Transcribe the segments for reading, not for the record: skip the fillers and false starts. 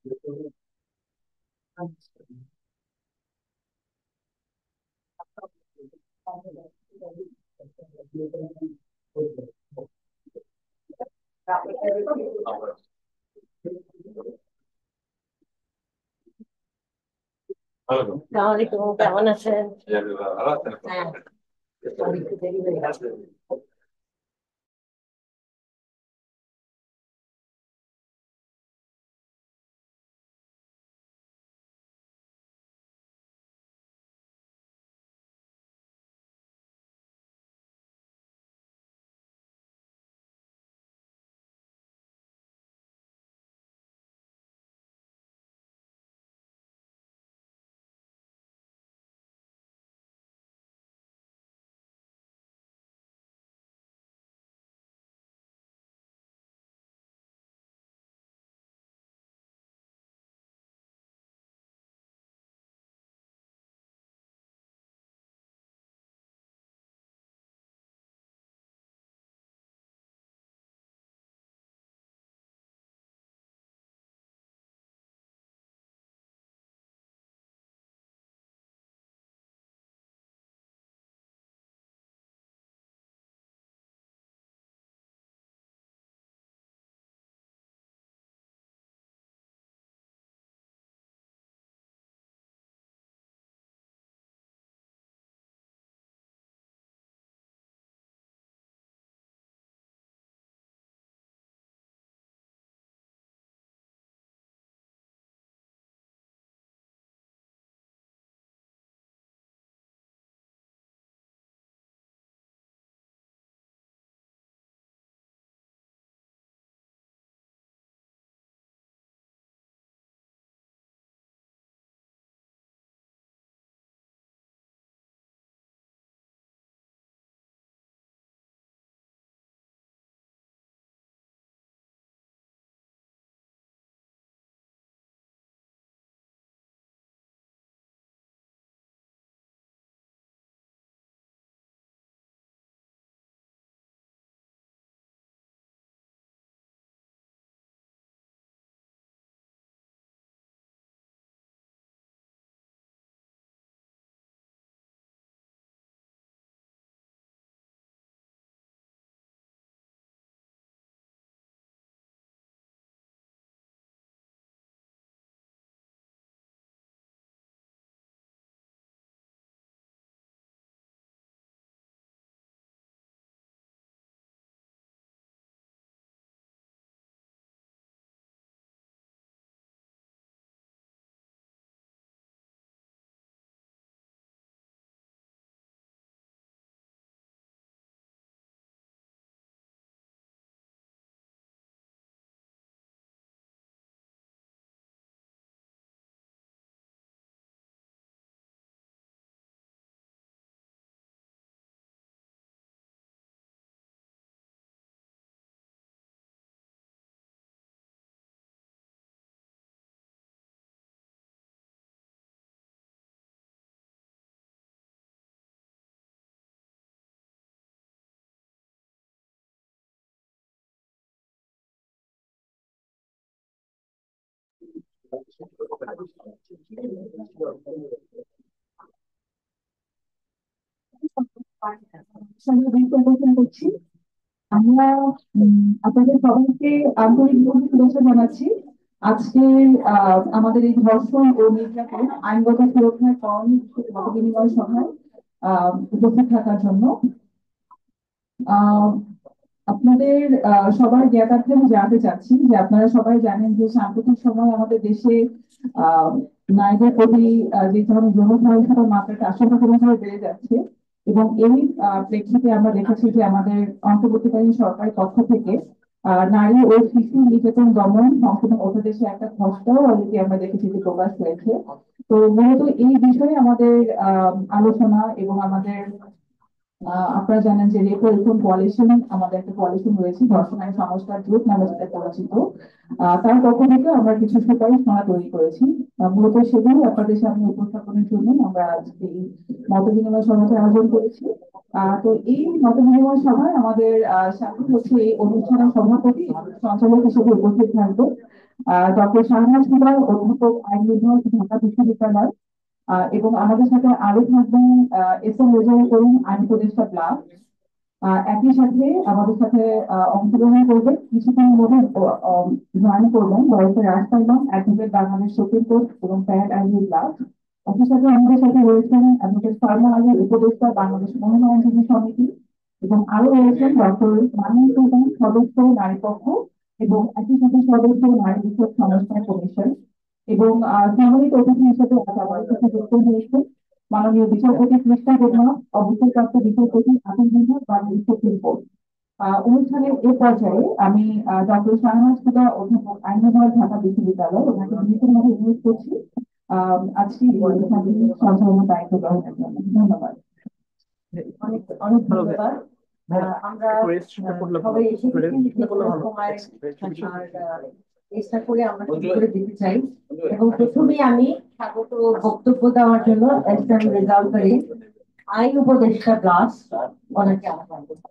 আসসালামু আলাইকুম, কেমন আছেন? হ্যাঁ, একটু দেরি হয়ে গেছে। সঙ্গে পরিবর্তন করছি। আমরা আপনাদের সবাইকে আন্তরিকভাবে শুভেচ্ছা জানাচ্ছি। আজকে আমাদের এই ধর্ষণ ও নির্যাতন আইনগত সুরক্ষার মত বিনিময় সভায় উপস্থিত থাকার জন্য। আহ আপনাদের সবার জ্ঞাতার্থে আমি জানতে চাচ্ছি যে আপনারা সবাই জানেন যে সাম্প্রতিক সময় আমাদের দেশে আহ নারীদের প্রতি যে ধরনের যৌন সহিংসতার মাত্রাটা আশঙ্কাজনকভাবে বেড়ে যাচ্ছে। এবং এই প্রেক্ষিতে আমরা দেখেছি যে আমাদের অন্তর্বর্তীকালীন সরকারের পক্ষ থেকে নারী ও শিশু নির্যাতন দমন সংশোধন অধ্যাদেশে একটা খসড়াও অলরেডি আমরা দেখেছি যে প্রকাশ হয়েছে। তো মূলত এই বিষয়ে আমাদের আলোচনা এবং আমাদের আপনারা জানেন যে রেপ রিফর্ম কোয়ালিশন, আমাদের একটা কোয়ালিশন রয়েছে ধর্ষণ আইন সংস্কার জোট নামে যেটা পরিচিত। তার পক্ষ থেকে আমরা কিছু সুপারিশনামা তৈরি করেছি। মূলত সেগুলো আপনাদের সামনে উপস্থাপনের জন্য আমরা আজকে এই মত বিনিময় সভাটা আয়োজন করেছি। তো এই মত বিনিময় সভায় আমাদের সাথে হচ্ছে এই অনুষ্ঠানের সভাপতি সঞ্চালক হিসেবে উপস্থিত থাকবে ডক্টর শাহনাজ হুদা, অধ্যাপক আইন বিভাগ, ঢাকা বিশ্ববিদ্যালয়। এবং আমাদের সাথে আরো থাকবেন এস এম রেজাউল করিম, আইন উপদেষ্টা ব্লাক। একই সাথে আমাদের সাথে অংশগ্রহণ করবেন, কিছুক্ষণের মধ্যে জয়েন করবেন বয়সের রাজপাইলম, অ্যাডভোকেট বাংলাদেশ সুপ্রিম কোর্ট এবং প্যাড আইনি ব্লাক। একই সাথে আমাদের সাথে রয়েছেন অ্যাডভোকেট ফারমা আলী, উপদেষ্টা বাংলাদেশ মহিলা আইনজীবী সমিতি। এবং আরো রয়েছেন ডক্টর মানিক প্রধান, সদস্য নারী পক্ষ, এবং একই সাথে সদস্য নারী বিষয়ক সংস্থান কমিশন। এবং সম্মানিত অতিথি হিসেবে আজ আমাদের সাথে যুক্ত হয়েছে মাননীয় বিচারপতি কৃষ্ণা দেবনাথ, অবসরপ্রাপ্ত বিচারপতি আপিল বিভাগ বাংলাদেশ সুপ্রিম কোর্ট। অনুষ্ঠানের এ পর্যায়ে আমি ডক্টর শাহনাজ হুদা, অধ্যাপক আইন বিভাগ, ঢাকা বিশ্ববিদ্যালয়, ওনাকে বিনীতভাবে অনুরোধ করছি আজকে এই অনুষ্ঠানটি সঞ্চালনের দায়িত্ব গ্রহণের জন্য। ধন্যবাদ। অনেক অনেক ধন্যবাদ। আমরা সবাই এসেছি সময় চেষ্টা করে আমরা শুরু করে দিতে চাই, এবং প্রথমেই আমি স্বাগত বক্তব্য দেওয়ার জন্য এস এম রেজাউল করিম, আইন উপদেষ্টা ব্লাস, ওনাকে আহ্বান করছি।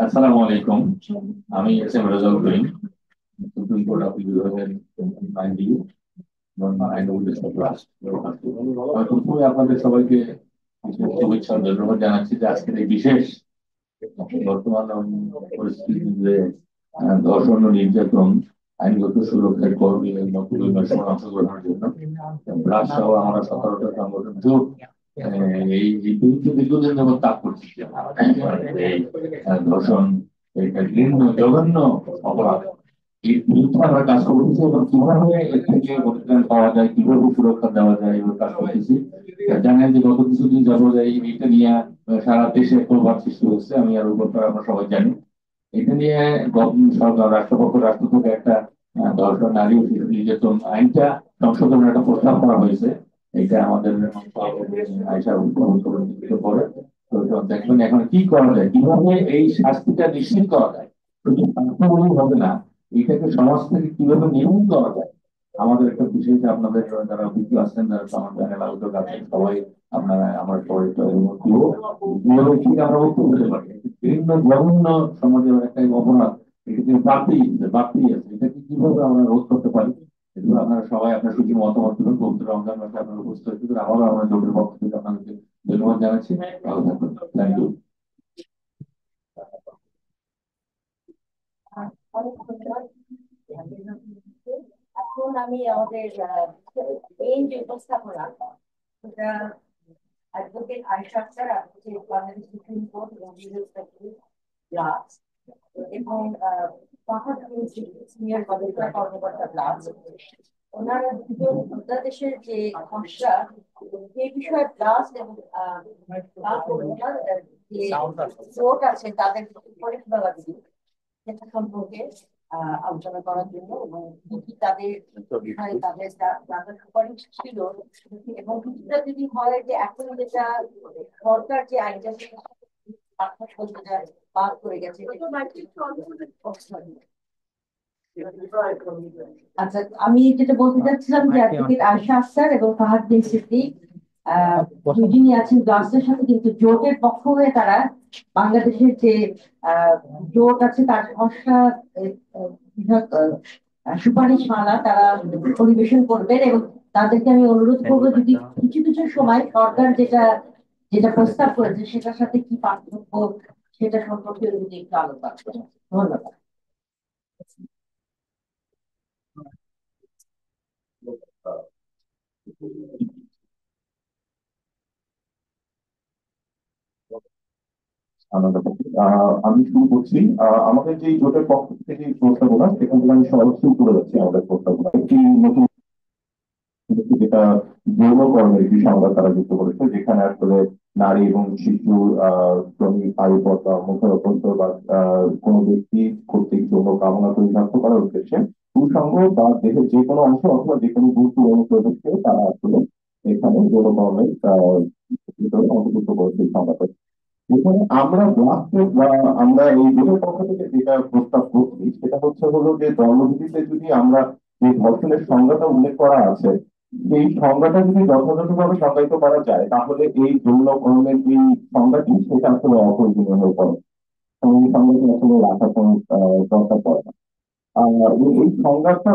আসসালামু আলাইকুম, আমি S M Rezaul Karim, supreme court appeal বিভাগের আইনজীবী এবং আইন উপদেষ্টা ব্লাস। প্রথমে আপনাদের সবাইকে শুভেচ্ছা ধন্যবাদ জানাচ্ছি যে আজকের এই বিশেষ বর্তমান পরিস্থিতিতে ধর্ষণ ও নির্যাতন আইনগত সুরক্ষার কর্মী অংশগ্রহণের জন্য ব্লাস সহ আমরা 17টা সংগঠন জোট এই বিরুদ্ধে দীর্ঘদিন যাবত কাজ করছি। এই ধর্ষণ এটা ঘৃণ্য জঘন্য অপরাধ, এর বিরুদ্ধে আমরা কাজ করতেছি এবং কিভাবে এর থেকে পরিত্রাণ পাওয়া যায়, কিভাবে সুরক্ষা দেওয়া যায় এবার কাজ করতেছি। জানেন যে গত কিছুদিন যাবত এইটা নিয়ে সারা দেশে প্রভাব সৃষ্টি হচ্ছে, আমি আর উপর আমরা সবাই জানি। এটা নিয়ে সরকার রাষ্ট্রপক্ষ রাষ্ট্র থেকে একটা ধর্ষণ নারী ও শিশু নির্যাতন আইনটা সংশোধনের একটা প্রস্তাব করা হয়েছে। এটা আমাদের আয়সা পরে দেখবেন এখন কি করা যায়, কিভাবে এই শাস্তিটা নিশ্চিত করা যায়। শুধু শাস্তি হবে না, এটাকে সমাজ থেকে কিভাবে নির্মূল করা যায়। আমাদের একটা বিশেষ আপনাদের যারা অভিজ্ঞ আছেন, যারা সমাজ চ্যানেল আলোচক আছেন, সবাই আপনারা আমার সবাই আমরা বক্তব্য দিতে পারি। বিভিন্ন জঘন্য সমাজের একটা অপরাধ, এটা কিন্তু বাড়তেই আছে। এটাকে কিভাবে আমরা রোধ করতে পারি, এগুলো আপনারা সবাই আপনার সুযোগ মতামত দেবেন। পবিত্র রমজান মাসে আপনারা উপস্থিত হয়েছেন, আবারও আমরা জোটের পক্ষ থেকে আপনাদেরকে ধন্যবাদ জানাচ্ছি। ভালো থাকবেন, থ্যাংক ইউ। অনেক ধন্যবাদ। এখন আমি আমাদের মেইন যে উপস্থাপনা, সেটা advocate Ayesha Akter, Bangladesh supreme court এবং ব্লাস, এবং ফাহাদ সিনিয়র গবেষণা কর্মকর্তা ব্লাস। ওনারা দুজন বাংলাদেশের যে সমস্যা সেই বিষয়ে ব্লাস এবং যে কোর্ট আছে তাদের পরিষেবাদি সেটা সম্পর্কে আলোচনা করার জন্য, এবং কি কি তাদের তাদের সুপারিশ ছিল, এবং কিছুটা যদি হয় যে এখন যেটা সরকার যে আইনটা পাস করে গেছে। আচ্ছা, আমি যেটা বলতে চাচ্ছিলাম যে অ্যাডভোকেট আয়েশা আক্তার এবং ফাহাদ বিন সিদ্দিক দুজনই আছেন ব্লাস্টের সাথে, কিন্তু জোটের পক্ষ হয়ে তারা বাংলাদেশের যে জোট আছে তার সমস্যা বিভাগ সুপারিশমালা তারা পরিবেশন করবেন, এবং তাদেরকে আমি অনুরোধ করবো যদি কিছু কিছু সময় সরকার যেটা যেটা প্রস্তাব করেছে সেটার সাথে কি পার্থক্য সেটা সম্পর্কে যদি একটু আলোচনা করেন। ধন্যবাদ। আমি শুরু করছি। আমাদের যে জোটের পক্ষ থেকে প্রস্তাবনা, সেখান থেকে আমি সহজ শুরু করে যাচ্ছি। আমাদের প্রস্তাবনা একটি নতুন যেটা যৌন কর্মের বিষয় আমরা তারা যুক্ত করেছে, যেখানে আসলে নারী এবং শিশু শ্রমিক আয়ুপথ বা মুখের অভ্যন্তর বা কোনো ব্যক্তি কর্তৃক যৌন কামনা পরিণত করার উদ্দেশ্যে কুসঙ্গ বা দেহের যে কোনো অংশ অথবা যে কোনো গুরুত্বপূর্ণ প্রযুক্তি তারা আসলে এখানে যৌন কর্মের ভিতরে অন্তর্ভুক্ত করেছে এই সংজ্ঞাটা। এখানে আমরা বা আমরা এই জোটের পক্ষ থেকে যেটা প্রস্তাব করছি সেটা হলো যে ধর্মভিত্তিতে যদি আমরা যে ধর্ষণের সংজ্ঞাটা উল্লেখ করা আছে, সেই সংজ্ঞাটা যদি যথাযথভাবে সংজ্ঞায়িত করা যায়, তাহলে এই যৌন কর্মের যে সংজ্ঞাটি সেটা আসলে অপ্রয়োজনীয় হয়ে পড়ে। ফ্যামিলি সংজ্ঞাকে আসলে রাখার কোনো দরকার পড়ে না। এই সংজ্ঞাটা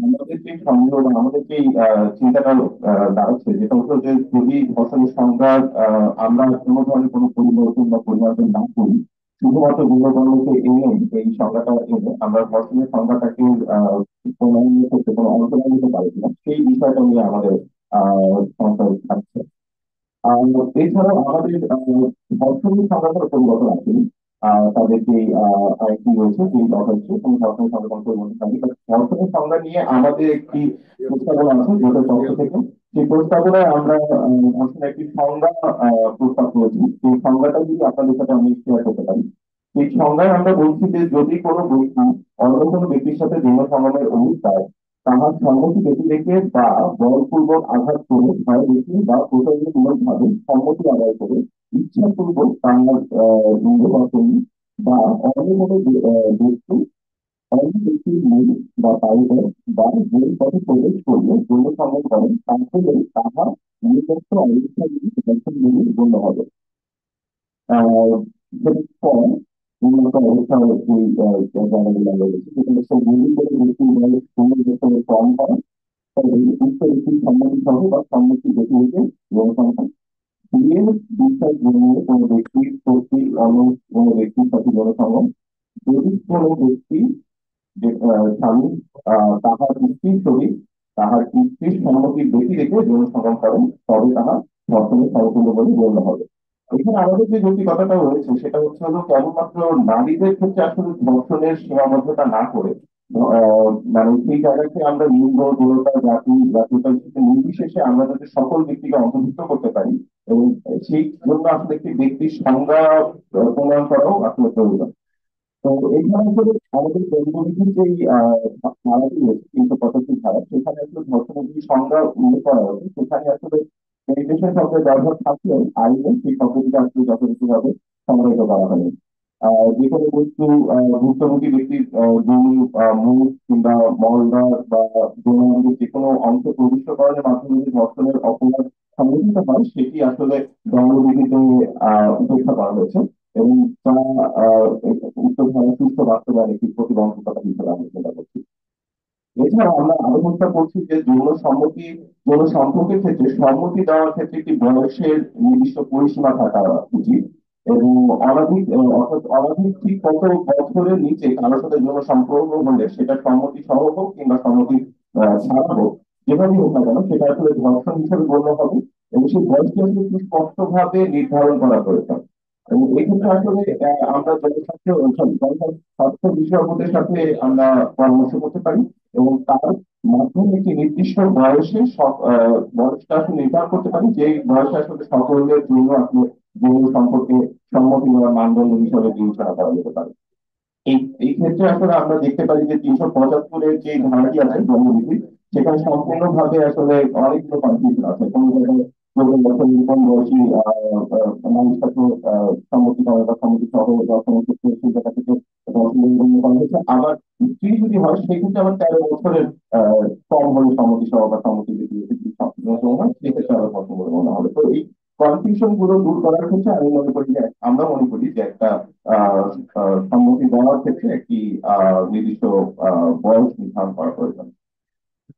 আমাদের যে সংগ্রহ বা আমাদের যে চিন্তাটা দাঁড়াচ্ছে যেটা হচ্ছে যে যদি ধর্ষণের সংজ্ঞা আমরা কোনো ধরনের কোনো পরিবর্তন বা পরিবর্তন না করি, শুধুমাত্র গৃহকর্মকে এনে এই সংজ্ঞাটা এনে আমরা ধর্ষণের সংজ্ঞাটাকে প্রণয়ন করতে কোনো আলোচনা নিতে পারি কিনা সেই বিষয়টা নিয়ে আমাদের সংস্কার থাকছে। আর এছাড়াও আমাদের ধর্ষণের সংজ্ঞাটার পরিবর্তন আছে। তাদের যে আইনটি রয়েছে সেই যথেষ্ট কোনো ধর্ষণের সংজ্ঞা কোনো পরিবর্তন থাকি, ধর্ষণের সংজ্ঞা নিয়ে আমাদের একটি প্রস্তাবনা আছে জোটের পক্ষ থেকে। সেই প্রস্তাবনায় আমরা ধর্ষণের একটি সংজ্ঞা প্রস্তাব করেছি। সেই সংজ্ঞাটা যদি আপনাদের সাথে আমি শেয়ার করতে পারি। এই সংজ্ঞায় আমরা বলছি যে যদি কোনো ব্যক্তি অন্য কোনো ব্যক্তির সাথে যৌন সঙ্গমের অবস্থায় তাহার সম্মতি ব্যতিরেকে বা বলপূর্বক আঘাত করে ভয় দেখিয়ে বা প্রচন্ডমূলক ভাবে সম্মতি আদায় করে ইচ্ছাপূর্বক তাহার লিঙ্গ গঠন বা অন্য কোনো বস্তু অন্য ব্যক্তির মুখ বা পায়ে বা জোর পথে প্রবেশ করিয়ে যৌন সঙ্গম করেন তাহলে তাহার নির্দিষ্ট অবস্থাগুলি বলে গণ্য হবে। এরপর উন্নত অবস্থার যে জায়গাগুলো রয়েছে সেখানে সব গুলি করে ব্যক্তির বয়স 15 বছরের কম হয় তবে উক্ত ব্যক্তির সম্মতি সহ বা সম্মতি দেখে হইতে জনসংখ্যা বিয়ের বিশ্বাস জন্মিয়ে কোনো ব্যক্তির প্রতি অন্য কোনো ব্যক্তির সাথে জনসংখ্যা যদি কোনো ব্যক্তি যে স্বামী তাহার স্ত্রীর সহিত তাহার স্ত্রীর সম্মতি ব্যক্তি রেখে জনসংগ্রাম করেন তবে তাহা ধর্ষণের সমতুল্য বলে গণ্য হবে। এখানে আমাদের যে যৌক্তিকতাটা রয়েছে সেটা হচ্ছে হলো কেবলমাত্র নারীদের ক্ষেত্রে আসলে ধর্ষণের সীমাবদ্ধতা না করে মানে সেই জায়গাকে আমরা লিঙ্গ যৌনতা জাতীয়তা নির্বিশেষে আমরা যাতে সকল ব্যক্তিকে অন্তর্ভুক্ত করতে পারি এবং সেই জন্য আসলে একটি ব্যক্তির সংজ্ঞা প্রণয়ন করাও আসলে প্রয়োজন। তো এইখানে আসলে আমাদের বেঙ্গলির যে ধারাটি রয়েছে 385 ধারা সেখানে আসলে ধর্ষণের যে সংজ্ঞা উল্লেখ করা হয়েছে সেখানে আসলে মেডিটেশন শব্দের ব্যবহার থাকলেও আইনে সেই শব্দটিকে আসলে যথাযথভাবে সংজ্ঞায়িত করা হয়নি। যে কোনো বস্তু ভুক্তভোগী ব্যক্তির যৌন মুখ কিংবা মলদ্বার বা যৌনাঙ্গের যে কোনো অংশ প্রবিষ্টকরণের মাধ্যমে যে ধর্ষণের অপরাধ সংঘটিত হয় সেটি আসলে দণ্ডবিধিতে উপেক্ষা করা হয়েছে এবং তা উত্তর ধারা সুস্থ বাস্তবায়ন একটি প্রতিবন্ধকতা হিসেবে আমরা চিন্তা করছি। এছাড়া আমরা আরো চেষ্টা করছি যে যৌন সম্পর্কের ক্ষেত্রে সম্মতি দেওয়ার ক্ষেত্রে একটি বয়সের নির্দিষ্ট পরিসীমা থাকা উচিত এবং অনধিক ঠিক কত বছরের নিচে কারোর সাথে যৌন সম্পর্ক হলে সেটা সম্মতি সহ হোক কিংবা সম্মতি ছাড়া হোক যেভাবেই হোক না কেন সেটা আসলে ধর্ষণ হিসেবে গণ্য হবে এবং সেই বয়সটি আসলে একটু স্পষ্টভাবে নির্ধারণ করা প্রয়োজন। এবং এই ক্ষেত্রে আসলে আমরা জনস্বাস্থ্য বিশেষজ্ঞদের সাথে আমরা পরামর্শ করতে পারি এবং তার মাধ্যমে একটি নির্দিষ্ট বয়সে বয়সটা আসলে নির্ধারণ করতে পারি যে বয়সে আসলে সকলের জন্য আসলে যৌন সম্পর্কে সম্মতি দেওয়ার মানদণ্ড হিসাবে বিবেচনা করা যেতে পারে। এই এই ক্ষেত্রে আসলে আমরা দেখতে পারি যে 375-এর যে ধারাটি আছে জন্মবিধি সেখানে সম্পূর্ণভাবে আসলে অনেকগুলো কনফিউশন আছে। কোনো জায়গায় 14 বছর কম বয়সী নারীর সাথে সম্মতি করা বা সম্মতি সহ দর্শনের ক্ষেত্রে সেই জায়গা থেকে দর্শনের গণ্য করা হয়েছে। আবার স্ত্রী যদি হয় সেই ক্ষেত্রে আবার 13 বছরের কম হলে সম্মতি সহ বা সম্মতি সেক্ষেত্রে আবার দর্শন বলে মনে হবে। তো এই কনফিউশন গুলো দূর করার ক্ষেত্রে আমি মনে করি যে আমরা মনে করি যে একটা সম্মতি দেওয়ার ক্ষেত্রে একটি নির্দিষ্ট বয়স নির্ধারণ করা প্রয়োজন।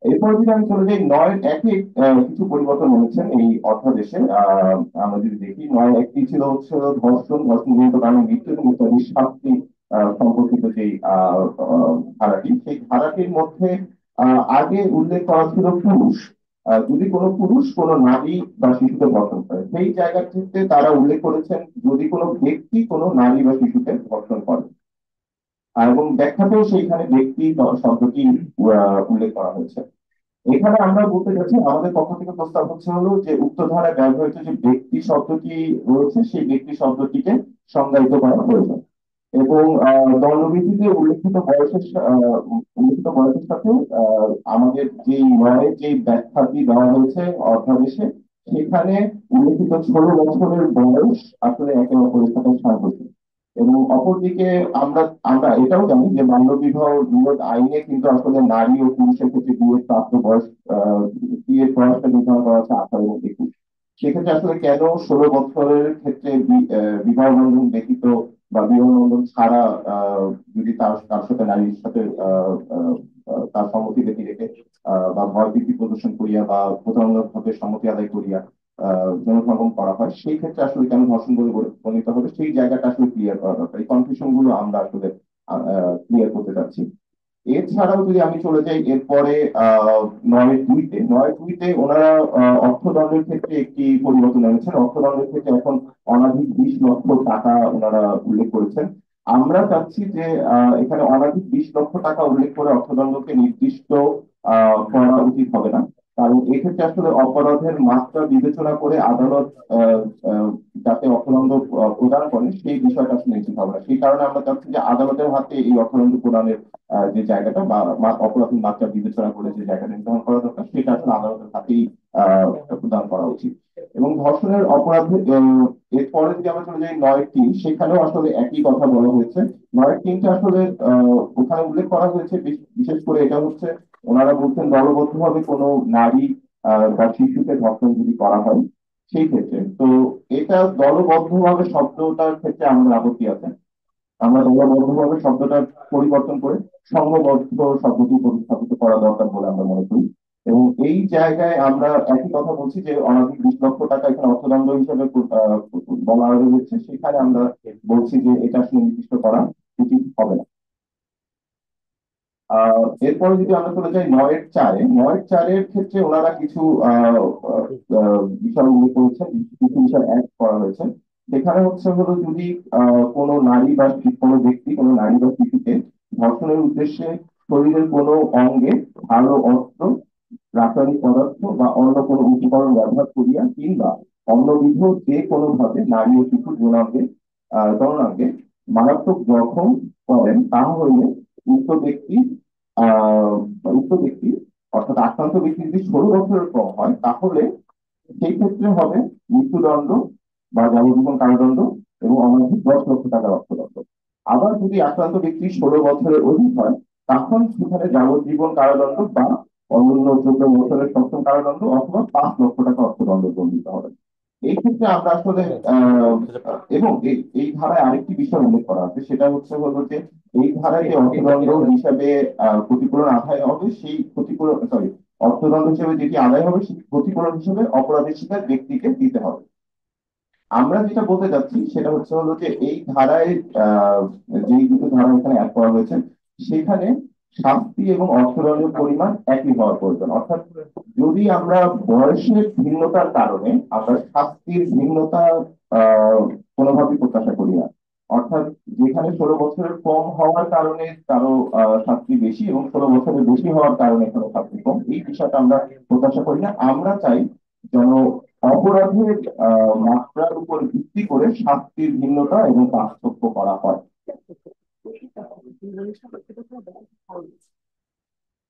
এরপর যদি আমি চলে যাই 9-1-এ কিছু পরিবর্তন এনেছেন এই অধ্যাদেশে। আমরা যদি দেখি 9-1 ছিল হচ্ছে ধর্ষণজনিত কারণে মৃত্যু এবং ইত্যাদি শাস্তি সম্পর্কিত যে ধারাটি সেই ধারাটির মধ্যে আগে উল্লেখ করা ছিল পুরুষ যদি কোনো পুরুষ কোনো নারী বা শিশুকে ধর্ষণ করে সেই জায়গার ক্ষেত্রে তারা উল্লেখ করেছেন যদি কোনো ব্যক্তি কোনো নারী বা শিশুকে ধর্ষণ করে এবং ব্যাখ্যাতেও সেইখানে ব্যক্তি শব্দটি উল্লেখ করা হয়েছে। এখানে আমরা বলতে যাচ্ছি আমাদের পক্ষ থেকে প্রস্তাব হচ্ছে হলো যে উক্ত ধারায় ব্যবহৃত যে ব্যক্তি শব্দটি রয়েছে সেই ব্যক্তি শব্দটিকে সংজ্ঞায়িত করা প্রয়োজন এবং দণ্ডবিধিতে উল্লেখিত বয়সের সাথে আমাদের যে নয়ের যে ব্যাখ্যাটি দেওয়া হয়েছে অধ্যাদেশে সেখানে উল্লেখিত 16 বছরের বয়স আসলে একে অপরের সাথে সাংঘর্ষিক এবং অপরদিকে আমরা আমরা এটাও জানি যে বাল্যবিবাহ নিরোধ আইনে কিন্তু আসলে নারী ও পুরুষের ক্ষেত্রে বিয়ের বয়সটা নির্ধারণ করা হচ্ছে 18 এবং 21। সেক্ষেত্রে আসলে কেন 16 বছরের ক্ষেত্রে বিবাহ বন্ধন ব্যতীত বা বিবাহবন্ধন ছাড়া যদি তার সাথে নারীর সাথে তার সম্মতি ব্যক্তি রেখে বা ভয় ভীতি প্রদর্শন করিয়া বা প্রতারণামূলক ভাবে সম্মতি আদায় করিয়া যৌন সঙ্গম করা হয়, সেই ক্ষেত্রে আসলে কেন ধর্ষণ বলে গণিত হবে, সেই জায়গাটা আসলে ক্লিয়ার করা দরকার। এই কনফিউশন গুলো আমরা আসলে ক্লিয়ার করতে চাচ্ছি। এছাড়াও যদি আমি চলে যাই এরপরে 9-2-তে ওনারা অর্থদণ্ডের ক্ষেত্রে একটি পরিবর্তন এনেছেন। অর্থদণ্ডের ক্ষেত্রে এখন অনধিক 20 লক্ষ টাকা ওনারা উল্লেখ করেছেন। আমরা চাচ্ছি যে এখানে অনধিক 20 লক্ষ টাকা উল্লেখ করে অর্থদণ্ডকে নির্দিষ্ট করা উচিত হবে না। কারণ এক্ষেত্রে আসলে অপরাধের মাত্রা বিবেচনা করে আদালত যাতে অর্থদণ্ড প্রদান করেন সেই বিষয়টা আসলে নিশ্চিত হবে না। সেই কারণে আমরা চাচ্ছি যে আদালতের হাতে এই অর্থদণ্ড প্রদানের যে জায়গাটা বা অপরাধের মাত্রা বিবেচনা করে যে জায়গাটা নির্ধারণ করা দরকার, সেটা আসলে আদালতের হাতেই প্রদান করা উচিত। এবং ধর্ষণের অপরাধে এরপরে যদি আমরা চলে যাই 9-3, সেখানেও আসলে একই কথা বলা হয়েছে। 9-3টা আসলে ওখানে উল্লেখ করা হয়েছে, বিশেষ করে এটা হচ্ছে ওনারা বলছেন দলবদ্ধভাবে কোনো নারী বা শিশুকে ধর্ষণ যদি করা হয় সেই ক্ষেত্রে। তো এটা দলবদ্ধভাবে শব্দটার ক্ষেত্রে আমাদের আপত্তি আছে। আমরা দলবদ্ধভাবে শব্দটা পরিবর্তন করে সংঘবদ্ধ শব্দটি প্রতিস্থাপিত করা দরকার বলে আমরা মনে করি। এবং এই জায়গায় আমরা একই কথা বলছি যে অনধিক 20 লক্ষ টাকা এখানে অর্থদণ্ড হিসেবে বলা হয়েছে, সেখানে আমরা বলছি যে এটা আসলে নির্দিষ্ট করা উচিত হবে না। এরপরে যদি আমরা চলে যাই 9-4-এর ক্ষেত্রে ওনারা কিছু বিষয় উল্লেখ করেছেন, কিছু বিষয় অ্যাড করা হয়েছে। সেখানে হলো যদি কোনো নারী বা কোনো ব্যক্তি কোনো নারী বা শিশুকে ধর্ষণের উদ্দেশ্যে শরীরের কোনো অঙ্গে ধারালো অস্ত্র, রাসায়নিক পদার্থ বা অন্য কোনো উপকরণ ব্যবহার করিয়া কিংবা অন্যবিধ যে কোনো ভাবে নারী ও শিশুর যৌনাঙ্গে মারাত্মক জখম করেন, তাহা হইলে উক্ত ব্যক্তি আহ উক্ত ব্যক্তি অর্থাৎ আক্রান্ত ব্যক্তি যদি 16 বছরের কম হয়, তাহলে সেই ক্ষেত্রে হবে মৃত্যুদণ্ড বা যাবজ্জীবন কারাদণ্ড এবং অনধিক 10 লক্ষ টাকার অর্থদণ্ড। আবার যদি আক্রান্ত ব্যক্তি 16 বছরের অধিক হয়, তখন সেখানে যাবজ্জীবন কারাদণ্ড বা অন্যান্য 14 বছরের সশ্রম কারাদণ্ড অথবা 5 লক্ষ টাকা অর্থদণ্ড দণ্ডিত হবে। এই ক্ষেত্রে আমরা আসলে এবং এই ধারায় আরেকটি বিষয় উল্লেখ করা আছে, সেটা হলো যে এই ধারায় যে অর্থদণ্ড হিসাবে ক্ষতিপূরণ আদায় হবে, সেই ক্ষতিপূরণ অর্থদণ্ড হিসেবে যেটি আদায় হবে সেই ক্ষতিপূরণ হিসেবে অপরাধের শিকার ব্যক্তিকে দিতে হবে। আমরা যেটা বলতে চাচ্ছি সেটা হলো যে এই ধারায় যেই দুটো ধারা এখানে অ্যাড করা হয়েছে, সেখানে শাস্তি এবং অর্থদণ্ডের পরিমাণ একই হওয়ার প্রয়োজন। অর্থাৎ যদি আমরা বয়সের ভিন্নতার কারণে আমরা শাস্তির ভিন্নতা কোনোভাবেই প্রত্যাশা করি না। অর্থাৎ যেখানে 16 বছরের কম হওয়ার কারণে কারো শাস্তি বেশি এবং 16 বছরের বেশি হওয়ার কারণে কারো শাস্তি কম, এই বিষয়টা আমরা প্রত্যাশা করি না। আমরা চাই যেন অপরাধের মাত্রার উপর ভিত্তি করে শাস্তির ভিন্নতা এবং পার্থক্য করা হয়।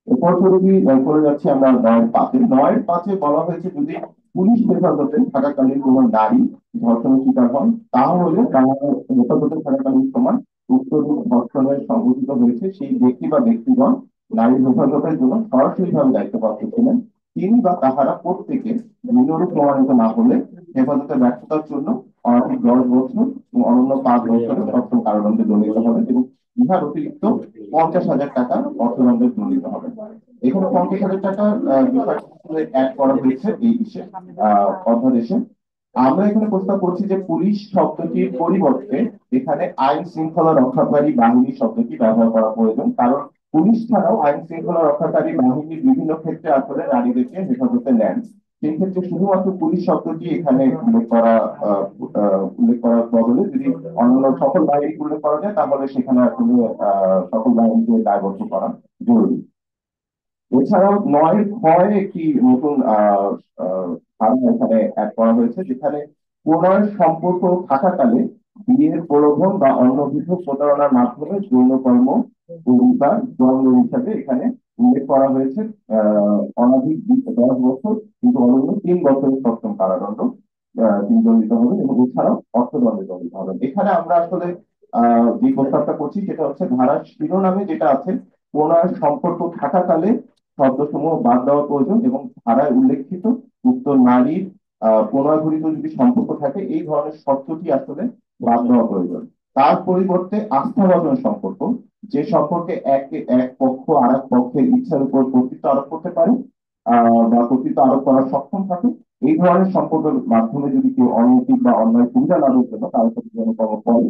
এরপর যদি করে যাচ্ছি আমরা 9-5-এ বলা হয়েছে যদি পুলিশ হেফাজতে থাকাকালীন কোনো নারী ধর্ষণের শিকার হন, তাহলে তারা হেফাজতে থাকাকালীন সময় উক্ত ধর্ষণের সংঘটিত হয়েছে সেই ব্যক্তি বা ব্যক্তিগণ নারীর হেফাজতের জন্য সরাসরিভাবে দায়িত্বপ্রাপ্ত ছিলেন। তিনি বা তাহারা প্রত্যেকে নিম্নরূপ প্রমাণিত না হলে হেফাজতের ব্যর্থতার জন্য অনধিক 10 বছর এবং অনন্য 5 বছরের সশ্রম কারাদণ্ডে দণ্ডিত হবেন এবং ইহার অতিরিক্ত 50,000 টাকা অর্থদণ্ডে দণ্ডিত হবেন। এখানে 50,000 টাকা অ্যাড করা হয়েছে এই অধ্যাদেশে। আমরা এখানে প্রস্তাব করছি যে পুলিশ শব্দটির পরিবর্তে এখানে আইন শৃঙ্খলা রক্ষাকারী বাহিনী শব্দটি ব্যবহার করা প্রয়োজন। কারণ পুলিশ ছাড়াও আইন শৃঙ্খলা রক্ষাকারী বাহিনীর বিভিন্ন ক্ষেত্রে আসলে নারীদেরকে হেফাজতে নেন। সেই ক্ষেত্রে শুধুমাত্র পুলিশ শব্দটি এখানে উল্লেখ করার বদলে যদি অন্যান্য সকল বাহিনী উল্লেখ করা যায়, তাহলে সেখানে আসলে সকল বাহিনীকে দায়বদ্ধ করা জরুরি। এছাড়াও 9-6 একটি নতুন ধারা এখানে অ্যাড করা হয়েছে, যেখানে প্রণয় সম্পর্ক থাকাকালে বিয়ের প্রলোভন বা অন্যবিধ প্রতারণার মাধ্যমে যৌনকর্ম অধিকার দণ্ড হিসাবে এখানে উল্লেখ করা হয়েছে অনধিক 10 বছর কিন্তু অনন্য 3 বছরের সশ্রম কারাদণ্ড তিনি দণ্ডিত হবেন এবং এছাড়াও অর্থদণ্ডে দণ্ডিত হবেন। এখানে আমরা আসলে যে প্রস্তাবটা করছি সেটা হচ্ছে ধারার শিরোনামে যেটা আছে প্রণয় সম্পর্ক থাকাকালে শব্দসমূহ বাদ দেওয়া প্রয়োজন এবং ধারায় উল্লেখিত উক্ত নারীর প্রণয় ঘটিত যদি সম্পর্ক থাকে এই ধরনের শব্দটি আসলে বাদ দেওয়া প্রয়োজন। তার পরিবর্তে আস্থাভাজন সম্পর্ক, যে সম্পর্কে এক পক্ষ আর এক পক্ষের ইচ্ছার উপর কর্তৃত্ব আরোপ করতে পারে বা কর্তৃত্ব আরোপ করার সক্ষম থাকে, এই ধরনের সম্পর্কের মাধ্যমে যদি কেউ অনৈতিক বা অন্যায় সুবিধা লাভের জন্য তার সাথে জনকর্ম করে,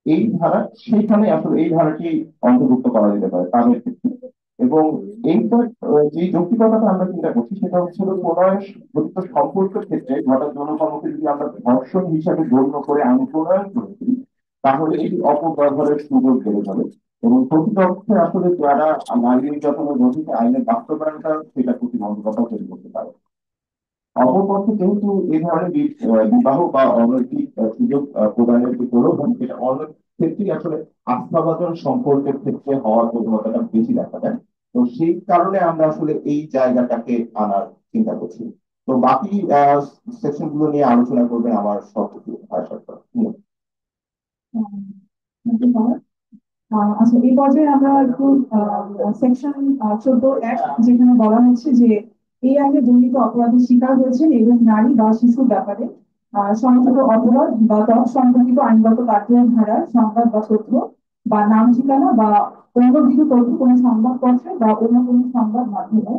এই ধারা সেইখানে আসলে এই ধারাটি অন্তর্ভুক্ত করা যেতে পারে তাদের ক্ষেত্রে। এবং এইটার যে যৌক্তিকতাটা আমরা চিন্তা করছি সেটা হচ্ছে প্রণয় ঘটিত সম্পর্কের ক্ষেত্রে ঘটা যৌনকর্মকে যদি আমরা ধর্ষণ হিসাবে গণ্য করে আইন প্রণয়ন করেছি, তাহলে এটি অপব্যবহারের সুযোগ বেড়ে যাবে এবং প্রকৃত অর্থে আসলে যারা নারী নির্যাতনের গঠিত আইনের বাস্তবায়নটা সেটা প্রতিবন্ধকতা তৈরি করতে পারে। অপরপক্ষে যেহেতু এই ধরনের বিবাহ বা অনৈতিক সুযোগ প্রদানের যে প্রলোভন, সেটা অনেক ক্ষেত্রেই আসলে আস্থাভাজন সম্পর্কের ক্ষেত্রে হওয়ার প্রবণতাটা বেশি দেখা যায়। তো সেই কারণে আমরা আসলে এই জায়গাটাকে আনার চিন্তা করছি। তো বাকি সেকশন গুলো নিয়ে আলোচনা করবেন আমার সহযোগী ভাষা। ধন্যবাদ। আচ্ছা, এই পর্যায়ে আমরা একটু সেকশন 14 যেখানে বলা হচ্ছে যে এই আইনে দণ্ডিত অপরাধের শিকার হয়েছেন এবং নারী বা শিশুর ব্যাপারে সংঘটিত অপরাধ বা তৎসম্পর্কিত আইনগত কার্যধারার ধারা সংবাদ বা তথ্য বা নাম ঠিকানা বা অন্যবিধ তথ্য কোনো সংবাদপত্রে বা অন্য কোনো সংবাদ মাধ্যমে,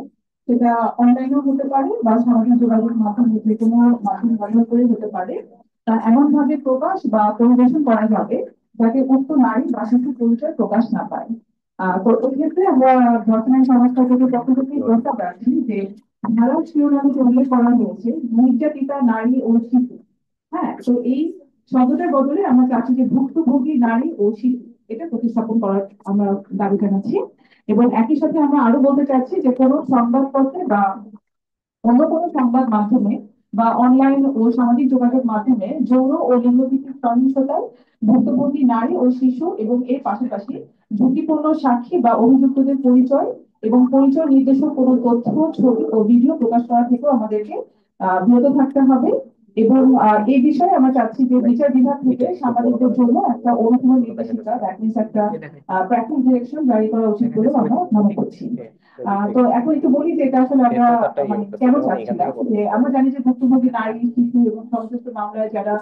সেটা অনলাইনেও হতে পারে বা সামাজিক যোগাযোগ মাধ্যমে যে কোনো মাধ্যম ব্যবহার করে হতে পারে, তা এমন ভাবে প্রকাশ বা পরিবেশন করা যাবে যাতে উক্ত নারী বা শিশু পরিচয় প্রকাশ না পায়। তো এক্ষেত্রে আমরা বর্তমান সমাজ কর্তৃপক্ষের পক্ষ থেকে প্রস্তাব রাখছি যে ধারার শিরোনামে যে উল্লেখ করা হয়েছে নির্যাতিতা নারী ও শিশু, হ্যাঁ, তো এই শব্দটার বদলে আমরা চাচ্ছি যে ভুক্তভোগী নারী ও শিশু এটা প্রতিস্থাপন করার আমরা দাবি জানাচ্ছি। এবং একই সাথে আমরা আরো বলতে চাচ্ছি যে কোনো সংবাদপত্রে বা অন্য কোনো সংবাদ মাধ্যমে বা অনলাইন ও সামাজিক যোগাযোগ মাধ্যমে যৌন ও লিঙ্গভিত্তিক সহিংসতায় ভুক্তভোগী নারী ও শিশু এবং এর পাশাপাশি ঝুঁকিপূর্ণ সাক্ষী বা অভিযুক্তদের পরিচয় এবং পরিচয় নির্দেশক কোনো তথ্য, ছবি ও ভিডিও প্রকাশ করা থেকেও আমাদেরকে বিরত থাকতে হবে। এবং এই বিষয়ে আমরা চাচ্ছি যে বিচার বিভাগ থেকে সাংবাদিকদের জন্য একটা অনুকূল নির্দেশিকা, দ্যাট মিনস একটা প্র্যাকটিস ডিরেকশন জারি করা উচিত বলে আমরা মনে করছি। তো এখন একটু বলি যে এটা আসলে আমরা মানে কেন চাচ্ছিলাম, যে আমরা জানি যে ভুক্তভোগী নারী, শিশু এবং সংশ্লিষ্ট মামলায় যারা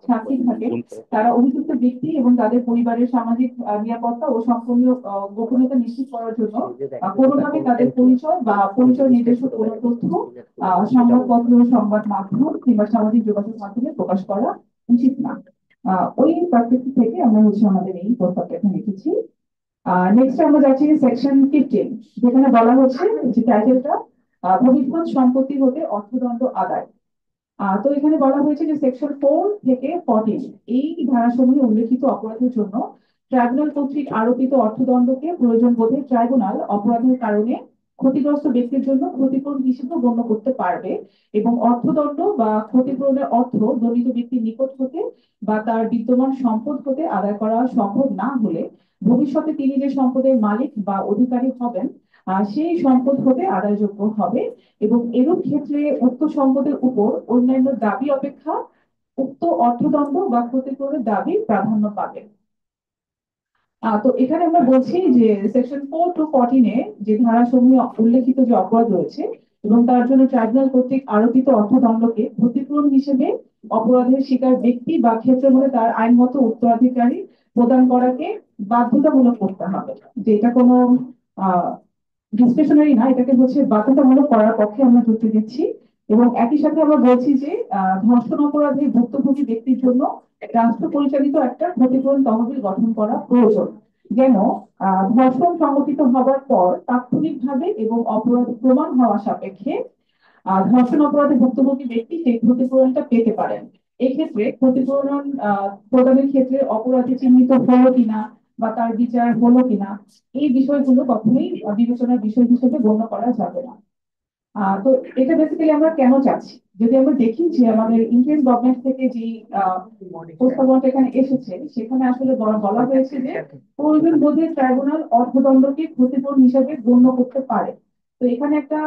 সাক্ষী থাকে তারা অভিযুক্ত ব্যক্তি এবং তাদের পরিবারের সামাজিক নিরাপত্তা ও সম্পূর্ণ গোপনীয়তা নিশ্চিত করার জন্য কোনোভাবে তাদের পরিচয় বা পরিচয় নির্দেশক কোনো তথ্য সংবাদপত্র, সংবাদ মাধ্যম কিংবা সামাজিক যোগাযোগ মাধ্যমে প্রকাশ করা উচিত না। ওই পার্সপেক্টিভ থেকে আমরা আমাদের এই প্রস্তাবটা এখানে রেখেছি। নেক্সট আমরা যাচ্ছি সেকশন 15, যেখানে বলা হচ্ছে যে টাইটেলটা ভবিষ্যৎ সম্পত্তি হতে অর্থদণ্ড আদায়। তো এখানে বলা হয়েছে যে সেকশন 4 থেকে 14 এই ধারাসমূহে উল্লেখিত অপরাধের জন্য ট্রাইব্যুনাল কর্তৃক আরোপিত অর্থদণ্ডকে প্রয়োজন বোধে ট্রাইব্যুনাল অপরাধের কারণে ক্ষতিগ্রস্ত ব্যক্তির জন্য ক্ষতিপূরণ হিসেবে গণ্য করতে পারবে এবং অর্থদণ্ড বা ক্ষতিপূরণের অর্থ দণ্ডিত ব্যক্তির নিকট হতে বা তার বিদ্যমান সম্পদ হতে আদায় করা সম্ভব না হলে ভবিষ্যতে তিনি যে সম্পদের মালিক বা অধিকারী হবেন সেই সম্পদ হতে আদায়যোগ্য হবে এবং এরূপ ক্ষেত্রে উক্ত সম্পদের উপর অন্যান্য দাবি অপেক্ষা উক্ত অর্থদণ্ড বা ক্ষতিপূরণের দাবি প্রাধান্য পাবে। তো এখানে আমরা বলছি যে সেকশন 4 to 14 যে ধারাসমূহে উল্লেখিত যে অপরাধ রয়েছে এবং তার জন্য ট্রাইব্যুনাল কর্তৃক আরোপিত অর্থদণ্ডকে ক্ষতিপূরণ হিসেবে অপরাধের শিকার ব্যক্তি বা ক্ষেত্র হলে তার আইনগত উত্তরাধিকারী প্রদান করাকে বাধ্যতামূলক করতে হবে। যে এটা কোনো ডিসক্রিশনারি না, এটাকে বাধ্যতামূলক করার পক্ষে আমরা যুক্তি দিচ্ছি। এবং একই সাথে আমরা বলছি যে ধর্ষণ অপরাধে ভুক্তভোগী ব্যক্তির জন্য রাষ্ট্র পরিচালিত একটা ক্ষতিপূরণ তহবিল গঠন করা প্রয়োজন, যেন ধর্ষণ সংঘটিত হবার পর তাৎক্ষণিকভাবে এবং অপরাধ প্রমাণ হওয়া সাপেক্ষে ধর্ষণ অপরাধে ভুক্তভোগী ব্যক্তি সেই ক্ষতিপূরণটা পেতে পারেন। এক্ষেত্রে ক্ষতিপূরণ প্রদানের ক্ষেত্রে অপরাধী চিহ্নিত হলো কিনা বা তার বিচার হলো কিনা এই বিষয়গুলো কখনোই বিবেচনার বিষয় হিসেবে গণ্য করা যাবে না। তো এটা বেসিক্যালি আমরা কেন চাচ্ছি, যদি আমরা দেখি যে আমাদের ইন্ডিয়ান গভর্নমেন্ট থেকে যে প্রস্তাবনাটা এখানে এসেছে সেখানে আসলে বলা হয়েছে যে প্রয়োজন বোধে ট্রাইব্যুনাল অর্থদণ্ডকে ক্ষতিপূরণ হিসাবে গণ্য করতে পারে। তো এখানে একটা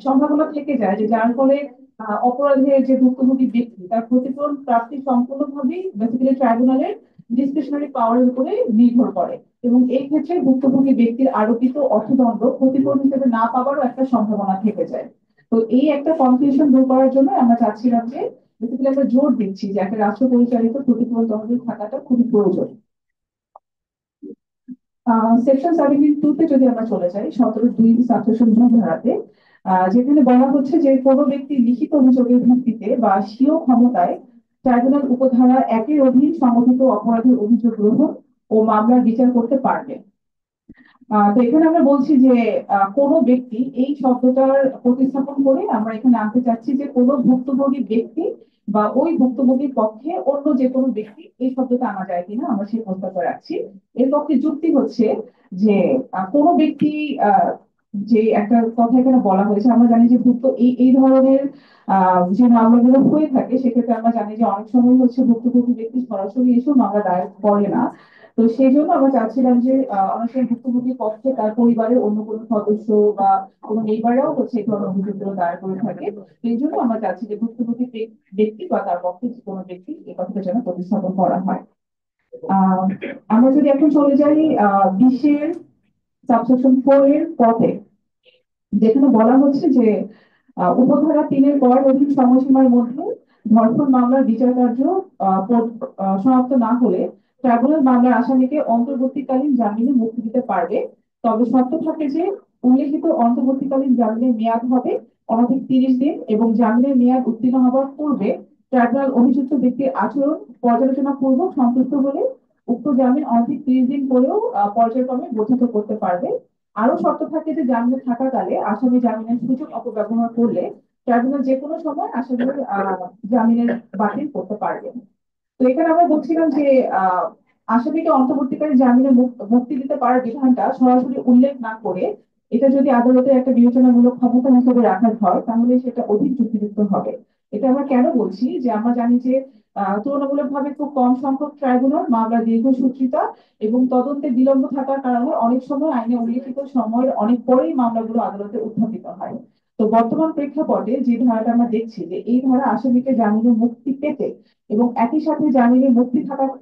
সম্ভাবনা থেকে যায় যে যার ফলে অপরাধের যে ভুক্তভোগী ব্যক্তি তার ক্ষতিপূরণ প্রাপ্তি সম্পূর্ণভাবেই বেসিক্যালি ট্রাইব্যুনালের ডিসক্রিশনারি পাওয়ারের উপরে নির্ভর করে এবং এই ক্ষেত্রে ভুক্তভোগী ব্যক্তির আরোপিত অর্থদণ্ড ক্ষতিপূরণ হিসেবে না পাওয়ারও একটা সম্ভাবনা থেকে যায়। তো এই একটা কনফিউশন দূর করার জন্য আমরা চাচ্ছিলাম যে বেসিক্যালি আমরা জোর দিচ্ছি যে একটা রাষ্ট্র পরিচালিত ক্ষতিপূরণ তহবিল থাকাটা খুবই প্রয়োজন। সেকশন 72 তে যদি আমরা চলে যাই, 17(2) সাবসেকশন 2 ধারাতে, যেখানে বলা হচ্ছে যে কোনো ব্যক্তি লিখিত অভিযোগের ভিত্তিতে বা স্বীয় ক্ষমতায় ট্রাইব্যুনাল উপধারা 1-এর অধীন সংগঠিত অপরাধের অভিযোগ গ্রহণ ও মামলার বিচার করতে পারবে। তো এখানে আমরা বলছি যে কোনো ব্যক্তি, এই শব্দটার প্রতিস্থাপন করে আমরা এখানে আনতে চাচ্ছি যে কোনো ভুক্তভোগী ব্যক্তি বা ওই ভুক্তভোগীর পক্ষে অন্য যে কোনো ব্যক্তি, এই শব্দটা আনা যায় কিনা আমরা সেই প্রস্তাবটা রাখছি। এর পক্ষে যুক্তি হচ্ছে যে কোনো ব্যক্তি, যে একটা কথা এখানে বলা হয়েছে, আমরা জানি যে ভুক্ত এই এই ধরনের যে মামলাগুলো হয়ে থাকে, সেক্ষেত্রে আমরা জানি যে অনেক সময় হচ্ছে ভুক্তভোগী ব্যক্তি সরাসরি এসেও মামলা দায়ের করে না। তো সেই জন্য আমরা চাচ্ছিলাম যে অনেক সময় ভুক্তভোগীর পক্ষে তার পরিবারের অন্য কোনো সদস্য বা কোনো নেইবাররাও হচ্ছে এই ধরনের অভিযোগগুলো দায়ের করে থাকে। তো এই জন্য আমরা চাচ্ছি যে ভুক্তভোগী ব্যক্তি বা তার পক্ষে যে কোনো ব্যক্তি, এই কথাটা যেন প্রতিস্থাপন করা হয়। আহ আমরা যদি এখন চলে যাই 20-এর সাবসেকশন 4 এর পথে, যেখানে বলা হচ্ছে যে উপধারা 3-এর কর অধীন সময়সীমার মধ্যে ধর্ষণ মামলার বিচার কার্য সমাপ্ত না হলে ট্রাইব্যুনাল মামলার আসামিকে অন্তর্বর্তীকালীন জামিনে মুক্তি দিতে পারবে। তবে শর্ত থাকে যে উল্লেখিত অন্তর্বর্তীকালীন জামিনের মেয়াদ হবে অনধিক 30 দিন এবং জামিনের মেয়াদ উত্তীর্ণ হওয়ার পূর্বে ট্রাইব্যুনাল অভিযুক্ত ব্যক্তির আচরণ পর্যালোচনা পূর্বক সন্তুষ্ট হলে উক্ত জামিন অনধিক 30 দিন পরেও পর্যায়ক্রমে বর্ধিত করতে পারবে। আরো শর্ত থাকে যে জামিনে থাকাকালে আসামি জামিনের সুযোগ অপব্যবহার করলে ট্রাইব্যুনাল যে কোনো সময় আসামির জামিনের বাতিল করতে পারবে। তো এখানে আমরা বলছিলাম যে আহ আসামিকে অন্তর্বর্তীকালীন জামিনে মুক্তি দিতে পারার বিধানটা সরাসরি উল্লেখ না করে এটা যদি আদালতের একটা বিবেচনামূলক ক্ষমতা হিসেবে রাখা হয়, তাহলে সেটা অধিক যুক্তিযুক্ত হবে। এটা আমরা কেন বলছি, যে আমরা জানি যে তুলনামূলকভাবে খুব কম সংখ্যক ট্রাইব্যুনাল মামলা দীর্ঘসূত্রিতা এবং তদন্তে বিলম্ব থাকার কারণে অনেক সময় আইনে উল্লিখিত সময়ের অনেক পরেই মামলাগুলো আদালতে উত্থাপিত হয়। তো বর্তমান প্রেক্ষাপটে যে ধারাটা আমরা দেখছি, যে এই ধারা আসামিকে জামিনে মুক্তি পেতে এবং একই সাথে জামিনে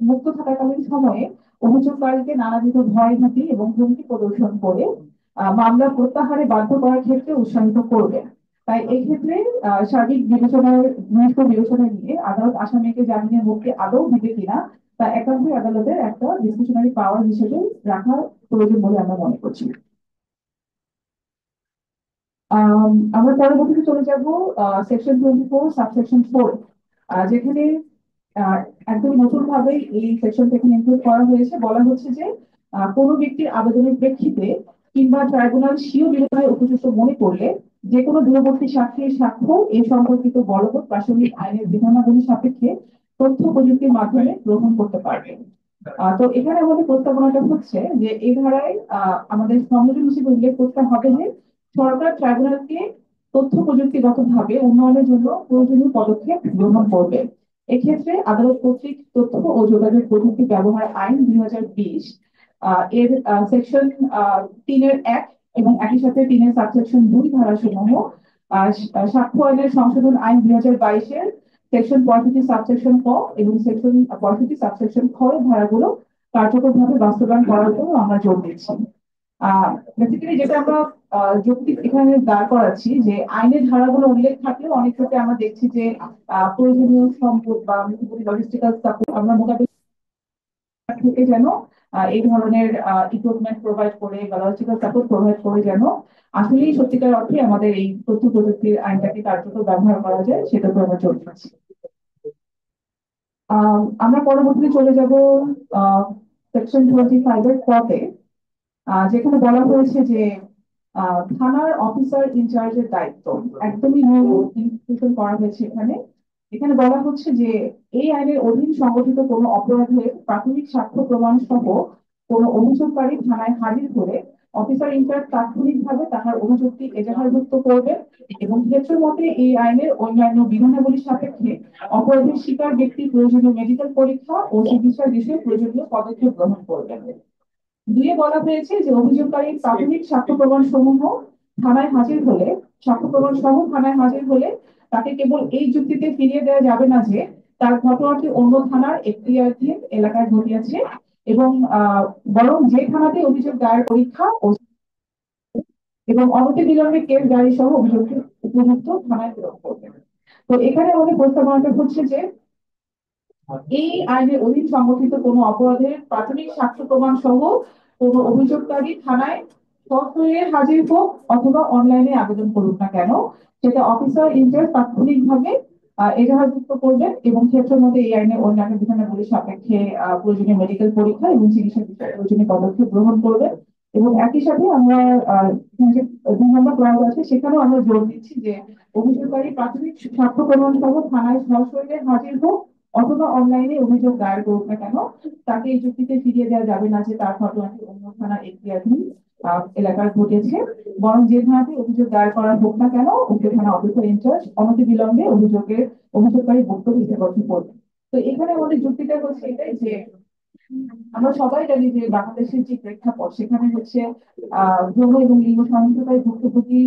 মুক্ত থাকাকালীন সময়ে অভিযোগকারীকে নানাবিধ ভয় ভীতি এবং হুমকি প্রদর্শন করে মামলা প্রত্যাহারে বাধ্য করার ক্ষেত্রে উৎসাহিত করবে। তাই এই ক্ষেত্রে সার্বিক বিবেচনা নিয়ে আদালত আসামিকে জামিনে মুক্তি আদৌ দিবে কিনা তা একান্তই আদালতের একটা ডিসক্রিশনারি পাওয়ার হিসেবে রাখা প্রয়োজন বলে আমরা মনে করছি। আমরা পরবর্তীতে চলে যাব সেকশন 24 সাবসেকশন 4, যেখানে একদম নতুন ভাবে এই সেকশনটা এখানে ইনক্লুড করা হয়েছে। বলা হচ্ছে যে কোনো ব্যক্তির আবেদনের প্রেক্ষিতে কিংবা ট্রাইব্যুনাল স্বীয় বিবেচনায় উপযুক্ত মনে করলে যে কোনো দূরবর্তী সাক্ষীর সাক্ষ্য এই সম্পর্কিত বলবৎ প্রাসঙ্গিক আইনের বিধানাবলী সাপেক্ষে তথ্য প্রযুক্তির মাধ্যমে গ্রহণ করতে পারবে। তো এখানে আমাদের প্রস্তাবনাটা হচ্ছে যে এই ধারায় আমাদের সংযোজন হিসেবে উল্লেখ করতে হবে যে সরকার ট্রাইব্যুনালকে তথ্য প্রযুক্তিগত ভাবে উন্নয়নের জন্য প্রয়োজনীয় পদক্ষেপ গ্রহণ করবে। এক্ষেত্রে আদালত কর্তৃক তথ্য ও যোগাযোগ প্রযুক্তি ব্যবহার আইন 2020 এর সেকশন 3-এর 1 এবং একই সাথে 3-এর সাবসেকশন 2 ধারাসমূহ, সাক্ষ্য আইনের সংশোধন আইন 2022-এর সেকশন 65 সাবসেকশন ক এবং সেকশন 65 সাবসেকশন খ এর ধারাগুলো কার্যকরভাবে বাস্তবায়ন করার জন্য আমরা জোর দিচ্ছি। বেসিক্যালি যেটা আমরা যুক্তি এখানে দাঁড় করাচ্ছি, যে আইনের ধারাগুলো উল্লেখ থাকলেও অনেক ক্ষেত্রে আমরা দেখছি যে প্রয়োজনীয় সম্পদ বা লজিস্টিক্যাল সাপোর্ট আমরা মোটামুটি থেকে যেন এই ধরনের ইকুইপমেন্ট প্রোভাইড করে বা লজিস্টিক্যাল সাপোর্ট প্রোভাইড করে যেন আসলেই সত্যিকার অর্থে আমাদের এই তথ্য প্রযুক্তির আইনটাকে কার্যকর ব্যবহার করা যায়, সেটা তো আমরা চলে যাচ্ছি। আমরা পরবর্তীতে চলে যাব সেকশন 25 এর পথে, যেখানে বলা হয়েছে যে থানার অফিসার ইনচার্জের দায়িত্ব একদমই ইনক্লুশন করা হয়েছে এখানে। এখানে বলা হচ্ছে যে এই আইনের অধীন সংগঠিত কোনো অপরাধের প্রাথমিক সাক্ষ্য প্রমাণ সহ কোনো অভিযোগকারী থানায় হাজির হলে অফিসার ইনচার্জ তাৎক্ষণিকভাবে তাহার অভিযোগটি এজাহারভুক্ত করবে এবং ক্ষেত্র মতে এই আইনের অন্যান্য বিধানাবলী সাপেক্ষে অপরাধের শিকার ব্যক্তির প্রয়োজনীয় মেডিকেল পরীক্ষা ও চিকিৎসার বিষয়ে প্রয়োজনীয় পদক্ষেপ গ্রহণ করবেন। 2-এ বলা হয়েছে যে অভিযোগকারী প্রাথমিক সাক্ষ্য প্রমাণ সমূহ থানায় হাজির হলে, সাক্ষ্য প্রমাণ সহ থানায় হাজির হলে তাকে কেবল এই যুক্তিতে ফিরিয়ে দেওয়া যাবে না যে তার ঘটনাটি অন্য থানার এখতিয়ারাধীন এলাকায় ঘটিয়েছে, এবং বরং যে থানাতে অভিযোগ দায়ের পরীক্ষা এবং অনতিবিলম্বে কেস জারি সহ অভিযোগটি উপযুক্ত থানায় প্রেরণ করবেন। তো এখানে আমাদের প্রস্তাবনাটা হচ্ছে যে এই আইনের অধীন সংগঠিত কোনো অপরাধের প্রাথমিক সাক্ষ্য প্রমাণ সহ কোনো অভিযোগকারী থানায় সশরীরে হাজির হোক অথবা অনলাইনে আবেদন করুক না কেন, সেটা অফিসার ইনচার্জ তাৎক্ষণিকভাবে এজাহারভুক্ত করবেন এবং ক্ষেত্র মধ্যে এই আইনের অন্যান্য বিধানাবলী সাপেক্ষে প্রয়োজনীয় মেডিকেল পরীক্ষা এবং চিকিৎসা বিষয়ে প্রয়োজনীয় পদক্ষেপ গ্রহণ করবেন। এবং একই সাথে আমরা এখানে যে 2 নম্বর ক্লাস আছে সেখানেও আমরা জোর দিচ্ছি যে অভিযোগকারী প্রাথমিক সাক্ষ্য প্রমাণ সহ থানায় সশরীরে হাজির হোক অথবা অনলাইনে অভিযোগ দায়ের করুক না কেন, তাকে এই যুক্তিতে ফিরিয়ে দেওয়া যাবে না যে তার ঘটনাটি অন্য থানার এখতিয়ারধীন এলাকায় ঘটেছে, বরং যে থানাতে অভিযোগ দায়ের করা হোক না কেন উক্ত থানা অফিসার ইনচার্জ অনতিবিলম্বে অভিযোগকারী বক্তব্য লিপিবদ্ধ করবে। তো এখানে আমাদের যুক্তিটা হচ্ছে এটাই যে আমরা সবাই জানি যে বাংলাদেশের যে প্রেক্ষাপট সেখানে হচ্ছে যৌন এবং লিঙ্গ সহিংসতায় ভুক্তভোগী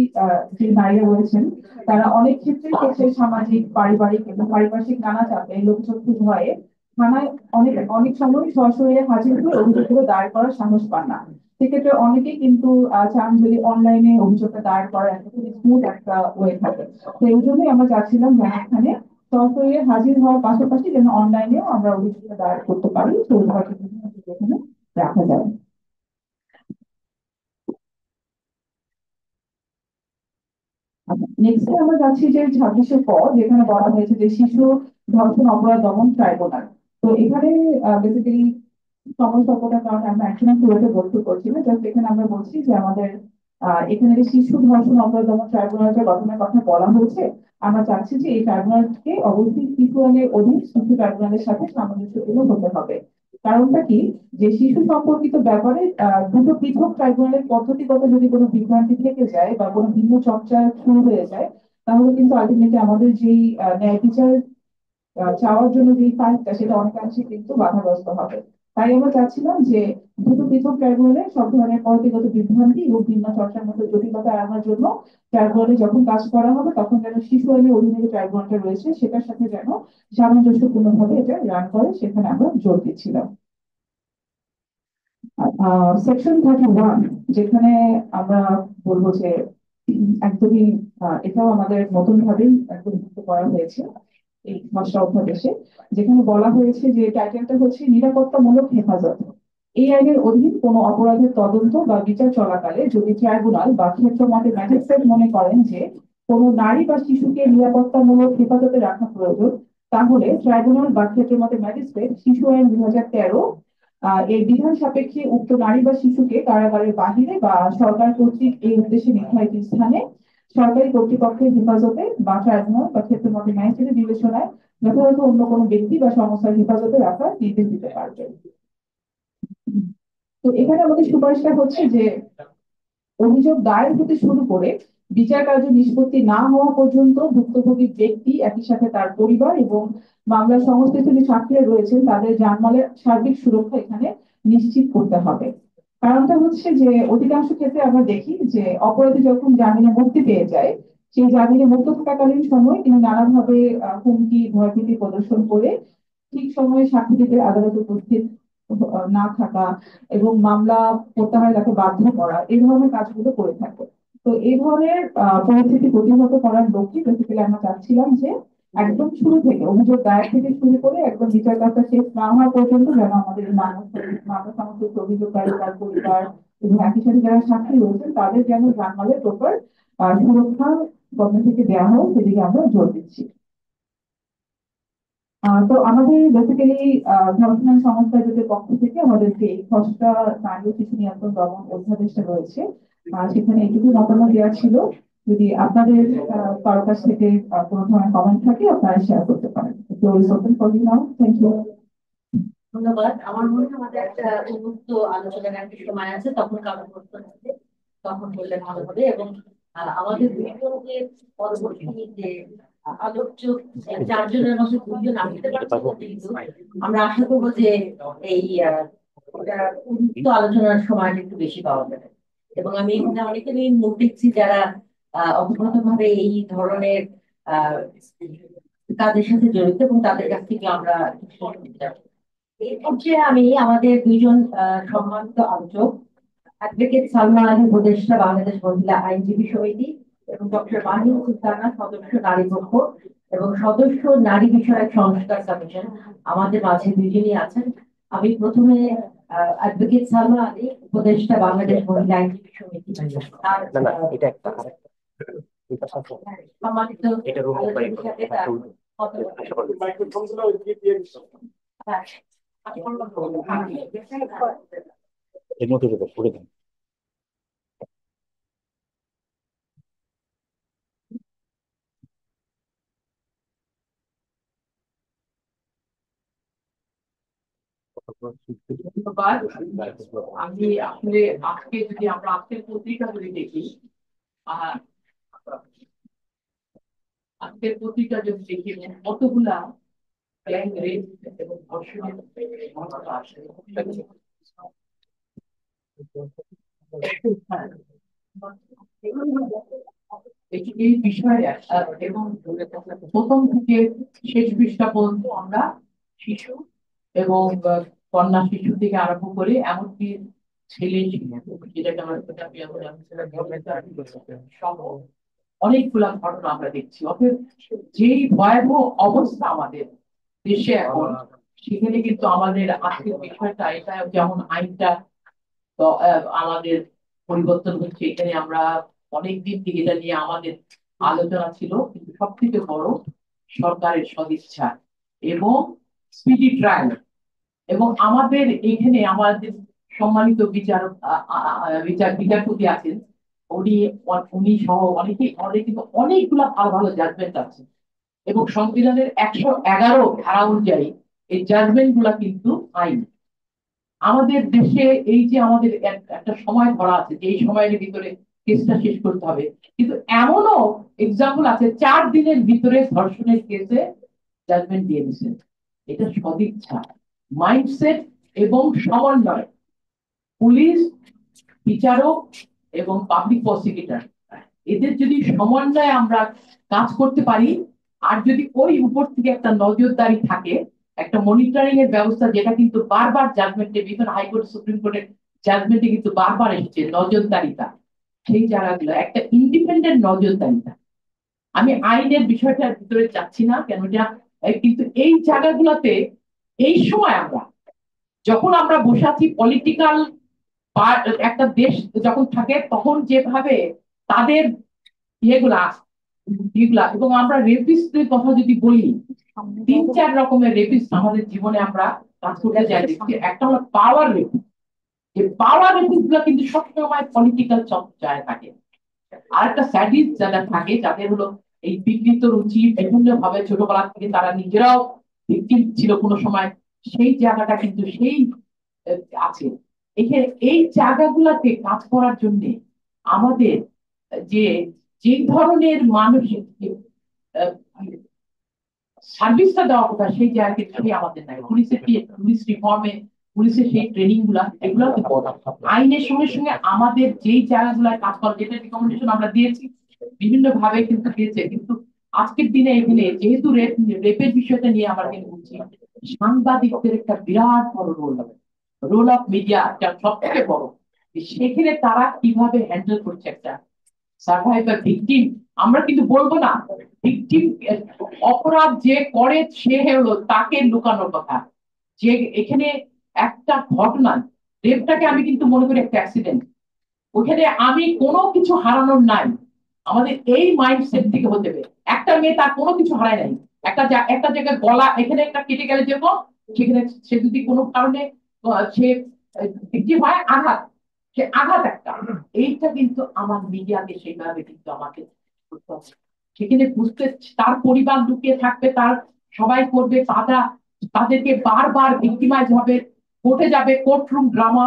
যে নারীরা রয়েছেন তারা অনেক ক্ষেত্রে হচ্ছে সামাজিক পারিবারিক এবং পারিপার্শ্বিক নানা চাপে লোকচক্ষু ভয়ে থানায় অনেক অনেক সময় সরাসরি হাজির হয়ে অভিযোগগুলো দায়ের করার সাহস পান না। সেক্ষেত্রে অনেকেই কিন্তু চান যদি অনলাইনে অভিযোগটা দায়ের করার একটা খুবই স্মুথ একটা ওয়ে থাকে। তো এই জন্যই আমরা চাচ্ছিলাম যে এখানে সরাসরি হাজির হওয়ার পাশাপাশি যেন অনলাইনেও আমরা অভিযোগটা দায়ের করতে পারি সেই ধরনের এখানে রাখা যায়। নেক্সট আমরা যাচ্ছি যে 26-এর পর যেখানে বলা হয়েছে যে শিশু ধর্ষণ অপরাধ দমন ট্রাইব্যুনাল। তো এখানে বেসিক্যালি সময় স্বল্পতার কারণে আমরা একসঙ্গে পুরোটা বলতে করছি না, জাস্ট এখানে আমরা বলছি যে আমাদের এখানে যে শিশু ধর্ষণ অপরাধ দমন ট্রাইব্যুনালটা গঠনের কথা বলা হয়েছে, আমরা চাচ্ছি যে এই ট্রাইব্যুনালকে অবশ্যই শিশু আইনের অধীন শিশু ট্রাইব্যুনালের সাথে সামঞ্জস্যপূর্ণ হতে হবে। কারণটা কি, যে শিশু সম্পর্কিত ব্যাপারে দুটো পৃথক ট্রাইব্যুনালের পদ্ধতিগত যদি কোনো বিভ্রান্তি থেকে যায় বা কোনো ভিন্ন চর্চা শুরু হয়ে যায়, তাহলে কিন্তু আলটিমেটলি আমাদের যেই ন্যায় বিচার চাওয়ার জন্য যে ফাইলটা সেটা অনেকাংশে কিন্তু বাধাগ্রস্ত হবে। তাই আমরা চাচ্ছিলাম যে দুটো পৃথক ট্রাইব্যুনালে সব ধরনের পদ্ধতিগত বিভ্রান্তি এবং ভিন্ন চর্চার মধ্যে জটিলতা এড়ানোর জন্য ট্রাইব্যুনালে যখন কাজ করা হবে তখন যেন শিশু আইনের অধীনে যে ট্রাইব্যুনালটা রয়েছে সেটার সাথে যেন সামঞ্জস্যপূর্ণভাবে এটা রান করে, সেখানে আমরা জোর দিচ্ছিলাম। সেকশন 31 যেখানে আমরা বলবো যে একদমই এটাও আমাদের নতুন ভাবেই একদম যুক্ত করা হয়েছে এই খসড়া অধ্যাদেশে, যেখানে বলা হয়েছে যে টাইটেলটা হচ্ছে নিরাপত্তামূলক হেফাজত। এই আইনের অধীন কোনো অপরাধের তদন্ত বা বিচার চলাকালে যদি ট্রাইব্যুনাল বা ক্ষেত্রমতে ম্যাজিস্ট্রেট মনে করেন যে কোনো নারী বা শিশুকে নিরাপত্তামূলক হেফাজতে রাখা প্রয়োজন, তাহলে ট্রাইব্যুনাল বা ক্ষেত্রমতে ম্যাজিস্ট্রেট শিশু আইন 2013 এই বিধান সাপেক্ষে উক্ত নারী বা শিশুকে কারাগারের বাহিরে বা সরকার কর্তৃক এই উদ্দেশ্যে নির্ধারিত স্থানে সরকারি কর্তৃপক্ষের হেফাজতে বা ট্রাইব্যুনাল বা ক্ষেত্রমতে ম্যাজিস্ট্রেটের বিবেচনায় যথাযথ অন্য কোনো ব্যক্তি বা সংস্থার হেফাজতে রাখার নির্দেশ দিতে পারবে। তো এখানে আমাদের সুপারিশটা হচ্ছে যে অভিযোগ দায়ের হতে শুরু করে বিচার কার্য নিষ্পত্তি না হওয়া পর্যন্ত ভুক্তভোগী ব্যক্তি একই সাথে তার পরিবার এবং মামলার সংশ্লিষ্ট যে সাক্ষীরা রয়েছেন তাদের জানমালের সার্বিক সুরক্ষা এখানে নিশ্চিত করতে হবে। কারণটা হচ্ছে যে অধিকাংশ ক্ষেত্রে আমরা দেখি যে অপরাধী যখন জামিনে মুক্তি পেয়ে যায় সেই জামিনে মুক্ত থাকাকালীন সময় তিনি নানাভাবে হুমকি ভয়ভীতি প্রদর্শন করে ঠিক সময়ে সাক্ষী দিতে আদালতে উপস্থিত না থাকা এবং মামলা প্রত্যাহারে তাকে বাধ্য করা এই ধরনের কাজগুলো করে থাকে। তো এই ধরনের পরিস্থিতি প্রতিহত করার লক্ষ্যে বেসিক্যালি আমরা চাচ্ছিলাম যে একদম শুরু থেকে অভিযোগ দায়ের থেকে শুরু করে একদম বিচার কাজটা শেষ না হওয়া পর্যন্ত যেন আমাদের মামলা সংশ্লিষ্ট অভিযোগকারী তার পরিবার এবং একই সাথে যারা সাক্ষী রয়েছেন তাদের যেন জানমালের প্রপার সুরক্ষা গভর্নমেন্ট থেকে দেওয়া হয় সেদিকে আমরা জোর দিচ্ছি। তো আমাদের বেসিক্যালি ধর্ষণ সংস্থা যদি পক্ষ থেকে আমাদের যে খসড়া নারী ও শিশু নিয়ন্ত্রণ দমন অধ্যাদেশটা রয়েছে সেখানে এইটুকু মতামত দেওয়া ছিল। যদি আপনাদের কারো কাছ থেকে কোনো ধরনের কমেন্ট থাকে আপনারা শেয়ার করতে পারেন। Thank you. ধন্যবাদ। আমার মনে হয় আমাদের একটা উন্মুক্ত আলোচনার একটা সময় আছে, তখন কারো প্রশ্ন আছে তখন বললে ভালো হবে। এবং আমাদের দুইজনকে পরবর্তী যে আলোচ্য 4 জনের মধ্যে 2 জন আসতে পারছেন, কিন্তু আমরা আশা করবো যে এই উন্মুক্ত আলোচনার সময়টা একটু বেশি পাওয়া যাবে। এবং আমি এখানে অনেকেরই মুখ দেখছি যারা অভিজ্ঞতভাবে এই ধরনের কাজের সাথে জড়িত এবং তাদের কাছ থেকে আমরা এই পর্যায়ে আমি আমাদের 2 জন সম্মানিত আলোচক অ্যাডভোকেট সালমা আলী উপদেষ্টা বাংলাদেশ মহিলা আইনজীবী সমিতি এবং ডক্টর মাহিন সুলতানা সদস্য নারী পক্ষ এবং সদস্য নারী বিষয়ক সংস্কার কমিশন আমাদের মাঝে দুইজনই আছেন। আমি প্রথমে অ্যাডভোকেট সালমা আলী, উপদেষ্টা বাংলাদেশ মহিলা আইনজীবী সমিতি, তার সম্মানিত আলোচকের সাথে তার ধন্যবাদ। আমি আসলে আজকে যদি আমরা আজকের পত্রিকা যদি দেখি, আহ আজকের পত্রিকা যদি দেখি কতগুলা গ্যাং রেপ এবং ধর্ষণের ঘটনা আসে। এই বিষয়ে এবং প্রথম থেকে শেষ পৃষ্ঠা পর্যন্ত আমরা শিশু এবং কন্যা শিশু থেকে আরম্ভ করে এমনকি ছেলে যেটাকে আমরা সহ অনেকগুলা ঘটনা আমরা দেখছি। অতএব যেই ভয়াবহ অবস্থা আমাদের দেশে এখন, সেখানে কিন্তু আমাদের আজকের বিষয়টা এটা, যেমন আইনটা আমাদের পরিবর্তন হচ্ছে, এখানে আমরা অনেক দিন থেকে এটা নিয়ে আমাদের আলোচনা ছিল, কিন্তু সব থেকে বড় সরকারের সদিচ্ছা এবং স্পিডি ট্রায়াল। এবং আমাদের এখানে আমাদের সম্মানিত বিচারপতি আছেন, উনি উনি সহ অনেকেই, আমাদের কিন্তু অনেকগুলা ভালো ভালো জাজমেন্ট আছে এবং সংবিধানের 111 ধারা অনুযায়ী এই জাজমেন্ট গুলা কিন্তু আইন। আমাদের দেশে এই যে আমাদের একটা সময় ধরা আছে যে এই সময়ের ভিতরে কেসটা শেষ করতে হবে, কিন্তু এমনও এক্সাম্পল আছে 4 দিনের ভিতরে ধর্ষণের কেসে জাজমেন্ট দিয়ে দিচ্ছেন। এটা সদিচ্ছা, মাইন্ডসেট এবং সমন্বয়। পুলিশ, বিচারক এবং পাবলিক প্রসিকিউটর, এদের যদি সমন্বয়ে আমরা কাজ করতে পারি, আর যদি ওই উপর থেকে একটা নজরদারি থাকে, একটা মনিটরিং এর ব্যবস্থা, যেটা কিন্তু বারবার জাজমেন্টে, বিভিন্ন হাইকোর্ট সুপ্রিম কোর্টের জাজমেন্টে কিন্তু বারবার এসেছে নজরদারিটা, সেই জায়গাগুলো একটা ইন্ডিপেন্ডেন্ট নজরদারিটা। আমি আইনের বিষয়টার ভিতরে যাচ্ছি না কেন, এটা কিন্তু এই জায়গাগুলোতে এই সময় আমরা যখন আমরা বসে আছি, পলিটিক্যাল একটা দেশ যখন থাকে, তখন যেভাবে তাদের ইয়েগুলা এগুলা, এবং আমরা রেপিস্টের কথা যদি বলি, 3-4 রকমের রেপিস্ট আমাদের জীবনে আমরা কাজ করতে যাই দেখছি। একটা হলো পাওয়ার রেপিস্ট, যে পাওয়ার রেপিস্ট গুলো কিন্তু সবসময় পলিটিক্যাল চর্চায় থাকে। আর একটা স্যাডিস্ট যারা থাকে, যাদের হলো এই বিকৃত রুচি, বিভিন্ন ভাবে ছোটবেলা থেকে তারা নিজেরাও ভিকটিম ছিল কোনো সময়, সেই জায়গাটা কিন্তু সেই আছে। এখানে এই জায়গাগুলোতে কাজ করার জন্য আমাদের যে যে ধরনের মানসিক সার্ভিসটা দেওয়া কথা, সেই জায়গায় আমাদের নাই। পুলিশ রিফর্মে পুলিশের সেই ট্রেনিং গুলা, এগুলো আইনের সঙ্গে সঙ্গে আমাদের যেই জায়গাগুলো কাজ করা, যেটা রিকমেন্ডেশন আমরা দিয়েছি বিভিন্ন ভাবে কিন্তু দিয়েছে, কিন্তু আজকের দিনে এখানে যেহেতু রেপের বিষয়টা নিয়ে আমরা কিন্তু বলছি, সাংবাদিকদের একটা বিরাট বড় রোল অফ মিডিয়া একটা সব থেকে বড়। সেখানে তারা কিভাবে হ্যান্ডেল করছে একটা সার্ভাইভার ভিকটিম। আমরা কিন্তু বলবো না ভিকটিম, অপরাধ যে করে সে হলো তাকে লুকানোর কথা। যে এখানে একটা ঘটনা, রেপটাকে আমি কিন্তু মনে করি একটা অ্যাক্সিডেন্ট, ওখানে আমি কোনো কিছু হারানোর নাই। আমাদের এই মাইন্ডসেট থেকে হতে হবে। একটা মেয়ে তার কোনো কিছু হারায় নাই, একটা জায়গায় গলা এখানে একটা কেটে গেলে যে সেখানে সে যদি কোনো কারণে সে ভিকটিম হয়, আঘাত, সে আঘাত একটা, এইটা কিন্তু আমার মিডিয়াকে সেইভাবে কিন্তু আমাকে করতে হবে। সেখানে বুঝতে, তার পরিবার লুকিয়ে থাকবে, তার সবাই করবে, তাদেরকে বারবার ভিক্টিমাইজ হবে, কোর্টে যাবে, কোর্ট রুম ড্রামা,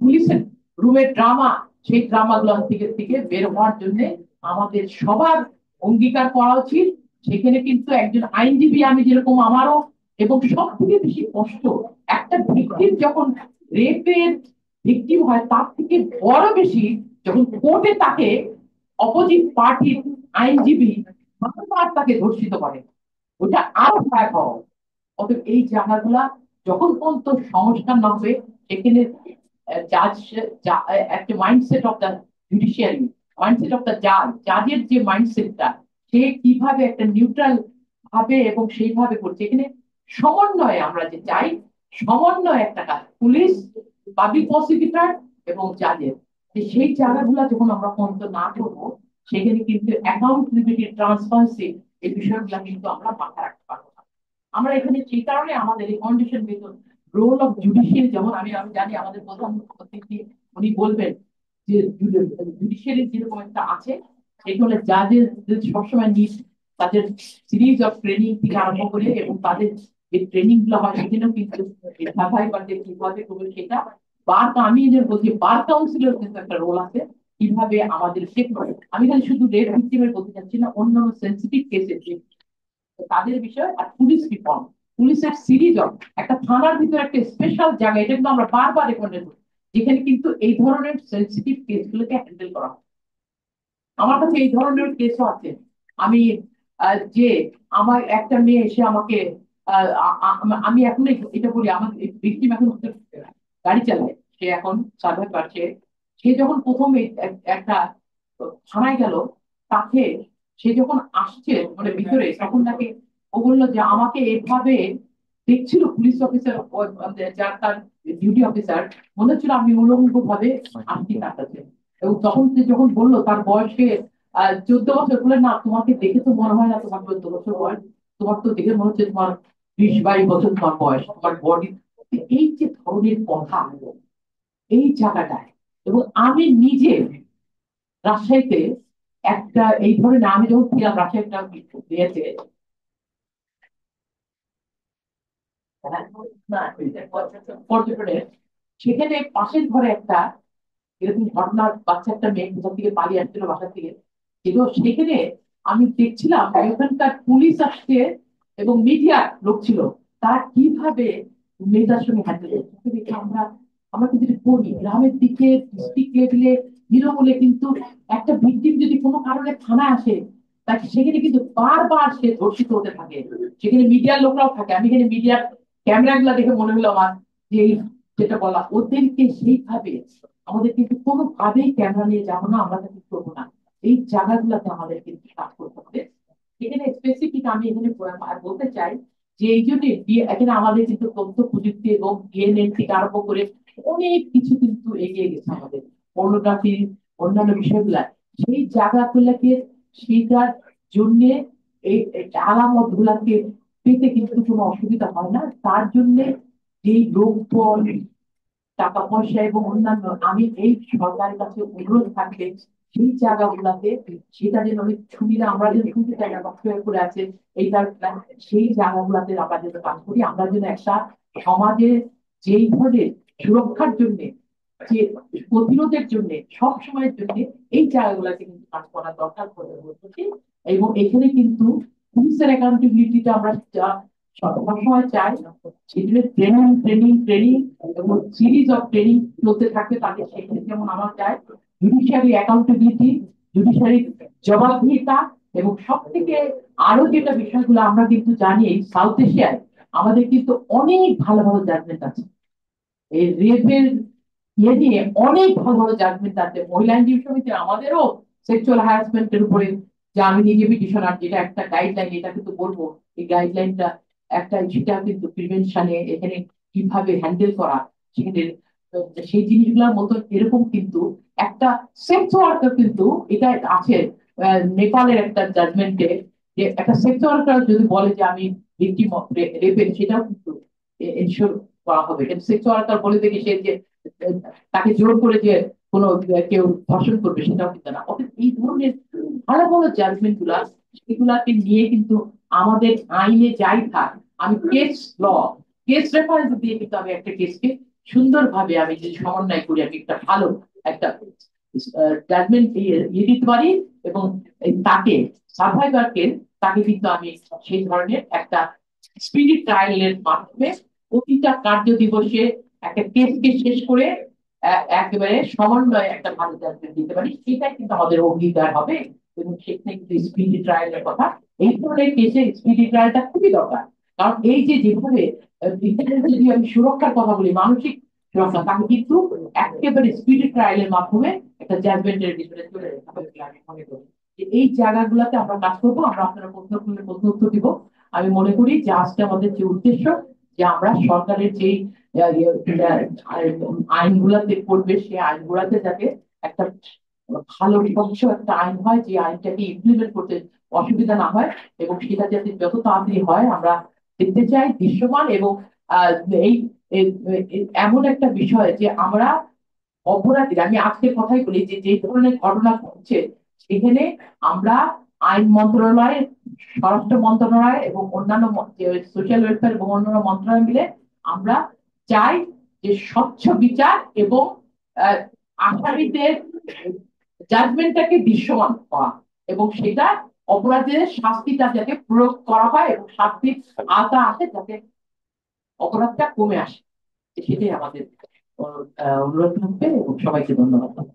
পুলিশের রুমের ড্রামা, সেই ড্রামাগুলো থেকে বের হওয়ার জন্য আমাদের সবার অঙ্গীকার করা উচিত। সেখানে কিন্তু একজন আইনজীবী, আমি যেরকম আমারও, এবং সব থেকে বেশি কষ্ট একটা ভিকটিম যখন রেপের ভিকটিম হয়, তার থেকে বড় বেশি যখন কোর্টে তাকে অপোজিট পার্টির আইনজীবী বারবার তাকে ধর্ষিত করে, ওটা আরো ভয়াবহ। অতএব এই জায়গাগুলা যখন পর্যন্ত সংস্কার না হবে, সেখানে জাজ, একটা mindset of the judiciary, mindset of the জাজের যে মাইন্ডসেটটা, সে কিভাবে একটা নিউট্রাল ভাবে এবং সেইভাবে করছে। এখানে সমন্বয়ে আমরা যে চাই, সমন্বয় একটা কাজ, পুলিশ, পাবলিক প্রসিকিউটর এবং জাজের, সেই জায়গাগুলো যখন আমরা পর্যন্ত না করবো, সেখানে কিন্তু অ্যাকাউন্টেবিলিটি, ট্রান্সপারেন্সি, এই বিষয়গুলো কিন্তু আমরা মাথায় রাখতে পারবো না। আমরা এখানে সেই কারণে আমাদের এই ফাউন্ডেশন বেতন রোল অফ জুডিশিয়ারি, যেমন আমি আমি জানি আমাদের প্রধান অতিথি উনি বলবেন যে জুডিশিয়ারি যেরকম একটা আছে, সেগুলো জাজের সবসময় নিজ তাদের সিরিজ অফ ট্রেনিং থেকে আরম্ভ করে এবং তাদের যে ট্রেনিং গুলো হয় সেখানেও কিন্তু সার্ভাইভারদের কিভাবে করবে সেটা। আমি যে বলছি বার কাউন্সিলের কিন্তু একটা রোল আছে, কিভাবে আমাদের চেক করে। আমি খালি শুধু রেপ ভিক্টিমের বলতে চাচ্ছি না, অন্যান্য সেন্সিটিভ কেসের যে তাদের বিষয়। আর পুলিশ রিফর্ম, পুলিশের সিরিজ অফ একটা থানার ভিতরে একটা স্পেশাল জায়গা, এটা কিন্তু আমরা বারবার রেকমেন্ড করি, যেখানে কিন্তু এই ধরনের সেন্সিটিভ কেসগুলোকে হ্যান্ডেল করা হয়। আমার কাছে এই ধরনের কেসও আছে। আমি যে আমার একটা মেয়ে এসে আমাকে আমি এখন এটা বলি, আমার ভিকটিম এখন গাড়ি চালায়, সে এখন সার্ভে পাচ্ছে। সে যখন প্রথম একটা থানায় গেল, তাকে সে যখন আসছে মানে ভিতরে, তখন তাকে ও বললো যে আমাকে এভাবে দেখছিল পুলিশ অফিসার, যার তার ডিউটি অফিসার, মনে হচ্ছিল আমি উলঙ্গ ভাবে আসছি তার কাছে। এবং তখন সে যখন বললো তার বয়সে 14 বছর, বলে না তোমাকে দেখে তো মনে হয় না তোমার 14 বছর বয়স, তোমার তো দেখে মনে হচ্ছে তোমার 20-22 বছর তোমার বয়স, তোমার বডি। এই যে ধরনের কথা এই জায়গাটায়, এবং আমি নিজে রাজশাহীতে একটা এই ধরনের, আমি যখন ছিলাম রাজশাহী একটা দিয়েছে পর্যটনের, সেখানে পাশের ঘরে একটা এরকম ঘটনা, বাচ্চা একটা মেয়ে কোথা থেকে পালিয়ে আসছিল বাসা থেকে, কিন্তু সেখানে আমি দেখছিলাম ওখানকার পুলিশ আসছে এবং মিডিয়া লোক ছিল, তারা কিভাবে মেয়েটার সঙ্গে হ্যান্ডেল করছে। আমরা আমরা কিন্তু এটা করি গ্রামের দিকে, ডিস্ট্রিক্ট লেভেলে, তৃণমূলে কিন্তু একটা ভিকটিম যদি কোনো কারণে থানায় আসে, তাকে সেখানে কিন্তু বারবার সে ধর্ষিত হতে থাকে, সেখানে মিডিয়ার লোকরাও থাকে। আমি এখানে মিডিয়ার ক্যামেরা গুলা দেখে মনে হলো আমার যে যেটা বলা, ওদেরকে সেইভাবে আমাদের কিন্তু কোনোভাবেই ক্যামেরা নিয়ে যাবো না, আমরা কিন্তু করবো না। এই জায়গাগুলোতে আমাদের কিন্তু কাজ করতে হবে। এখানে স্পেসিফিক আমি এখানে বলতে চাই যে এই জন্য এখানে আমাদের কিন্তু তথ্য প্রযুক্তি এবং ডিএনএ থেকে আরম্ভ করে অনেক কিছু কিন্তু এগিয়ে গেছে আমাদের, পর্নোগ্রাফি, অন্যান্য বিষয়গুলা, সেই জায়গাগুলোকে সেইটার জন্য এই আলামত গুলাকে পেতে কিন্তু কোনো অসুবিধা হয় না। তার জন্য যেই লোকবল, টাকা পয়সা এবং অন্যান্য, আমি এই সরকারের কাছে অনুরোধ থাকবে সেই জায়গাগুলাতে সেটা যেন অনেক সুবিধা, আমরা যেন শুনতে চাই না বক্তব্য করে আছে এইটার, সেই জায়গাগুলাতে আমরা যেন কাজ করি। আমরা যেন একটা সমাজের যেই ধরনের সুরক্ষার জন্য, যে প্রতিরোধের জন্য, সব সময়ের জন্য এই জায়গাগুলোতে কিন্তু কাজ করা দরকার বলে বলছি। এবং এখানে কিন্তু পুলিশের অ্যাকাউন্টেবিলিটিটা আমরা সবসময় চাই, সেগুলো ট্রেনিং ট্রেনিং ট্রেনিং এবং সিরিজ অফ ট্রেনিং চলতে থাকবে তাদের। সেখানে যেমন আমার চাই জুডিশিয়ারি অ্যাকাউন্টেবিলিটি, জুডিশিয়ারি জবাবদিহিতা, এবং সব থেকে আরো যেটা বিষয়গুলো আমরা কিন্তু জানি এই সাউথ এশিয়ায় আমাদের কিন্তু অনেক ভালো ভালো জাজমেন্ট আছে। এই রেপের ইয়ে নিয়ে অনেক ভালো ভালো জাজমেন্ট আছে। মহিলা আইনজীবী সমিতি আমাদেরও সেক্সুয়াল হ্যারাসমেন্টের উপরে, যে আমি নিজে পিটিশনার, যেটা একটা গাইডলাইন, এটা কিন্তু বলবো এই গাইডলাইনটা একটা, সেটা কিন্তু প্রিভেনশনে এখানে কিভাবে হ্যান্ডেল করা, সেখানে সেই জিনিসগুলোর মতো এরকম কিন্তু একটা সেক্স ওয়ার্কার কিন্তু এটা আছে। নেপালের একটা জাজমেন্টে যে একটা সেক্স ওয়ার্কার যদি বলে যে আমি ভিকটিম অফ রেপের, সেটাও কিন্তু এনশিওর করা হবে। কিন্তু সেক্স ওয়ার্কার বলে দেখি সে যে তাকে জোর করে যে কোনো কেউ ধর্ষণ করবে, সেটাও কিন্তু না। অর্থাৎ এই ধরনের ভালো ভালো জাজমেন্ট গুলা, সেগুলাকে নিয়ে কিন্তু আমাদের আইনে যাই থাক, আমি কেস ল, কেস রেফারেন্স দিয়ে কিন্তু আমি একটা কেসকে সুন্দরভাবে আমি যদি সমন্বয় করি, আমি একটা ভালো একটা জাজমেন্ট ইয়ে দিতে পারি। এবং তাকে সার্ভাইভারকে, তাকে কিন্তু আমি সেই ধরনের একটা স্পিরিট ট্রায়ালের মাধ্যমে প্রতিটা কার্য দিবসে একটা কেসকে শেষ করে একেবারে সমন্বয়ে একটা ভালো জাজমেন্ট দিতে পারি, সেটাই কিন্তু আমাদের অঙ্গীকার হবে। এবং সেখানে কিন্তু স্পিডি ট্রায়ালের কথা, এই ধরনের কেসে স্পিডি ট্রায়ালটা খুবই দরকার। কারণ এই যে যেভাবে যদি আমি সুরক্ষার কথা বলি, মানসিক সুরক্ষা, তাকে কিন্তু একেবারে স্পিডি ট্রায়ালের মাধ্যমে একটা জাজমেন্টের ভিতরে চলে যেতে হবে বলে আমি মনে করি। এই জায়গাগুলোতে আমরা কাজ করবো, আমরা আপনারা প্রশ্ন করলে প্রশ্ন উত্তর দিব। আমি মনে করি যে আজকে আমাদের যে উদ্দেশ্য, যে আমরা সরকারের যেই আইনগুলাতে করবে, সেই আইনগুলাতে যাতে একটা ভালো স্বচ্ছ একটা আইন হয়, যে আইনটাকে ইমপ্লিমেন্ট করতে অসুবিধা না হয়, এবং সেটা যাতে যত তাড়াতাড়ি হয় আমরা দেখতে চাই দৃশ্যমান। এবং আহ, এই এমন একটা বিষয় যে আমরা অপরাধীরা, আমি আজকের কথাই বলি, যে যে ধরনের ঘটনা ঘটছে সেখানে আমরা আইন মন্ত্রণালয়, স্বরাষ্ট্র মন্ত্রণালয় এবং অন্যান্য সোশ্যাল ওয়েলফেয়ার এবং অন্যান্য মন্ত্রণালয় মিলে আমরা চাই যে স্বচ্ছ বিচার এবং আহ, আসামিদের জাজমেন্টটাকে দৃশ্যমান করা, এবং সেটা অপরাধীদের শাস্তিটা যাতে প্রয়োগ করা হয় এবং শাস্তির আওতা আসে, যাতে অপরাধটা কমে আসে। সেটাই আমাদের অনুরোধ থাকবে, এবং সবাইকে ধন্যবাদ।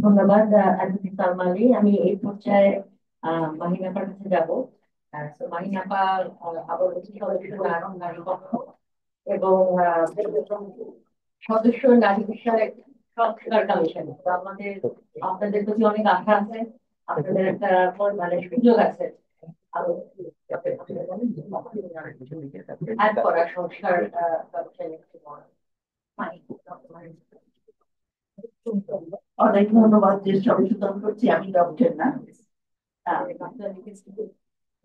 ধন্যবাদ অ্যাডভোকেট সালমা আলী। আমি এই পর্যায়ে মাহিন আপার কাছে যাবো। মাহিন আপা আবার হচ্ছে সদস্য নারী পক্ষ এবং সদস্য নারী বিষয়ক সংস্কার কমিশন। তো আমাদের আপনাদের প্রতি অনেক আশা আছে, আপনাদের একটা মানে সুযোগ আছে আরো অ্যাড করা সংস্কার কমিশনে। অনেক ধন্যবাদ যে সংশোধন করছি, আমি ডক্টর না,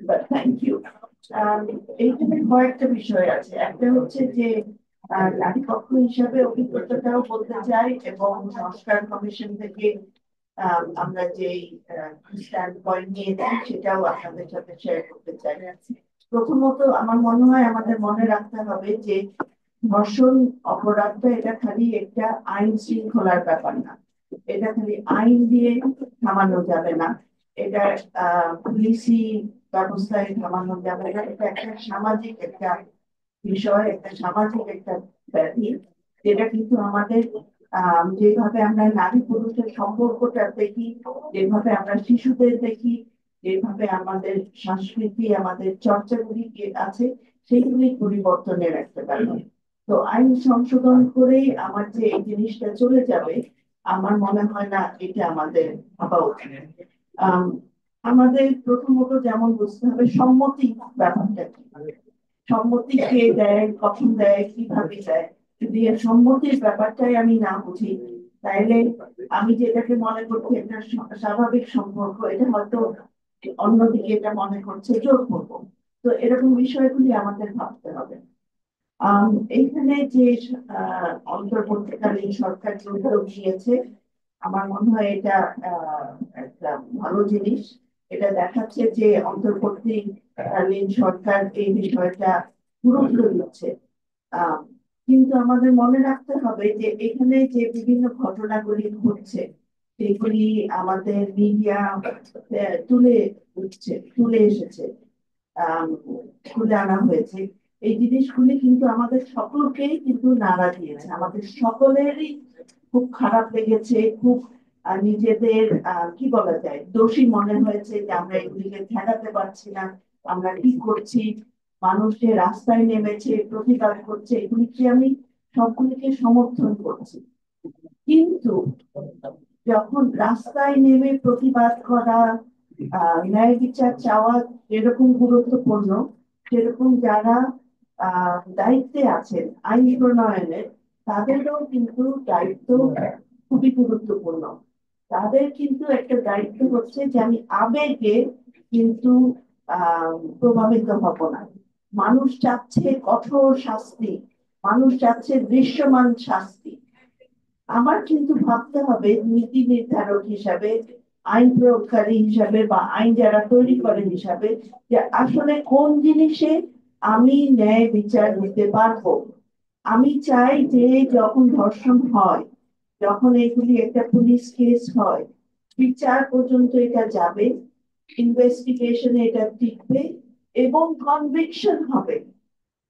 বাট থ্যাংক ইউ। এইখানে কয়েকটা বিষয় আছে। একটা হচ্ছে যে নারী পক্ষ হিসাবে অভিজ্ঞতাটাও বলতে চাই, এবং সংস্কার কমিশন থেকে আমরা যেই স্ট্যান্ড পয়েন্ট নিয়েছি সেটাও আপনাদের সাথে শেয়ার করতে চাই। প্রথমত আমার মনে হয় আমাদের মনে রাখতে হবে যে ধর্ষণ অপরাধটা এটা খালি একটা আইন শৃঙ্খলার ব্যাপার না, এটা খালি আইন দিয়ে থামানো যাবে না, এটা পুলিশি ব্যবস্থায় থামানো যাবে না, এটা একটা সামাজিক একটা বিষয়, একটা সামাজিক একটা ব্যাধি, যেটা কিন্তু আমাদের যেভাবে আমরা নারী পুরুষের সম্পর্কটা দেখি, যেভাবে আমরা শিশুদের দেখি, যেভাবে আমাদের সংস্কৃতি আমাদের চর্চাগুলি আছে, সেইগুলি পরিবর্তনের একটা ব্যাপার। তো আইন সংশোধন করেই আমার যে এই জিনিসটা চলে যাবে, আমার মনে হয় না এটা আমাদের ভাবা উচিত। আমাদের প্রথমত যেমন বুঝতে হবে সম্মতি ব্যাপারটা কি, সম্মতি কে দেয়, কখন দেয়, কিভাবে দেয়। যদি এর সম্মতির ব্যাপারটাই আমি না বুঝি, তাইলে আমি যেটাকে মনে করছি একটা স্বাভাবিক সম্পর্ক, এটা হয়তো অন্যদিকে এটা মনে করছে জোরপূর্বক। তো এরকম বিষয়গুলি আমাদের ভাবতে হবে। এইখানে যে অন্তর্বর্তীকালীন সরকার যে উদ্যোগ নিয়েছে, আমার মনে হয় এটা একটা ভালো জিনিস। এটা দেখাচ্ছে যে অন্তর্বর্তীকালীন সরকার এই বিষয়টা গুরুত্ব দিচ্ছে। আহ কিন্তু আমাদের মনে রাখতে হবে যে এখানে যে বিভিন্ন ঘটনাগুলি ঘটছে সেগুলি আমাদের মিডিয়া তুলে এসেছে, খুলে আনা হয়েছে। এই জিনিসগুলি কিন্তু আমাদের সকলকেই কিন্তু নাড়া দিয়েছে, আমাদের সকলেরই খুব খারাপ লেগেছে, খুব নিজেদের কি বলা যায় দোষী মনে হয়েছে যে আমরা এগুলিকে ঠেকাতে পারছি না, আমরা কি করছি। মানুষের রাস্তায় নেমেছে, প্রতিবাদ করছে, এগুলিকে আমি সবগুলিকে সমর্থন করছি। কিন্তু যখন রাস্তায় নেমে প্রতিবাদ করা, ন্যায় বিচার চাওয়া যেরকম গুরুত্বপূর্ণ, সেরকম যারা দায়িত্বে আছেন আইন প্রণয়নের, তাদেরও কিন্তু দায়িত্ব খুবই গুরুত্বপূর্ণ। তাদের কিন্তু একটা দায়িত্ব হচ্ছে যে আমি আবেগে কিন্তু প্রভাবিত হব না। মানুষ চাচ্ছে কঠোর শাস্তি, মানুষ চাচ্ছে দৃশ্যমান শাস্তি। আমার কিন্তু ভাবতে হবে নীতি নির্ধারক হিসাবে, আইন প্রয়োগকারী হিসাবে, বা আইন যারা তৈরি করেন হিসাবে, যে আসলে কোন জিনিসে আমি ন্যায় বিচার দিতে পারবো। আমি চাই যে যখন ধর্ষণ হয়, যখন এগুলি একটা পুলিশ কেস হয়, বিচার পর্যন্ত এটা যাবে, ইনভেস্টিগেশনে এটা টিকবে এবং কনভিকশন হবে।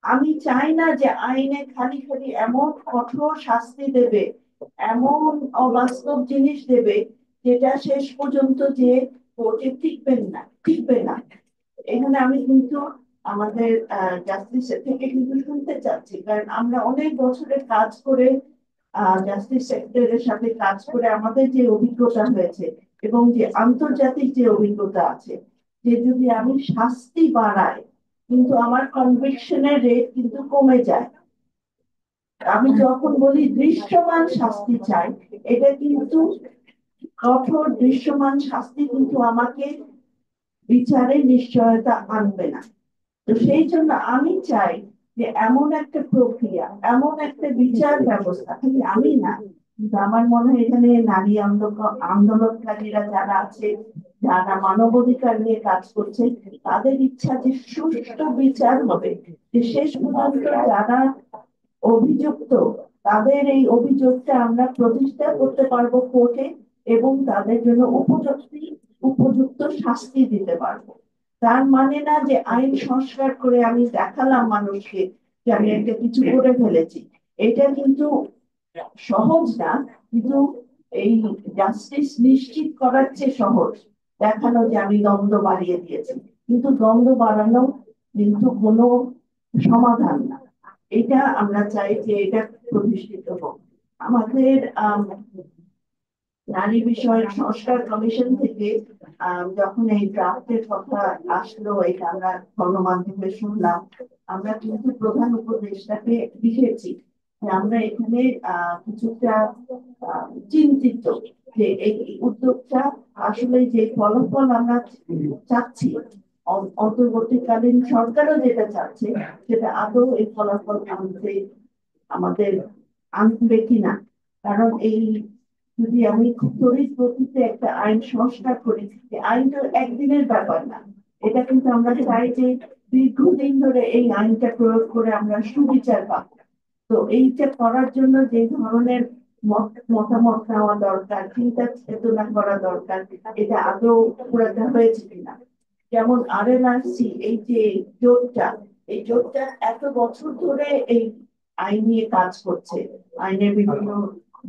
আমি চাই না যে আইনে খালি খালি এমন কঠোর শাস্তি দেবে, এমন অবাস্তব জিনিস দেবে, যেটা শেষ পর্যন্ত যে কোর্টে টিকবে না। এখানে আমি কিন্তু আমাদের জাস্টিসের থেকে কিন্তু শুনতে চাচ্ছি, কারণ আমরা অনেক বছরের কাজ করে জাস্টিস সেক্টরের সাথে কাজ করে আমাদের যে অভিজ্ঞতা হয়েছে এবং যে আন্তর্জাতিক যে অভিজ্ঞতা আছে, যে যদি আমি শাস্তি বাড়াই কিন্তু আমার কনভিকশনের রেট কিন্তু কমে যায়। আমি যখন বলি দৃশ্যমান শাস্তি চাই, এটা কিন্তু কঠোর দৃশ্যমান শাস্তি কিন্তু আমাকে বিচারে নিশ্চয়তা আনবে না। তো সেই জন্য আমি চাই যে এমন একটা প্রক্রিয়া, এমন একটা বিচার ব্যবস্থা, খালি আমি না, কিন্তু আমার মনে হয় এখানে নারী আন্দোলনকারীরা যারা আছে, যারা মানবাধিকার নিয়ে কাজ করছে, তাদের ইচ্ছা যে সুষ্ঠু বিচার হবে, যে শেষ পর্যন্ত যারা অভিযুক্ত তাদের এই অভিযোগটা আমরা প্রতিষ্ঠা করতে পারবো কোর্টে এবং তাদের জন্য উপযুক্ত শাস্তি দিতে পারবো। তার মানে না যে আইন সংস্কার করে আমি দেখালাম মানুষকে যে আমি একটা কিছু করে ফেলেছি। এটা কিন্তু সহজ না, কিন্তু এই জাস্টিস নিশ্চিত করার চেয়ে সহজ দেখানো যে আমি দ্বন্দ্ব বাড়িয়ে দিয়েছি, কিন্তু দ্বন্দ্ব বাড়ানো কিন্তু কোনো সমাধান না। এটা আমরা চাই যে এটা প্রতিষ্ঠিত হোক। আমাদের নারী বিষয়ক সংস্কার কমিশন থেকে যখন এই ড্রাফটের কথা আসলো, এটা আমরা গণমাধ্যমে শুনলাম, আমরা কিন্তু প্রধান উপদেষ্টাকে লিখেছি যে আমরা এখানে কিছুটা চিন্তিত যে এই উদ্যোগটা আসলে যে ফলাফল আমরা চাচ্ছি, অন্তর্বর্তীকালীন সরকারও যেটা চাচ্ছে সেটা আদৌ এই ফলাফল আনতে আমাদের আনবে কিনা। কারণ এই যদি আমি খুব তড়িৎ গতিতে একটা আইন সংস্কার করি, আইন তো একদিনের ব্যাপার না। এটা কিন্তু আমরা চাই যে দীর্ঘদিন ধরে এই আইনটা প্রয়োগ করে আমরা সুবিচার পাবো। তো এইটা করার জন্য যে ধরনের মতামত নেওয়া দরকার, চিন্তা চেতনা করা দরকার, এটা আদৌ পুরাটা হয়েছে কিনা। যেমন আরএনআরসি, এই যে জোটটা, এই জোটটা এত বছর ধরে এই আইন নিয়ে কাজ করছে, আইনের বিভিন্ন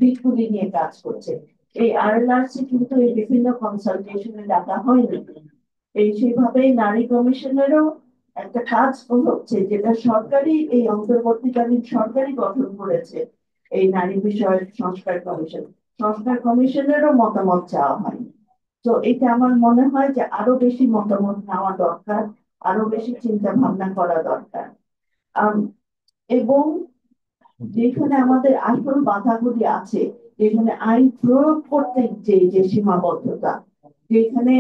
দিকগুলি নিয়ে কাজ করছে। এই আরএনআরসি কিন্তু এই বিভিন্ন কনসালটেশনে ডাকা হয়নি। এই সেভাবে নারী কমিশনেরও একটা কাজ হচ্ছে, যেটা সরকারি এই অন্তর্বর্তীকালীন সরকারি গঠন করেছে এই নারী বিষয়ক সংস্কার কমিশনেরও মতামত চাওয়া হয়নি। তো এটা আমার মনে হয় যে আরো বেশি মতামত নেওয়া দরকার, আরো বেশি চিন্তা ভাবনা করা দরকার। আম, এবং যেখানে আমাদের আসল বাধাগুলি আছে, যেখানে আইন প্রয়োগ করতে যে যে সীমাবদ্ধতা, যেখানে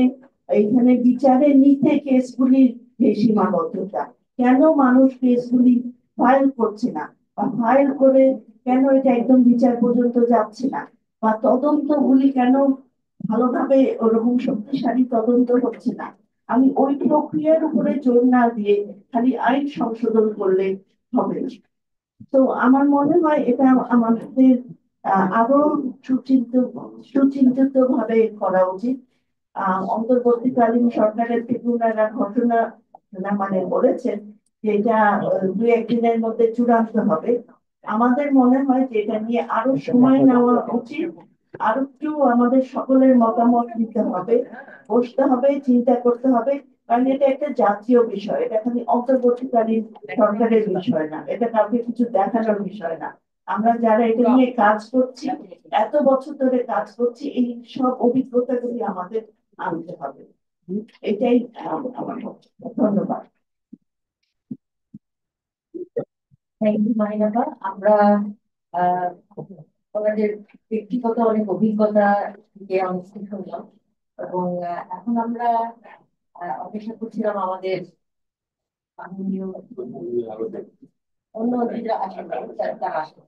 এইখানে বিচারে নিতে কেসগুলির যে সীমাবদ্ধতা, কেন মানুষ কেসগুলি ফাইল করছে না, বা ফাইল করে কেন এটা একদম বিচার পর্যন্ত যাচ্ছে না, বা তদন্তগুলি কেন ভালোভাবে ওরকম শক্তিশালী তদন্ত হচ্ছে না। আমি ওই প্রক্রিয়ার উপরে জোর না দিয়ে খালি আইন সংশোধন করলে হবে না। তো আমার মনে হয় এটা আমাদের আরো সুচিন্তিত ভাবে করা উচিত। অন্তর্বর্তীকালীন সরকারের ট্রিবিউনালরা ঘটনা মানে বলেছেন যে এটা 2-1 দিনের মধ্যে চূড়ান্ত হবে। আমাদের মনে হয় যে এটা নিয়ে আরো সময় নেওয়া উচিত, আরো একটু আমাদের সকলের মতামত দিতে হবে, বসতে হবে, চিন্তা করতে হবে। কারণ এটা একটা জাতীয় বিষয়, এটা খালি অন্তর্বর্তীকালীন সরকারের বিষয় না, এটা কাউকে কিছু দেখানোর বিষয় না। আমরা যারা এটা নিয়ে কাজ করছি, এত বছর ধরে কাজ করছি, এই সব অভিজ্ঞতাগুলি আমাদের আনতে হবে। এটাই আমার বক্তব্য। ধন্যবাদ। থ্যাংক ইউ মাহিনাবা। আমরা আহ আমাদের ব্যক্তিগত অনেক অভিজ্ঞতা থেকে অনেক কিছু শুনলাম, এবং এখন আমরা অপেক্ষা করছিলাম আমাদের মাননীয় অন্য অতিথিরা আসবে, তারা আসবে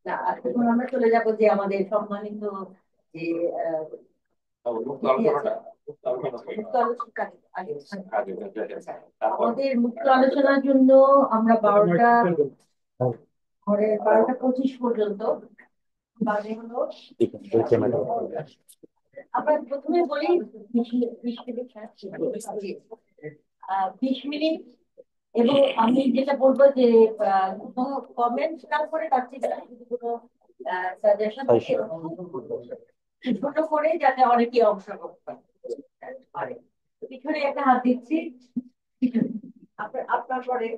না। এখন আমরা চলে যাব যে আমাদের সম্মানিত যে আমাদের মুক্ত আলোচনার জন্য আমরা 12টা 25 পর্যন্ত বাজে হলো। আমরা প্রথমে বলি 20 মিনিট, 20 মিনিট। এবং আমি যেটা বলবো যে কোনো কমেন্ট না করে তার থেকে যদি কোনো সাজেশন ছোট করে, যাতে অনেকে অংশগ্রহণ পারে। পিছনে একটা হাত দিচ্ছি, আপনার পরে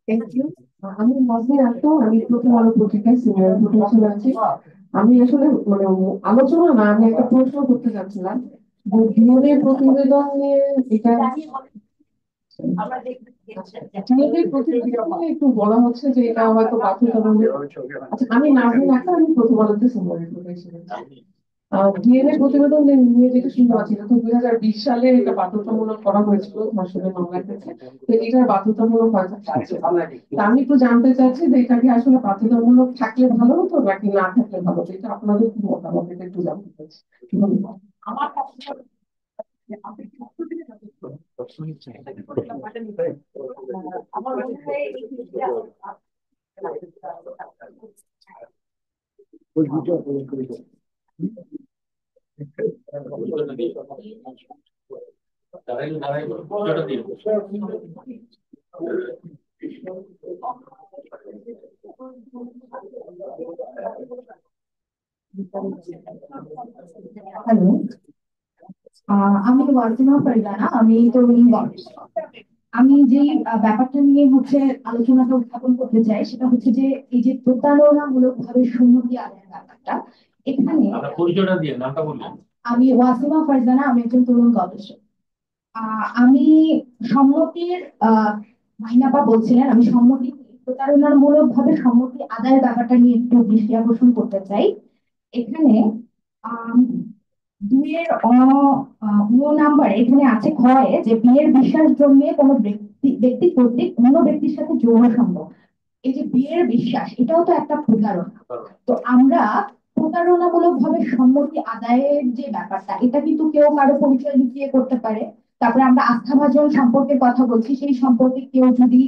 থ্যাংক ইউ। আমি মজে আসতো, আমি প্রথম আলো পত্রিকায় সিনিয়র রিপোর্টার আছি। আমি আসলে মানে আলোচনা না, আমি একটা প্রশ্ন করতে চাচ্ছিলাম যে বিএনএ প্রতিবেদন নিয়ে এটা বিএনএ প্রতিবেদন নিয়ে একটু বলা হচ্ছে যে এটা হয়তো বাধ্যতামূলক। আচ্ছা, আমি নাজনীন আক্তার, আমি প্রথম আলোতে সিনিয়র রিপোর্টার ছিলাম। ডিএনএ প্রতিবেদন নিয়ে যেটা শুনতে পাচ্ছি, তো 2020 সালে এটা বাধ্যতামূলক করা হয়েছিল ধর্ষণের মামলার ক্ষেত্রে। তো এটা বাধ্যতামূলক হয়তো থাকছে। তা আমি একটু জানতে চাচ্ছি যে এটা কি আসলে বাধ্যতামূলক থাকলে ভালো হতো নাকি না থাকলে ভালো হতো, এটা আপনাদের কি মতামত, এটা একটু জানতে চাচ্ছি। ধন্যবাদ। আমার কাছে আপনি কি উত্তর দিতে আমার মনে হয় এই জিনিসটা হ্যালো, আমি ওয়াজিমা ফারজানা, আমি তরুণী গবেষক। আমি যে ব্যাপারটা নিয়ে আলোচনাটা উত্থাপন করতে চাই সেটা হচ্ছে যে এই যে প্রতারণামূলক ভাবে সম্মতি আদায়ের ব্যাপারটা এখানে। পরিচয়টা দিয়ে নামটা বললেন। আমি ওয়াসিমা ফারজানা, আমি একজন তরুণ গবেষক। আমি সম্মতির মাহিনাপা বলছিলেন, আমি সম্মতি প্রতারণামূলক ভাবে সম্মতি আদায়ের ব্যাপারটা নিয়ে একটু দৃষ্টি আকর্ষণ করতে চাই। এখানে আহ দুইয়ের নাম্বার এখানে আছে ক্ষয়ে যে বিয়ের বিশ্বাস জন্মিয়ে কোনো ব্যক্তি কর্তৃক অন্য ব্যক্তির সাথে যৌন সম্ভব। এই যে বিয়ের বিশ্বাস, এটাও তো একটা প্রতারণা। তো আমরা প্রতারণামূলক ভাবে সম্মতি আদায়ের যে ব্যাপারটা, এটা কিন্তু কেউ কারো পরিচয় লুকিয়ে করতে পারে। তারপরে আমরা আস্থাভাজন সম্পর্কের কথা বলছি, সেই সম্পর্কে কেউ যদি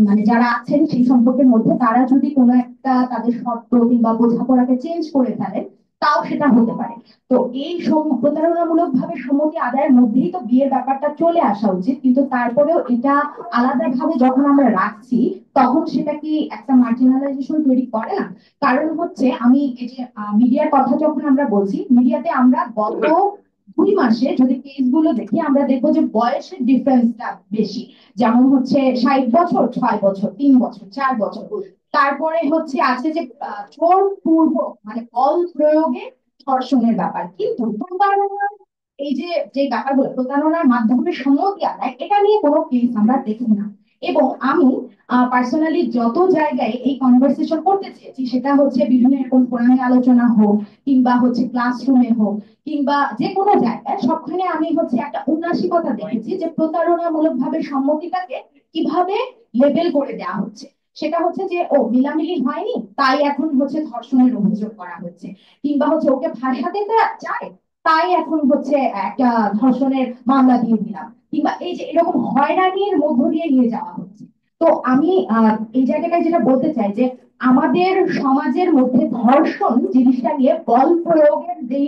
মানে যারা আছেন সেই সম্পর্কের মধ্যে তারা যদি কোনো একটা তাদের শর্ত কিংবা বোঝাপড়াকে চেঞ্জ করে ফেলেন, তাও সেটা হতে পারে। তো এই প্রতারণামূলক ভাবে সম্মতি আদায়ের মধ্যেই তো বিয়ের ব্যাপারটা চলে আসা উচিত, কিন্তু তারপরেও এটা আলাদাভাবে যখন আমরা রাখছি তখন সেটা কি একটা মার্জিনালাইজেশন তৈরি করে না? কারণ হচ্ছে আমি এই যে মিডিয়ার কথা যখন আমরা বলছি, মিডিয়াতে আমরা গত 2 মাসে যদি কেস গুলো দেখি আমরা দেখবো যে বয়সের ডিফারেন্সটা বেশি। যেমন হচ্ছে 60 বছর, 6 বছর, 3 বছর, 4 বছর। তারপরে হচ্ছে আছে যে চোর পূর্ব মানে বল প্রয়োগে ধর্ষণের ব্যাপার। কিন্তু প্রতারণার এই যে যে ব্যাপারগুলো প্রতারণার মাধ্যমে সম্মতি আদায়, এটা নিয়ে কোনো কেস আমরা দেখি না। এবং আমি পার্সোনালি যত জায়গায় এই কনভারসেশন করতে চেয়েছি, সেটা হচ্ছে বিভিন্ন এরকম ফোরামে আলোচনা হোক কিংবা হচ্ছে ক্লাসরুমে হোক কিংবা যে কোনো জায়গায়, সবখানে আমি একটা উন্নাসিকতা দেখেছি যে প্রতারণামূলক ভাবে সম্মতিটাকে কিভাবে লেবেল করে দেওয়া হচ্ছে। সেটা হচ্ছে যে ও মিলামিলি হয়নি তাই এখন ধর্ষণের অভিযোগ করা হচ্ছে, কিংবা ওকে ফাঁসাতে চায় তাই এখন একটা ধর্ষণের মামলা দিয়ে দিলাম, কিংবা এই যে এরকম হয়রানির মধ্য দিয়ে নিয়ে যাওয়া হচ্ছে। তো আমি এই জায়গাটায় যেটা বলতে চাই যে আমাদের সমাজের মধ্যে ধর্ষণ জিনিসটা নিয়ে বল প্রয়োগের যেই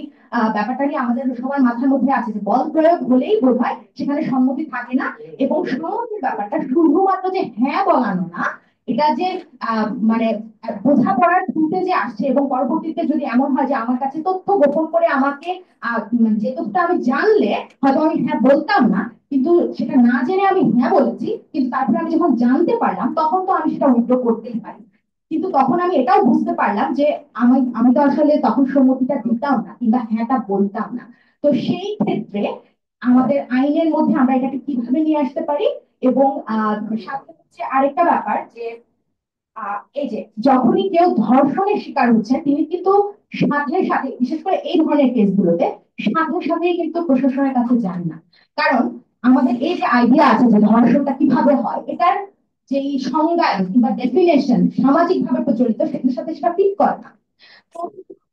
ব্যাপারটা নিয়ে আমাদের সবার মাথার মধ্যে আছে যে বল প্রয়োগ হলেই বোধ হয় সেখানে সম্মতি থাকে না। এবং সম্মতির ব্যাপারটা শুধুমাত্র যে হ্যাঁ বলানো না, এটা যে মানে বোঝাপড়ার থ্রুতে যে আসছে এবং পরবর্তীতে যদি এমন হয় যে আমার কাছে তথ্য গোপন করে আমাকে যে তথ্যটা আমি জানলে হয়তো আমি হ্যাঁ বলতাম না, কিন্তু সেটা না জেনে আমি হ্যাঁ বলেছি, কিন্তু তারপরে আমি যখন জানতে পারলাম তখন তো আমি সেটা উইথড্র করতেই পারি। কিন্তু তখন আমি এটাও বুঝতে পারলাম যে আমি তো আসলে তখন সম্মতিটা দিতাম না কিংবা হ্যাঁটা বলতাম না। তো সেই ক্ষেত্রে আমাদের আইনের মধ্যে আমরা এটাকে কিভাবে নিয়ে আসতে পারি? এবং সাথে হচ্ছে আরেকটা ব্যাপার যে এই যে যখনই কেউ ধর্ষণের শিকার হচ্ছে তিনি কিন্তু সাথে সাথে, বিশেষ করে এই ধরনের কেসগুলোতে সাথে সাথেই কিন্তু প্রশাসনের কাছে যান না। কারণ আমাদের এই যে আইডিয়া আছে যে ধর্ষণটা কিভাবে হয়, এটার যেই সংজ্ঞায়ন কিংবা ডেফিনেশন সামাজিক ভাবে প্রচলিত সেটার সাথে সেটা ফিট করে না। তো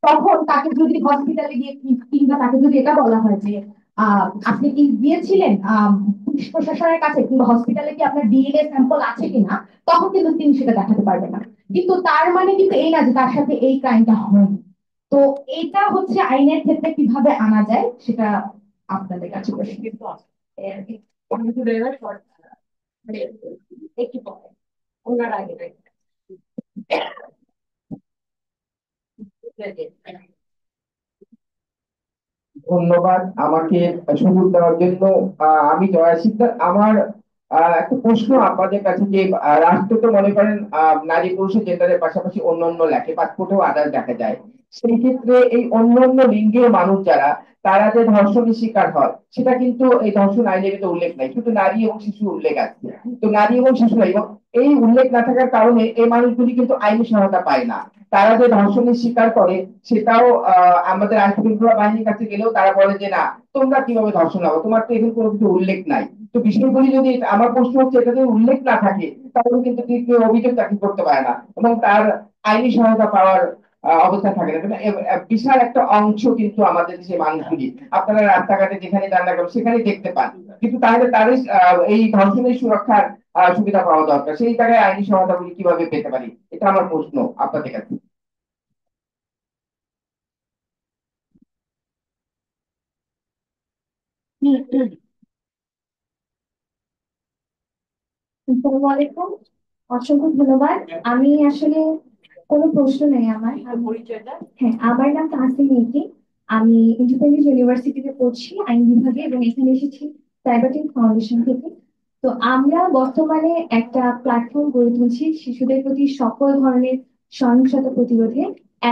তখন তাকে যদি হসপিটালে গিয়ে কিংবা তাকে যদি এটা বলা হয় যে আপনি কি গিয়েছিলেন পুলিশ প্রশাসনের কাছে কিংবা হসপিটালে কি আপনার ডিএনএ স্যাম্পল আছে কিনা, তখন কিন্তু তিনি সেটা দেখাতে পারবেন না। কিন্তু তার মানে কিন্তু এই না যে তার সাথে এই ক্রাইমটা হয়নি। তো এটা আইনের ক্ষেত্রে কিভাবে আনা যায় সেটা আপনাদের কাছে প্রশ্ন। কিন্তু একটু পরে। ওনার আগে ধন্যবাদ আমাকে সুযোগ দেওয়ার জন্য। আমি জয়া সিকদার। আমার একটা প্রশ্ন আপনাদের কাছে যে রাষ্ট্র তো মনে করেন নারী পুরুষ জেন্ডারের পাশাপাশি অন্যান্য লেখে পাসপোর্টেও আদার দেখা যায়। সেই ক্ষেত্রে এই অন্যান্য লিঙ্গের মানুষ যারা তারা যে ধর্ষণের শিকার হয় সেটা কিন্তু এই ধর্ষণ আইনে কিন্তু উল্লেখ নাই, শুধু নারী এবং শিশু উল্লেখ আছে। তো নারী এবং শিশুরা এবং এই উল্লেখ না থাকার কারণে এই মানুষগুলি কিন্তু আইনি সহায়তা পায় না। তারা যে ধর্ষণের শিকার করে সেটাও আমাদের আইন শৃঙ্খলা বাহিনীর কাছে গেলেও তারা বলে যে না, তোমরা কিভাবে ধর্ষণ হবে, তোমার তো এখানে কোনো কিছু উল্লেখ নাই। তো বিষয়গুলি যদি আমার প্রশ্ন হচ্ছে এটা যদি উল্লেখ না থাকে তাহলে কিন্তু কেউ অভিযোগ দাখিল করতে পারে না এবং তার আইনি সহায়তা পাওয়ার অবস্থা থাকে না। কিন্তু বিশাল একটা অংশ কিন্তু আমাদের দেশের মানুষগুলি আপনারা রাস্তাঘাটে যেখানে যান না কেন সেখানে দেখতে পান, কিন্তু তাহলে তাদের এই ধর্ষণের সুরক্ষার সুবিধা পাওয়া দরকার। সেই জায়গায় আইনি সহায়তাগুলি কিভাবে পেতে পারি, এটা আমার প্রশ্ন আপনাদের কাছে। আসসালামু আলাইকুম, অসংখ্য ধন্যবাদ। আমি আসলে কোনো প্রশ্ন নেই আমার। পরিচয়টা হ্যাঁ, আমার নাম তাহসিন নিকি। আমি ইন্ডিপেন্ডেন্ট ইউনিভার্সিটিতে পড়ছি আইন বিভাগে এবং এখানে এসেছি সাইবারটেক ফাউন্ডেশন থেকে। তো আমরা বর্তমানে একটা প্ল্যাটফর্ম গড়ে তুলছি শিশুদের প্রতি সকল ধরনের সহিংসতা প্রতিরোধে,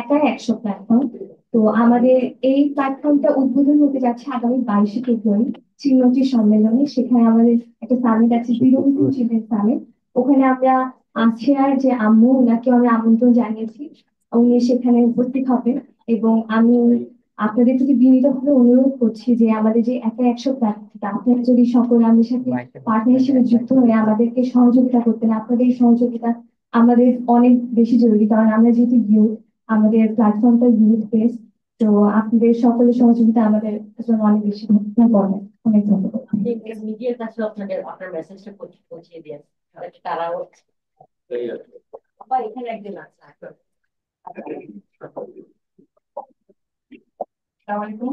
একাই 100 প্ল্যাটফর্ম। তো আমাদের এই প্ল্যাটফর্মটা উদ্বোধন হতে যাচ্ছে আগামী 22শে ফেব্রুয়ারি শ্রীমতী সম্মেলনে। সেখানে আমাদের একটা সামিট আছে, জিরো চিলড্রেন সামিট। ওখানে আমরা আসিয়ার যে আম্মু, ওনাকে আমরা আমন্ত্রণ জানিয়েছি, উনি সেখানে উপস্থিত হবেন। এবং আমি আপনাদের প্রতি বিনীতভাবে অনুরোধ করছি যে আমাদের যে একা 100 প্ল্যাটফর্মটা, আপনারা যদি সকল আমাদের সাথে পার্টনার হিসেবে যুক্ত হয়ে আমাদেরকে সহযোগিতা করতেন। আপনাদের এই সহযোগিতা আমাদের অনেক বেশি জরুরি, কারণ আমরা যেহেতু ইউথ, আমাদের প্ল্যাটফর্মটা ইউথ বেস। তো আপনাদের সকলের সহযোগিতা আমাদের জন্য অনেক বেশি ইম্পর্টেন্ট। অনেক ধন্যবাদ। মিডিয়ার কাছে আপনার মেসেজটা পৌঁছিয়ে দিয়েছে, তারাও আবার এখানে একজন আছে। আসসালামাইকুম।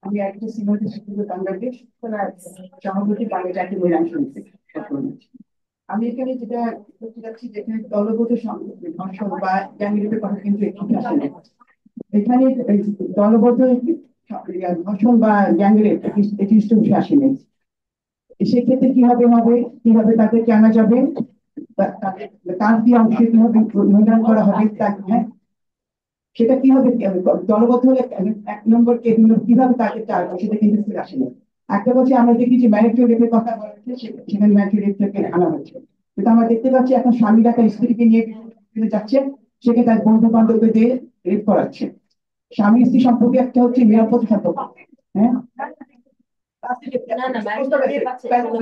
আমি একটা সিনিয়র শিক্ষক বাংলাদেশ সভাপতি বাংলা জাতীয় মহিলা সমিতি। আমি এখানে যেটা বলতে চাচ্ছি, যেখানে দলগত ধর্ষণ বা গ্যাংরেপের কথা কিন্তু এখানে আসে না। এখানে দলবদ্ধ ধর্ষণ বা গ্যাংরেপ এটি উঠে আসেনি। সেক্ষেত্রে কিভাবে হবে, কিভাবে তাদেরকে আনা যাবে, তার কি অংশ কিভাবে মূল্যায়ন করা হবে, হ্যাঁ সেটা কিভাবে দলবদ্ধ হলে 1 নম্বর কিভাবে তাকে চালবে সেটা কিন্তু ফিরে আসেনি। একটা বলছে আমরা দেখি যে ম্যারিটাল রেপের কথা বলা হচ্ছে, সেখানে ম্যারিটাল রেপ থেকে আনা হয়েছে। কিন্তু আমরা দেখতে পাচ্ছি এখন স্বামীরা তার স্ত্রীকে নিয়ে যাচ্ছে, সেখানে তার বন্ধু বান্ধবদের দিয়ে রেপ করাচ্ছে। স্বামী স্ত্রী সম্পর্কে একটা হচ্ছে নিরাপদ সম্পর্ক, হ্যাঁ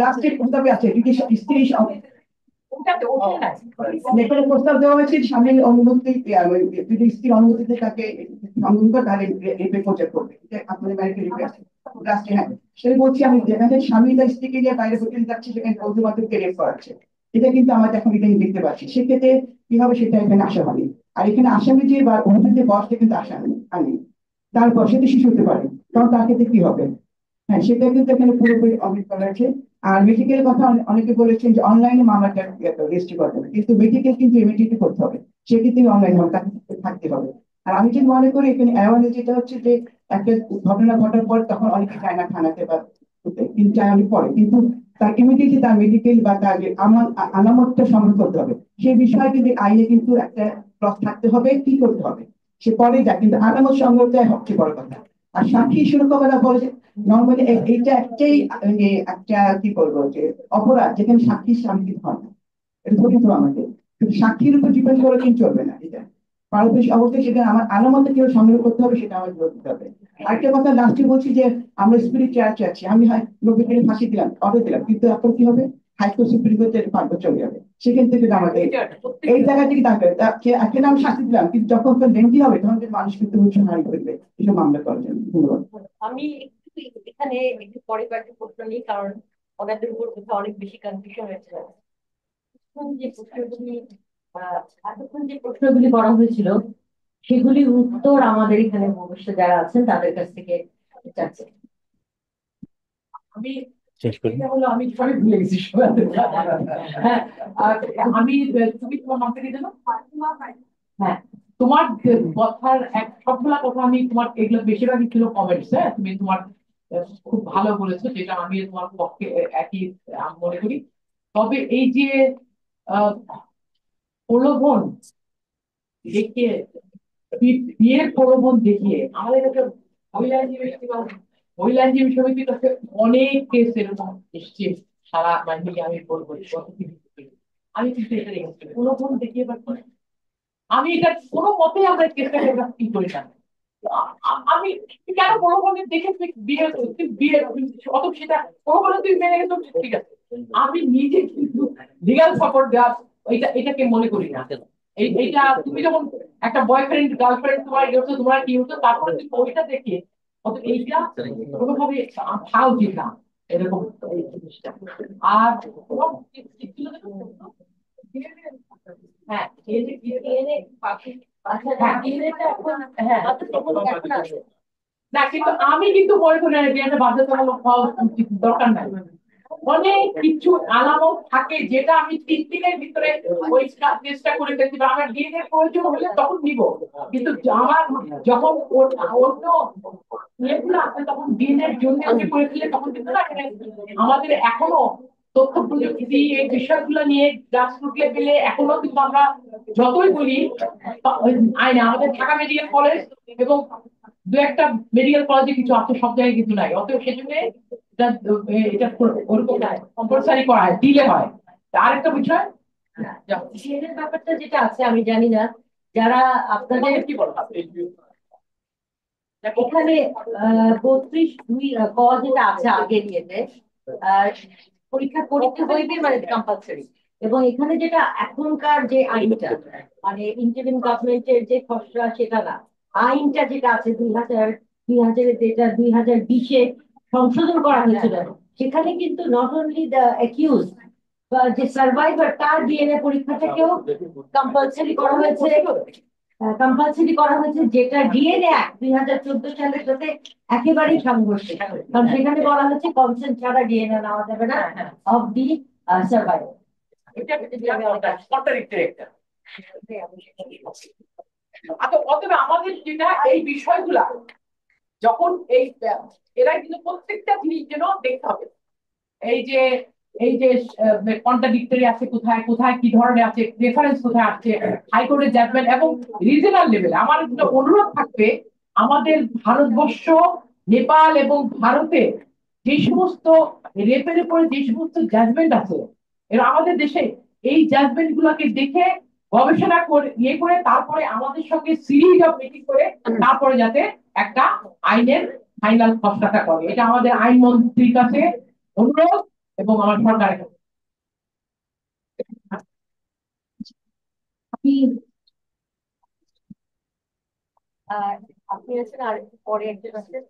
লাস্টের প্রস্তাবে আছে যদি স্ত্রী এখানে প্রস্তাব দেওয়া হয়েছে স্বামীর অনুমতি, যদি স্ত্রীর অনুমতিতে তাকে সংগ্রহ করে তাহলে রেপে প্রচার করবে। আপনাদের বাড়িতে রেপে আছে লাস্টে, হ্যাঁ সেটা বলছি আমি। যেখানে স্বামী তার স্ত্রীকে নিয়ে বাইরে হোটেলে যাচ্ছে, সেখানে বন্ধু বান্ধবকে রেপ করাচ্ছে, এটা কিন্তু আমরা এখন এখানে দেখতে পাচ্ছি। সেক্ষেত্রে কি হবে সেটা এখানে আসা হয়নি। আর এখানে আসামি যে বা অভিযুক্তের বয়সটা কিন্তু আসা আনি, তারপর সেটা শিশু হতে পারে, তখন তার ক্ষেত্রে কি হবে? হ্যাঁ সেটা কিন্তু এখানে পুরোপুরি অমিট করা আছে। আর মেডিকেল কথা অনেকে বলেছেন যে অনলাইনে মামলাটা রেজিস্ট্রি করতে হবে, কিন্তু মেডিকেল কিন্তু ইমিডিয়েটলি করতে হবে, সেক্ষেত্রে অনলাইন থাকতে হবে। আর আমি যদি মনে করি এখানে অ্যাওয়ারনেস যেটা হচ্ছে যে একটা ঘটনা ঘটার পর তখন অনেকে চায় না থানাতে বা কিন্তু চায় অনেক পরে, কিন্তু তার ইমিডিয়েটলি তার মেডিকেল বা তার যে আলামতটা সংগ্রহ করতে হবে। সেই বিষয়ে কিন্তু আইনে কিন্তু একটা ক্লজ থাকতে হবে, কি করতে হবে সে পরে যায়, কিন্তু আলামত সংগ্রহটাই সবচেয়ে বড় কথা। আর সাক্ষী সুরক্ষা কথা বলে যে নর্মালি এইটা একটাই একটা কি বলবো যে অপরাধ যেখানে সাক্ষীর শান্তি হয় না, এটা ধরে তো আমাদের কিন্তু সাক্ষীর উপর ডিপেন্ড করে কিন্তু চলবে না। এটা পারদর্শী অবশ্যই সেটা আমার আলামতে কিভাবে সংগ্রহ করতে হবে সেটা আমাকে বলতে হবে। আরেকটা কথা লাস্টে বলছি যে আমরা স্পিরিট চার্চে আছি, আমি হয় নবীকে ফাঁসি দিলাম, অর্ডার দিলাম, কিন্তু এখন কি হবে হাইকোর্ট সুপ্রিম কোর্টে পার্ট চলে যাবে। সেখান থেকে আমাদের এই জায়গা থেকে থাকবে এখানে আমি শাস্তি দিলাম, কিন্তু যখন লেন্দি হবে তখন মানুষ কিন্তু হারি করবে এসব মামলা করার জন্য। ধন্যবাদ। আমি এখানে একটু পরে কয়েকটা প্রশ্ন নিই, কারণ ওনাদের উপর কোথাও অনেক বেশি কনফিউশন হয়েছে। যে প্রশ্নগুলি এতক্ষণ যে প্রশ্নগুলি করা হয়েছিল সেগুলির উত্তর আমাদের এখানে ভবিষ্যৎ যারা আছেন তাদের কাছ থেকে চাচ্ছি। আমি শেষ করি। এটা হলো আমি সবই ভুলে গেছি হ্যাঁ আমি তুমি তোমার নামটা কি জানো? হ্যাঁ তোমার কথার সবগুলা কথা আমি তোমার এগুলো বেশিরভাগই ছিল কমেন্টস। হ্যাঁ তুমি তোমার খুব ভালো বলেছো, যেটা আমি তোমার পক্ষে একই মনে করি। তবে এই যে আহ, প্রলোভন দেখিয়ে বিয়ের প্রলোভন দেখিয়ে আমাদের একটা মহিলা আইনজীবী সমিতির কাছে অনেক কেস এরকম এসছে সারা মানে আমি বলবো আমি কিন্তু এটা রেখেছি প্রলোভন দেখিয়ে আমি এটা কোনো মতেই আমরা কেসটাকে কি করি না। আমি কেন প্রলোভনে দেখে তুই বিয়ে অত সেটা প্রলোভনে তুই মেনে গেছো ঠিক আছে, আমি নিজে কিন্তু লিগাল সাপোর্ট দেওয়া এটাকে মনে করি না। এইটা তুমি যখন একটা বয়ফ্রেন্ড গার্লফ্রেন্ড তোমার হতো তোমার কি হতো তারপরে তুমি ওইটা দেখে অত এইটা কোনোভাবে খাওয়া উচিত না এরকম এই জিনিসটা। আর তোমার কি ছিল যেন? হ্যাঁ না কিন্তু আমি কিন্তু মনে করি না যে একটা বাধ্যতামূলক হওয়া উচিত, দরকার নাই। অনেক কিছু আলামত থাকে যেটা আমি 3 দিনের ভিতরে ওই চেষ্টা করে ফেলছি বা আমার ডিএনএ প্রয়োজন হলে তখন নিব, কিন্তু আমার যখন অন্য ইয়েগুলো আছে তখন ডিএনএর জন্য আমি করে ফেলে তখন কিন্তু না আমাদের এখনো তথ্য প্রযুক্তি এই বিষয়গুলো নিয়ে গ্রাসরুট লেভেলে এখনো কিন্তু আমরা যতই বলি আইনে আমাদের ঢাকা মেডিকেল কলেজ এবং দু একটা মেডিকেল কলেজে কিছু আছে, সব জায়গায় কিন্তু নাই। অতএব সেজন্য এটা এটা ওরকম কম্পালসারি করা হয়, দিলে হয়। আরেকটা বিষয় ডিএনএর ব্যাপারটা যেটা আছে আমি জানি না, যারা আপনাদের কি বলো এখানে 32 ক যেটা আছে আগের ইয়েতে পরীক্ষা করতে হইবে মানে কম্পালসারি। এবং এখানে যেটা এখনকার যে আইনটা মানে ইন্টারিম গভর্নমেন্টের যে খসড়া সেটা না, আইনটা যেটা আছে 2000 যেটা 2020-এ সংশোধন করা হয়েছিল, সেখানে কিন্তু নট অনলি দ্য অ্যাকিউজ বা যে সার্ভাইভার তার ডিএনএ পরীক্ষাটাকেও কম্পালসারি করা হয়েছে। যেটা ডিএনএ অ্যাক্ট 2014 সালের সাথে একেবারেই সাংঘর্ষিক, কারণ সেখানে বলা হচ্ছে কনসেন্ট ছাড়া ডিএনএ নেওয়া যাবে না অফ দি সার্ভাইভার। অতএব আমাদের যেটা এই বিষয়গুলা যখন এই এরা কিন্তু প্রত্যেকটা জিনিস যেন দেখতে হবে, এই যে কন্ট্রাডিক্টরি আছে কোথায় কোথায় কি ধরনের আছে, রেফারেন্স কোথায় আছে, হাইকোর্টের জাজমেন্ট এবং রিজনাল লেভেলে। আমার একটা অনুরোধ থাকবে আমাদের ভারতবর্ষ, নেপাল এবং ভারতে যে সমস্ত রেপের উপরে যে সমস্ত জাজমেন্ট আছে এরা আমাদের দেশে এই জাজমেন্ট গুলাকে দেখে গবেষণা করে করে তারপরে আমাদের সঙ্গে সিরিজ অফ মিটিং করে তারপরে যাতে একটা আইনের ফাইনাল খসড়াটা করে, এটা আমাদের আইনমন্ত্রীর কাছে অনুরোধ এবং আমার সরকারের কাছে। আপনি আছেন আর পরে একজন আছেন।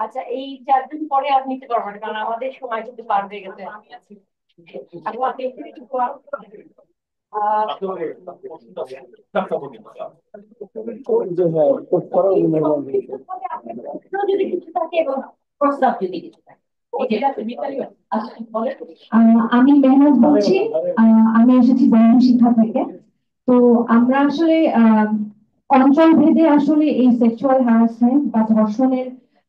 আচ্ছা এই 4 দিন পরে আর নিতে পারবেন কারণ আমাদের সময় কিন্তু পার হয়ে গেছে। এখন আপনি একটু যদি কিছু থাকে এবং প্রস্তাব যদি কিছু থাকে। আমি মেহনাজ বলছি, আমি এসেছি বন্ধু শিক্ষা থেকে। তো আমরা আসলে অঞ্চল ভেদে আসলে এই সেক্সুয়াল হ্যারাসমেন্ট বা ধর্ষণের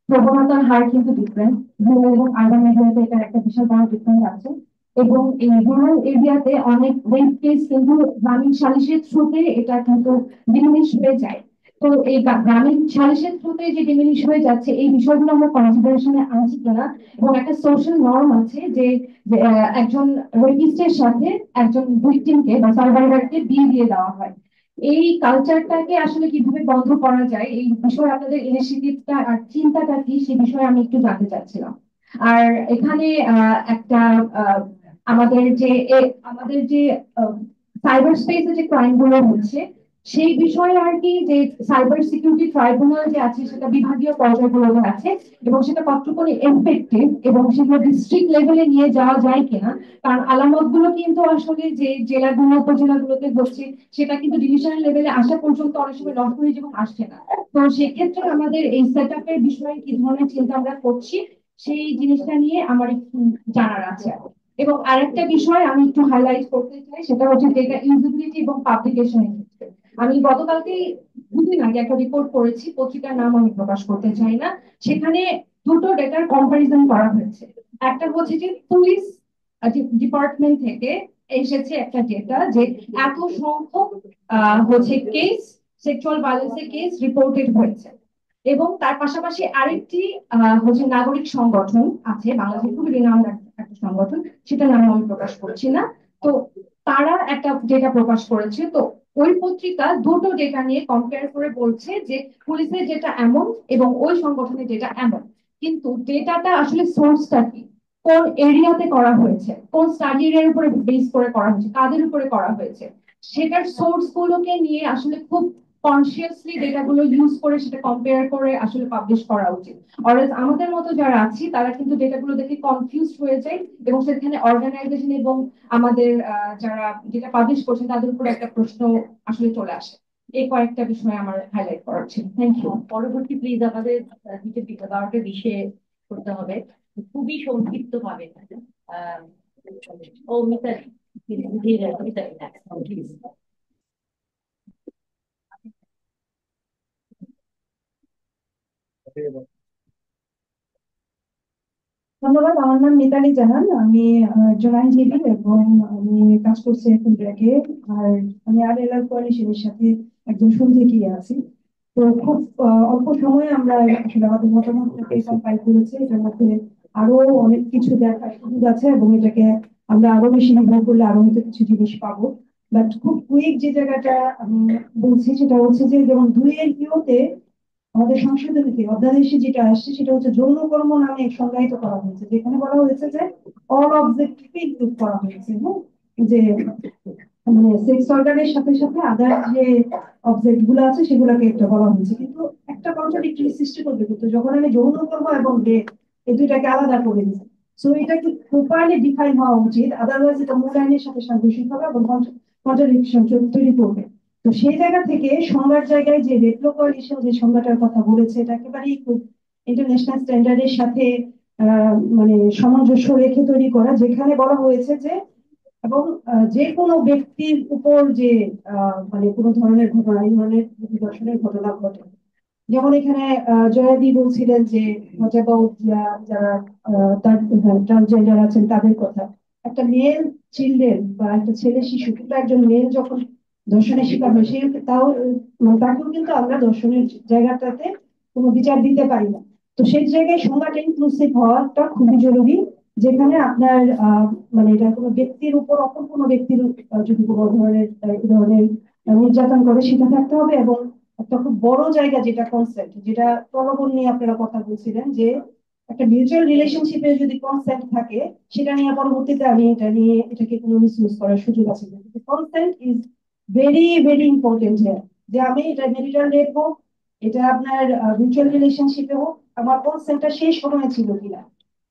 প্রবণতার হার কিন্তু ডিফারেন্ট। রুরাল এবং আরবান এরিয়াতে এটা একটা বিশাল বড় ডিফারেন্স আছে। এবং এই রুরাল এরিয়াতে অনেক রেপ কেস কিন্তু গ্রামীণ সালিসের থ্রুতে এটা কিন্তু ডিমিনিশ হয়ে যায়। তো এই গ্রামীণ সালিসের থ্রুতে যে ডিমিনিশ হয়ে যাচ্ছে এই বিষয়গুলো আমরা কনসিডারেশনে আনছি কিনা। এবং একটা সোশ্যাল নর্ম আছে যে একজন রেপিস্টের সাথে একজন ভিকটিমকে বা সার্ভাইভারকে বিয়ে দিয়ে দেওয়া হয়। এই কালচারটাকে আসলে কিভাবে বন্ধ করা যায় এই বিষয়ে আপনাদের ইনিশিয়েটিভটা আর চিন্তাটা কি সে বিষয়ে আমি একটু জানতে চাচ্ছিলাম। আর এখানে একটা আমাদের যে সাইবার স্পেসে যে ক্রাইম গুলো হচ্ছে সেই বিষয়ে আর কি যে সাইবার সিকিউরিটি ট্রাইব্যুনাল যে আছে সেটা বিভাগীয় পর্যায়গুলোতে আছে এবং সেটা কতটুকু এফেক্টিভ এবং সেগুলো ডিস্ট্রিক্ট লেভেলে নিয়ে যাওয়া যায় কিনা। কারণ আলামত গুলো কিন্তু আসলে যে জেলাগুলো উপজেলাগুলোতে হচ্ছে সেটা কিন্তু ডিভিশনাল লেভেলে আসা পর্যন্ত অনেক সময় নষ্ট হয়ে যেমন আসছে না। তো সেক্ষেত্রে আমাদের এই সেট আপের বিষয়ে কি ধরনের চিন্তা আমরা করছি সেই জিনিসটা নিয়ে আমার একটু জানার আছে। এবং আরেকটা বিষয় আমি একটু হাইলাইট করতে চাই, সেটা হচ্ছে ডেটা ইউজিবিলিটি এবং পাবলিকেশনের ক্ষেত্রে। আমি গতকালকেই দুদিন আগে একটা রিপোর্ট করেছি, পত্রিকার নাম আমি প্রকাশ করতে চাই না। সেখানে দুটো ডেটার কম্পারিজন করা হয়েছে। একটা হচ্ছে যে পুলিশ ডিপার্টমেন্ট থেকে এসেছে একটা ডেটা যে এত সংখ্যক হচ্ছে কেস, সেক্সুয়াল ভায়োলেন্সের কেস রিপোর্টেড হয়েছে। এবং তার পাশাপাশি আরেকটি হচ্ছে নাগরিক সংগঠন আছে বাংলাদেশের, খুবই রিনাউন্ড একটা সংগঠন, সেটা নাম আমি প্রকাশ করছি না। তো তারা একটা ডেটা প্রকাশ করেছে। তো ওই পত্রিকা দুটো ডেটা নিয়ে কম্পেয়ার করে বলছে যে পুলিশের যেটা এমন এবং ওই সংগঠনের যেটা এমন, কিন্তু ডেটাটা আসলে সোর্সটা কি, কোন এরিয়াতে করা হয়েছে, কোন স্টাডি এর উপরে বেস করে করা হয়েছে, কাদের উপরে করা হয়েছে, সেটার সোর্স গুলোকে নিয়ে আসলে খুব কনসিয়াসলি ডেটাগুলো ইউজ করে সেটা কম্পেয়ার করে আসলে পাবলিশ করা উচিত। অর্থাৎ আমাদের মতো যারা আছি তারা কিন্তু ডেটাগুলো দেখে কনফিউজড হয়ে যায়, এবং সেখানে অর্গানাইজেশন এবং আমাদের যারা যেটা পাবলিশ করছেন তাদের উপর একটা প্রশ্ন আসলে চলে আসে। এই কয়েকটা বিষয় আমার হাইলাইট করার ছিল। Thank you. পরবর্তী প্লিজ আমাদের দুটো 12টা বিষয়ে করতে হবে, খুবই সংক্ষিপ্ত ভাবে। আহ ও মিতালি, মিতালি প্লিজ। ধন্যবাদ। আমার নাম মিতালি জাহান, আমি একজন আইনজীবী এবং আমি কাজ করছি এখন ব্র্যাকে। আর আমি আর কোয়ালিশনের সাথে একজন সহযোগী আছি। তো খুব অল্প সময়ে আমরা আসলে আমাদের মতামতটা পেপার ফাইল করেছি। এটার মধ্যে আরো অনেক কিছু দেখার সুযোগ আছে এবং এটাকে আমরা আরো বেশি নির্ভর করলে আরো হয়তো কিছু জিনিস পাবো। বাট খুব কুইক যে জায়গাটা আমি বলছি সেটা হচ্ছে যে যেমন 2 এর ইউতে আমাদের সংশোধনীতে অধ্যাদেশে যেটা আসছে সেটা হচ্ছে যৌন কর্ম নামে সংজ্ঞায়িত করা হয়েছে, যেখানে বলা হয়েছে যে অল অবজেক্টকে ইনক্লুড করা হয়েছে। হ্যাঁ, যে মানে সেক্স অর্গানের সাথে সাথে আদার যে অবজেক্ট গুলো আছে সেগুলোকে একটা বলা হয়েছে, কিন্তু একটা কন্ট্রাডিক্টরি সৃষ্টি করবে কিন্তু যখন আমি যৌন কর্ম এবং রেপ এই দুইটাকে আলাদা করে দিচ্ছি। সো এটা কি প্রপারলি ডিফাইন হওয়া উচিত, আদারওয়াইজ এটা মূল আইনের সাথে সাংঘর্ষিক হবে এবং কন্ট্রাডিকশন তৈরি করবে। তো সেই জায়গা থেকে সংজ্ঞার জায়গায় যে রেড কোয়ালিশন যে সংজ্ঞাটার কথা বলেছে এটা একেবারেই খুব ইন্টারন্যাশনাল স্ট্যান্ডার্ডের সাথে মানে সামঞ্জস্য রেখে তৈরি করা, যেখানে বলা হয়েছে যে এবং যে কোনো ব্যক্তির উপর যে মানে কোনো ধরনের ঘটনা, এই ধরনের ধর্ষণের ঘটনা ঘটে, যেমন এখানে জয়াদি বলছিলেন যে হোয়াট অ্যাবাউট যারা ট্রান্সজেন্ডার আছেন তাদের কথা। একটা মেল চিলড্রেন বা একটা ছেলে শিশু কিন্তু একজন মেল যখন ধর্ষণের শিকার হয় সেই তাও মানে তাকেও কিন্তু আমরা ধর্ষণের জায়গাটাতে কোনো বিচার দিতে পারি না। তো সেই জায়গায় সংজ্ঞাটা ইনক্লুসিভ হওয়াটা খুবই জরুরি, যেখানে আপনার মানে এটা কোনো ব্যক্তির উপর অপর কোনো ব্যক্তির যদি কোনো ধরনের এই ধরনের নির্যাতন করে সেটা থাকতে হবে। এবং একটা খুব বড় জায়গা যেটা কনসেন্ট, যেটা প্রলোভন নিয়ে আপনারা কথা বলছিলেন, যে একটা মিউচুয়াল রিলেশনশিপে যদি কনসেন্ট থাকে সেটা নিয়ে পরবর্তীতে আমি এটা নিয়ে এটাকে কোনো মিসইউজ করার সুযোগ আছে। Consent is very very important. যে আমি এটা ম্যারিটাল রেপ হোক, এটা আপনার মিউচুয়াল রিলেশনশিপে হোক, আমার কনসেন্টটা সেই সময় ছিল কিনা,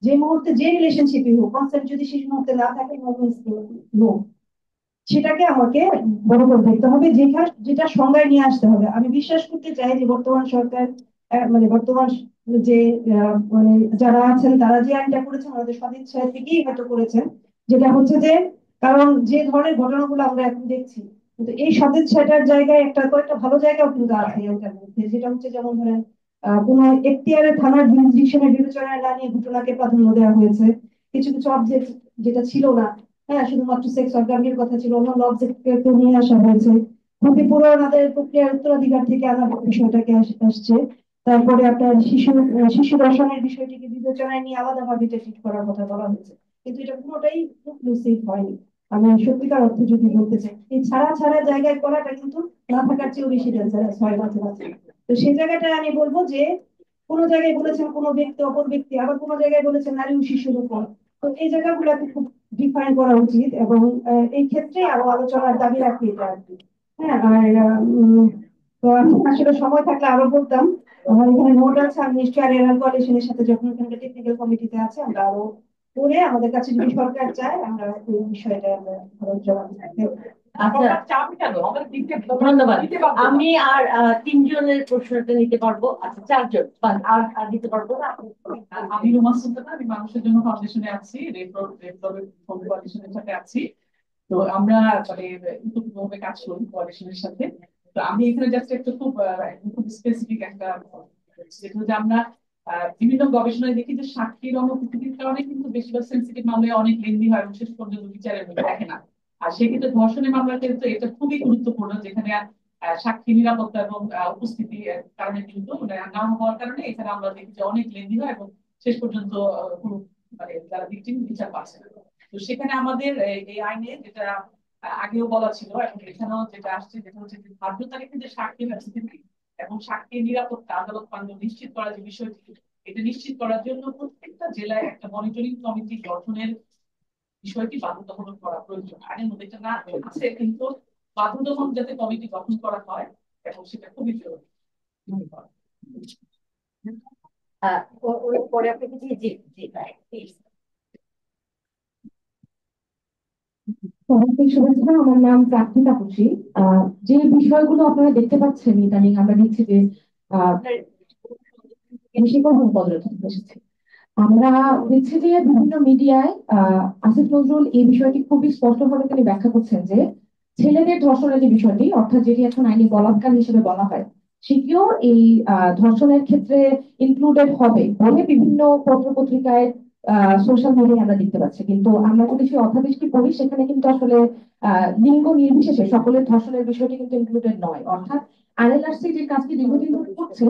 যে মুহূর্তে যে রিলেশনশিপে হোক কনসেন্ট যদি সেই মুহূর্তে না থাকে নো, সেটাকে আমাকে বড় করে দেখতে হবে, যেটা যেটা সংজ্ঞায় নিয়ে আসতে হবে। আমি বিশ্বাস করতে চাই যে বর্তমান সরকার মানে বর্তমান যে মানে যারা আছেন তারা যে আইনটা করেছেন আমাদের সদিচ্ছা থেকেই হয়তো করেছেন, যেটা হচ্ছে যে কারণ যে ধরনের ঘটনাগুলো আমরা এখন দেখছি, কিন্তু এই সদিচ্ছাটার জায়গায় একটা কয়েকটা ভালো জায়গাও কিন্তু আছে এটার মধ্যে, যেটা হচ্ছে যেমন ধরেন কোনো এখতিয়ারে থানার জুরিসডিকশনের বিবেচনায় না নিয়ে ঘটনাকে প্রাধান্য দেওয়া হয়েছে। কিছু কিছু অবজেক্ট যেটা ছিল না, হ্যাঁ শুধুমাত্র সেক্স অর্গানের কথা ছিল, অন্যান্য অবজেক্টকে নিয়ে আসা হয়েছে। ক্ষতিপূরণ আদায়ের প্রক্রিয়ার উত্তরাধিকার থেকে আনা বিষয়টাকে আসছে। তারপরে আপনার শিশু দর্শনের বিষয়টিকে বিবেচনায় নিয়ে আলাদাভাবে এটা ট্রিট করার কথা বলা হয়েছে, কিন্তু এটা কোনোটাই ইনক্লুসিভ হয়নি। আমি সত্যিকার অর্থে যদি বলতে চাই, এই ছাড়া ছাড়া জায়গায় করাটা কিন্তু না থাকার চেয়েও বেশি ডেঞ্জারাস হয় মাঝে মাঝে। তো সেই জায়গাটায় আমি বলবো যে কোনো জায়গায় বলেছেন কোনো ব্যক্তি অপর ব্যক্তি, আবার কোনো জায়গায় বলেছেন নারী ও শিশুর উপর। তো এই জায়গাগুলোকে খুব ডিফাইন করা উচিত এবং এই ক্ষেত্রে আরো আলোচনার দাবি রাখি এটা আর কি। হ্যাঁ, আর তো আমি আসলে সময় থাকলে আরো বলতাম। আমার এখানে নোট আছে, আমি নিশ্চয়ই আর এনার কোয়ালিশনের সাথে যখন এখানকার টেকনিক্যাল কমিটিতে আছে আমরা আরো পরে আমাদের কাছে যদি সরকার চায় আমরা এই বিষয়টা আমরা জবাব আচ্ছা, চাপে কেন আমাদের দিকে ধন্যবাদ। দিতে পারবো না। আমি আর তিনজনের প্রশ্নটা নিতে পারবো, আচ্ছা চারজন, আর আর দিতে পারবো না। আমি রুমা সুলতানা, আমি মানুষের জন্য ফাউন্ডেশনে আছি, রেড কোয়ালিশনের সাথে আছি। তো আমরা মানে ভাবে কাজ করি কোয়ালিশনের সাথে। তো আমি এখানে জাস্ট একটা খুব স্পেসিফিক একটা যেটা হচ্ছে আমরা বিভিন্ন গবেষণায় দেখি যে সাক্ষীর অনুপস্থিতির কারণে কিন্তু বেশিরভাগ সেন্সিটিভ মামলায় অনেক লেন্দি হয় এবং শেষ পর্যন্ত বিচারের মধ্যে দেখে না। আর সেক্ষেত্রে ধর্ষণের মামলা কিন্তু এটা খুবই গুরুত্বপূর্ণ, যেখানে সাক্ষী নিরাপত্তা এবং উপস্থিতি কারণে কিন্তু না হওয়ার কারণে এখানে আমরা দেখি যে অনেক লেন্দি হয় এবং শেষ পর্যন্ত কোনো মানে যারা ভিকটিম বিচার পাচ্ছে না। তো সেখানে আমাদের এই আইনে যেটা আগেও বলা ছিল এবং এখানেও যেটা আসছে, যেটা হচ্ছে যে ধার্য তারিখে যে সাক্ষী উপস্থিতি এবং সাক্ষীর নিরাপত্তা আদালত প্রাঙ্গণ নিশ্চিত করার যে বিষয়টি, এটা নিশ্চিত করার জন্য প্রত্যেকটা জেলায় একটা মনিটরিং কমিটি গঠনের বিষয়টি বাধ্যতামূলক করা প্রয়োজন। আইনের মধ্যে এটা না আছে, কিন্তু বাধ্যতামূলক যাতে কমিটি গঠন করা হয় এবং সেটা খুবই জরুরি। ধন্যবাদ। পরে আপনাকে জি জি জি please। সবাইকে শুভেচ্ছা। আমার নাম প্রাপ্তি তাপসী। যে বিষয়গুলো আপনারা দেখতে পাচ্ছেন ইদানিং আমরা দেখছি যে এসেছে, আমরা দেখছি যে বিভিন্ন মিডিয়ায় আসিফ নজরুল এই বিষয়টি খুবই স্পষ্টভাবে তিনি ব্যাখ্যা করছেন যে ছেলেদের ধর্ষণের যে বিষয়টি, অর্থাৎ যেটি এখন আইনি বলাৎকার হিসেবে বলা হয়, সেটিও এই ধর্ষণের ক্ষেত্রে ইনক্লুডেড হবে বলে বিভিন্ন পত্র পত্রিকায় সোশ্যাল মিডিয়ায় আমরা দেখতে পাচ্ছি। কিন্তু আমরা যদি সেই অধ্যাদেশটি পড়ি, সেখানে কিন্তু আসলে লিঙ্গ নির্বিশেষে সকলের ধর্ষণের বিষয়টি কিন্তু ইনক্লুডেড নয়। অর্থাৎ আরএলআরসি যে কাজটি দীর্ঘদিন ধরে করছে,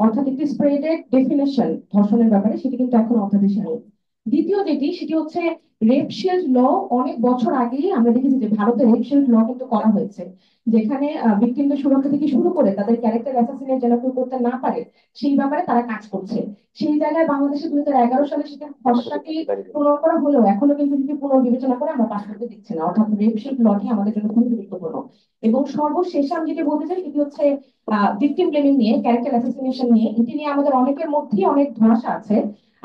অর্থাৎ একটি স্প্রেডেড ডেফিনেশন ধর্ষণের ব্যাপারে, সেটি কিন্তু এখন অধ্যাদেশে নেই। দ্বিতীয় যেটি, সেটি হচ্ছে রেপ শিল্ড ল। অনেক বছর আগেই আমরা দেখেছি যে ভারতে রেপ শিল্ড ল কিন্তু করা হয়েছে, যেখানে ভিকটিমদের সুরক্ষা থেকে শুরু করে তাদের ক্যারেক্টার অ্যাসাসিনেট যেন কেউ করতে না পারে সেই ব্যাপারে তারা কাজ করছে। সেই জায়গায় বাংলাদেশে 2011 সালে সেটা খসড়াটি প্রণয়ন করা হলেও এখনো কিন্তু সেটি পুনর্বিবেচনা করে আমরা পাশ করতে দিচ্ছি না। অর্থাৎ রেপ শিল্ড লটি আমাদের জন্য খুবই গুরুত্বপূর্ণ। এবং সর্বশেষ আমি যেটি বলতে চাই সেটি হচ্ছে ভিকটিম ব্লেমিং নিয়ে, ক্যারেক্টার অ্যাসাসিনেশন নিয়ে। এটি নিয়ে আমাদের অনেকের মধ্যেই অনেক ধোঁয়াশা আছে।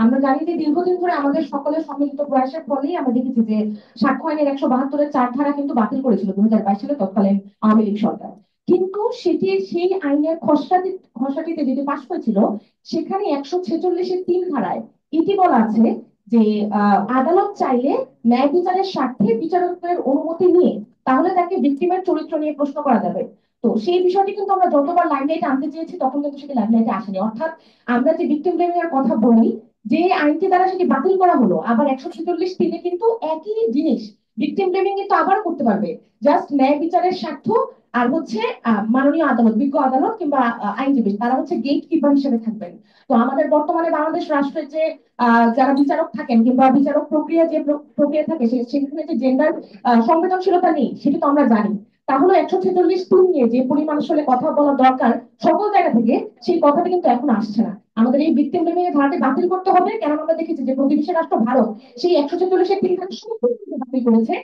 আমরা জানি যে দীর্ঘদিন ধরে আমাদের সকলের সম্মিলিত প্রয়াসের ফলেই আমরা দেখেছি যে সাক্ষ্য আইনের 172-এর 4 ধারা কিন্তু বাতিল করেছিল 2022 সালে তৎকালীন আওয়ামী লীগ সরকার। কিন্তু সেটি সেই আইনের খসড়াটিতে যেটি পাশ হয়েছিল, সেখানে 146-এর 3 ধারায় এটি বলা আছে যে আদালত চাইলে ন্যায় বিচারের স্বার্থে বিচারকের অনুমতি নিয়ে তাহলে তাকে ভিকটিমের চরিত্র নিয়ে প্রশ্ন করা যাবে। তো সেই বিষয়টি কিন্তু আমরা যতবার লাইমলাইটে আনতে চেয়েছি তখন কিন্তু সেটি লাইমলাইটে আসেনি। অর্থাৎ আমরা যে ভিকটিম ব্লেমিং এর কথা বলি, যে আইনটি দ্বারা সেটি বাতিল করা হলো, আবার 146 কিন্তু একই জিনিস ভিকটিম ব্লেমিং কিন্তু আবার করতে পারবে, জাস্ট ন্যায় বিচারের স্বার্থ। আর হচ্ছে মাননীয় আদালত, বিজ্ঞ আদালত কিংবা আইনজীবী, তারা হচ্ছে গেট কিপার হিসেবে থাকবেন। তো আমাদের বর্তমানে বাংলাদেশ রাষ্ট্রের যে যারা বিচারক থাকেন কিংবা বিচারক প্রক্রিয়া যে প্রক্রিয়া থাকে, সেখানে যে জেন্ডার সংবেদনশীলতা নেই সেটা তো আমরা জানি। তাহলে 146 নিয়ে যে পরিমাণ আসলে কথা বলা দরকার সকল জায়গা থেকে, সেই কথাটা কিন্তু এখন আসছে না। আমাদের এই ভিকটিম ব্লেমিং এর ধারাটি বাতিল করতে হবে, কারণ আমরা দেখেছি যে প্রতিবেশী রাষ্ট্র ভারত সেই 146-এর 3 ধারা সম্পূর্ণ বাতিল করেছে।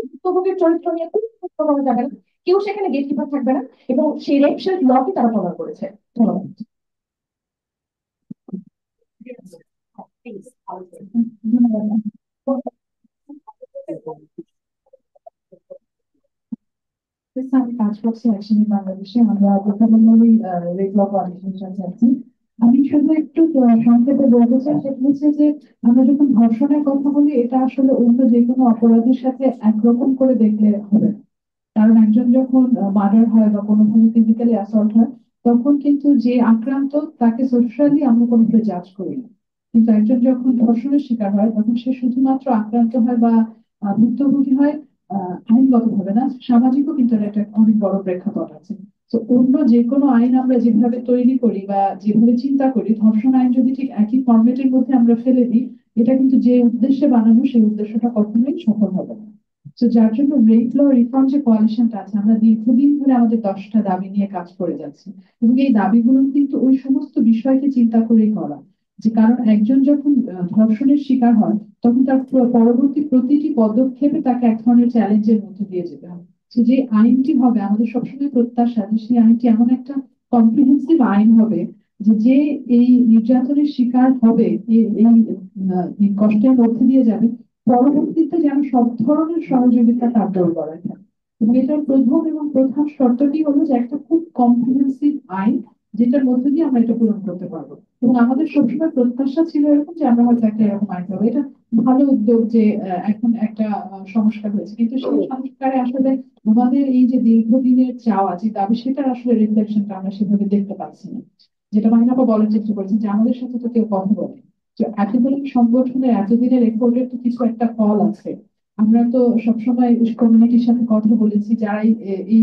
ভুক্তভোগীর চরিত্র নিয়ে কোনো প্রশ্ন করা যাবে না, কেউ সেখানে গেট কিপার থাকবে না, এবং সেই রেপ শিল্ড লটি তারা প্রদান করেছে। ধন্যবাদ। আমি কাজ করছি অ্যাকশন বাংলাদেশে। আমরা প্রথমে রেড ল কোয়ালিশনের সাথে আছি। আমি শুধু একটু সংক্ষেপে বলতে চাই, সেটা হচ্ছে যে আমরা যখন ধর্ষণের কথা বলি, এটা আসলে অন্য যে কোনো অপরাধের সাথে একরকম করে দেখলে হবে না। কারণ একজন যখন মার্ডার হয় বা কোনোভাবে ফিজিক্যালি অ্যাসল্ট হয়, তখন কিন্তু যে আক্রান্ত তাকে সোশ্যালি আমরা কোনোভাবে জাজ করি না। কিন্তু একজন যখন ধর্ষণের শিকার হয়, তখন সে শুধুমাত্র আক্রান্ত হয় বা ভুক্তভোগী হয় আইনগত ভাবে না, সামাজিকও কিন্তু এর একটা অনেক বড় প্রেক্ষাপট আছে। তো অন্য যে কোনো আইন আমরা যেভাবে তৈরি করি বা যেভাবে চিন্তা করি, ধর্ষণ আইন যদি ঠিক একই ফরম্যাটের মধ্যে আমরা ফেলে দিই, এটা কিন্তু যে উদ্দেশ্যে বানানো সেই উদ্দেশ্যটা কখনোই সফল হবে না। তো যার জন্য রেপ ল রিফর্ম যে কোয়ালিশনটা আছে, আমরা দীর্ঘদিন ধরে আমাদের 10টা দাবি নিয়ে কাজ করে যাচ্ছি। এবং এই দাবিগুলো কিন্তু ওই সমস্ত বিষয়কে চিন্তা করেই করা, যে কারণ একজন যখন ধর্ষণের শিকার হয়, তখন তার পরবর্তী প্রতিটি পদক্ষেপে তাকে এক ধরনের চ্যালেঞ্জের মধ্যে দিয়ে যেতে হয়। তো যে আইনটি হবে, আমাদের সবসময় প্রত্যাশা যে সেই আইনটি এমন একটা কম্প্রিহেন্সিভ আইন হবে যে যে এই নির্যাতনের শিকার হবে, এই কষ্টের মধ্যে দিয়ে যাবে, পরবর্তীতে যেন সব ধরনের সহযোগিতা কার্যকর করা যায়। এবং এটার প্রথম এবং প্রধান শর্তটি হলো যে একটা খুব কম্প্রিহেন্সিভ আইন যেটার মধ্যে দিয়ে আমরা এটা পূরণ করতে পারবো। এবং আমাদের সবসময় প্রত্যাশা ছিল এরকম যে আমরা হয়তো একটা এরকম আইন পাবো। এটা ভালো উদ্যোগ যে এখন একটা সংস্কার হয়েছে, কিন্তু সেই সংস্কারে আসলে আমাদের এই যে দীর্ঘদিনের চাওয়া যে দাবি সেটার আসলে রিফ্লেকশনটা আমরা সেভাবে দেখতে পাচ্ছি না। যেটা মাহিনাপা বলার চেষ্টা করেছেন যে আমাদের সাথে তো কেউ কথা বলে, যে এতগুলো সংগঠনের এতদিনের রেকর্ডের তো কিছু একটা ফল আছে। আমরা তো সবসময় কমিউনিটির সাথে কথা বলেছি, যারা এই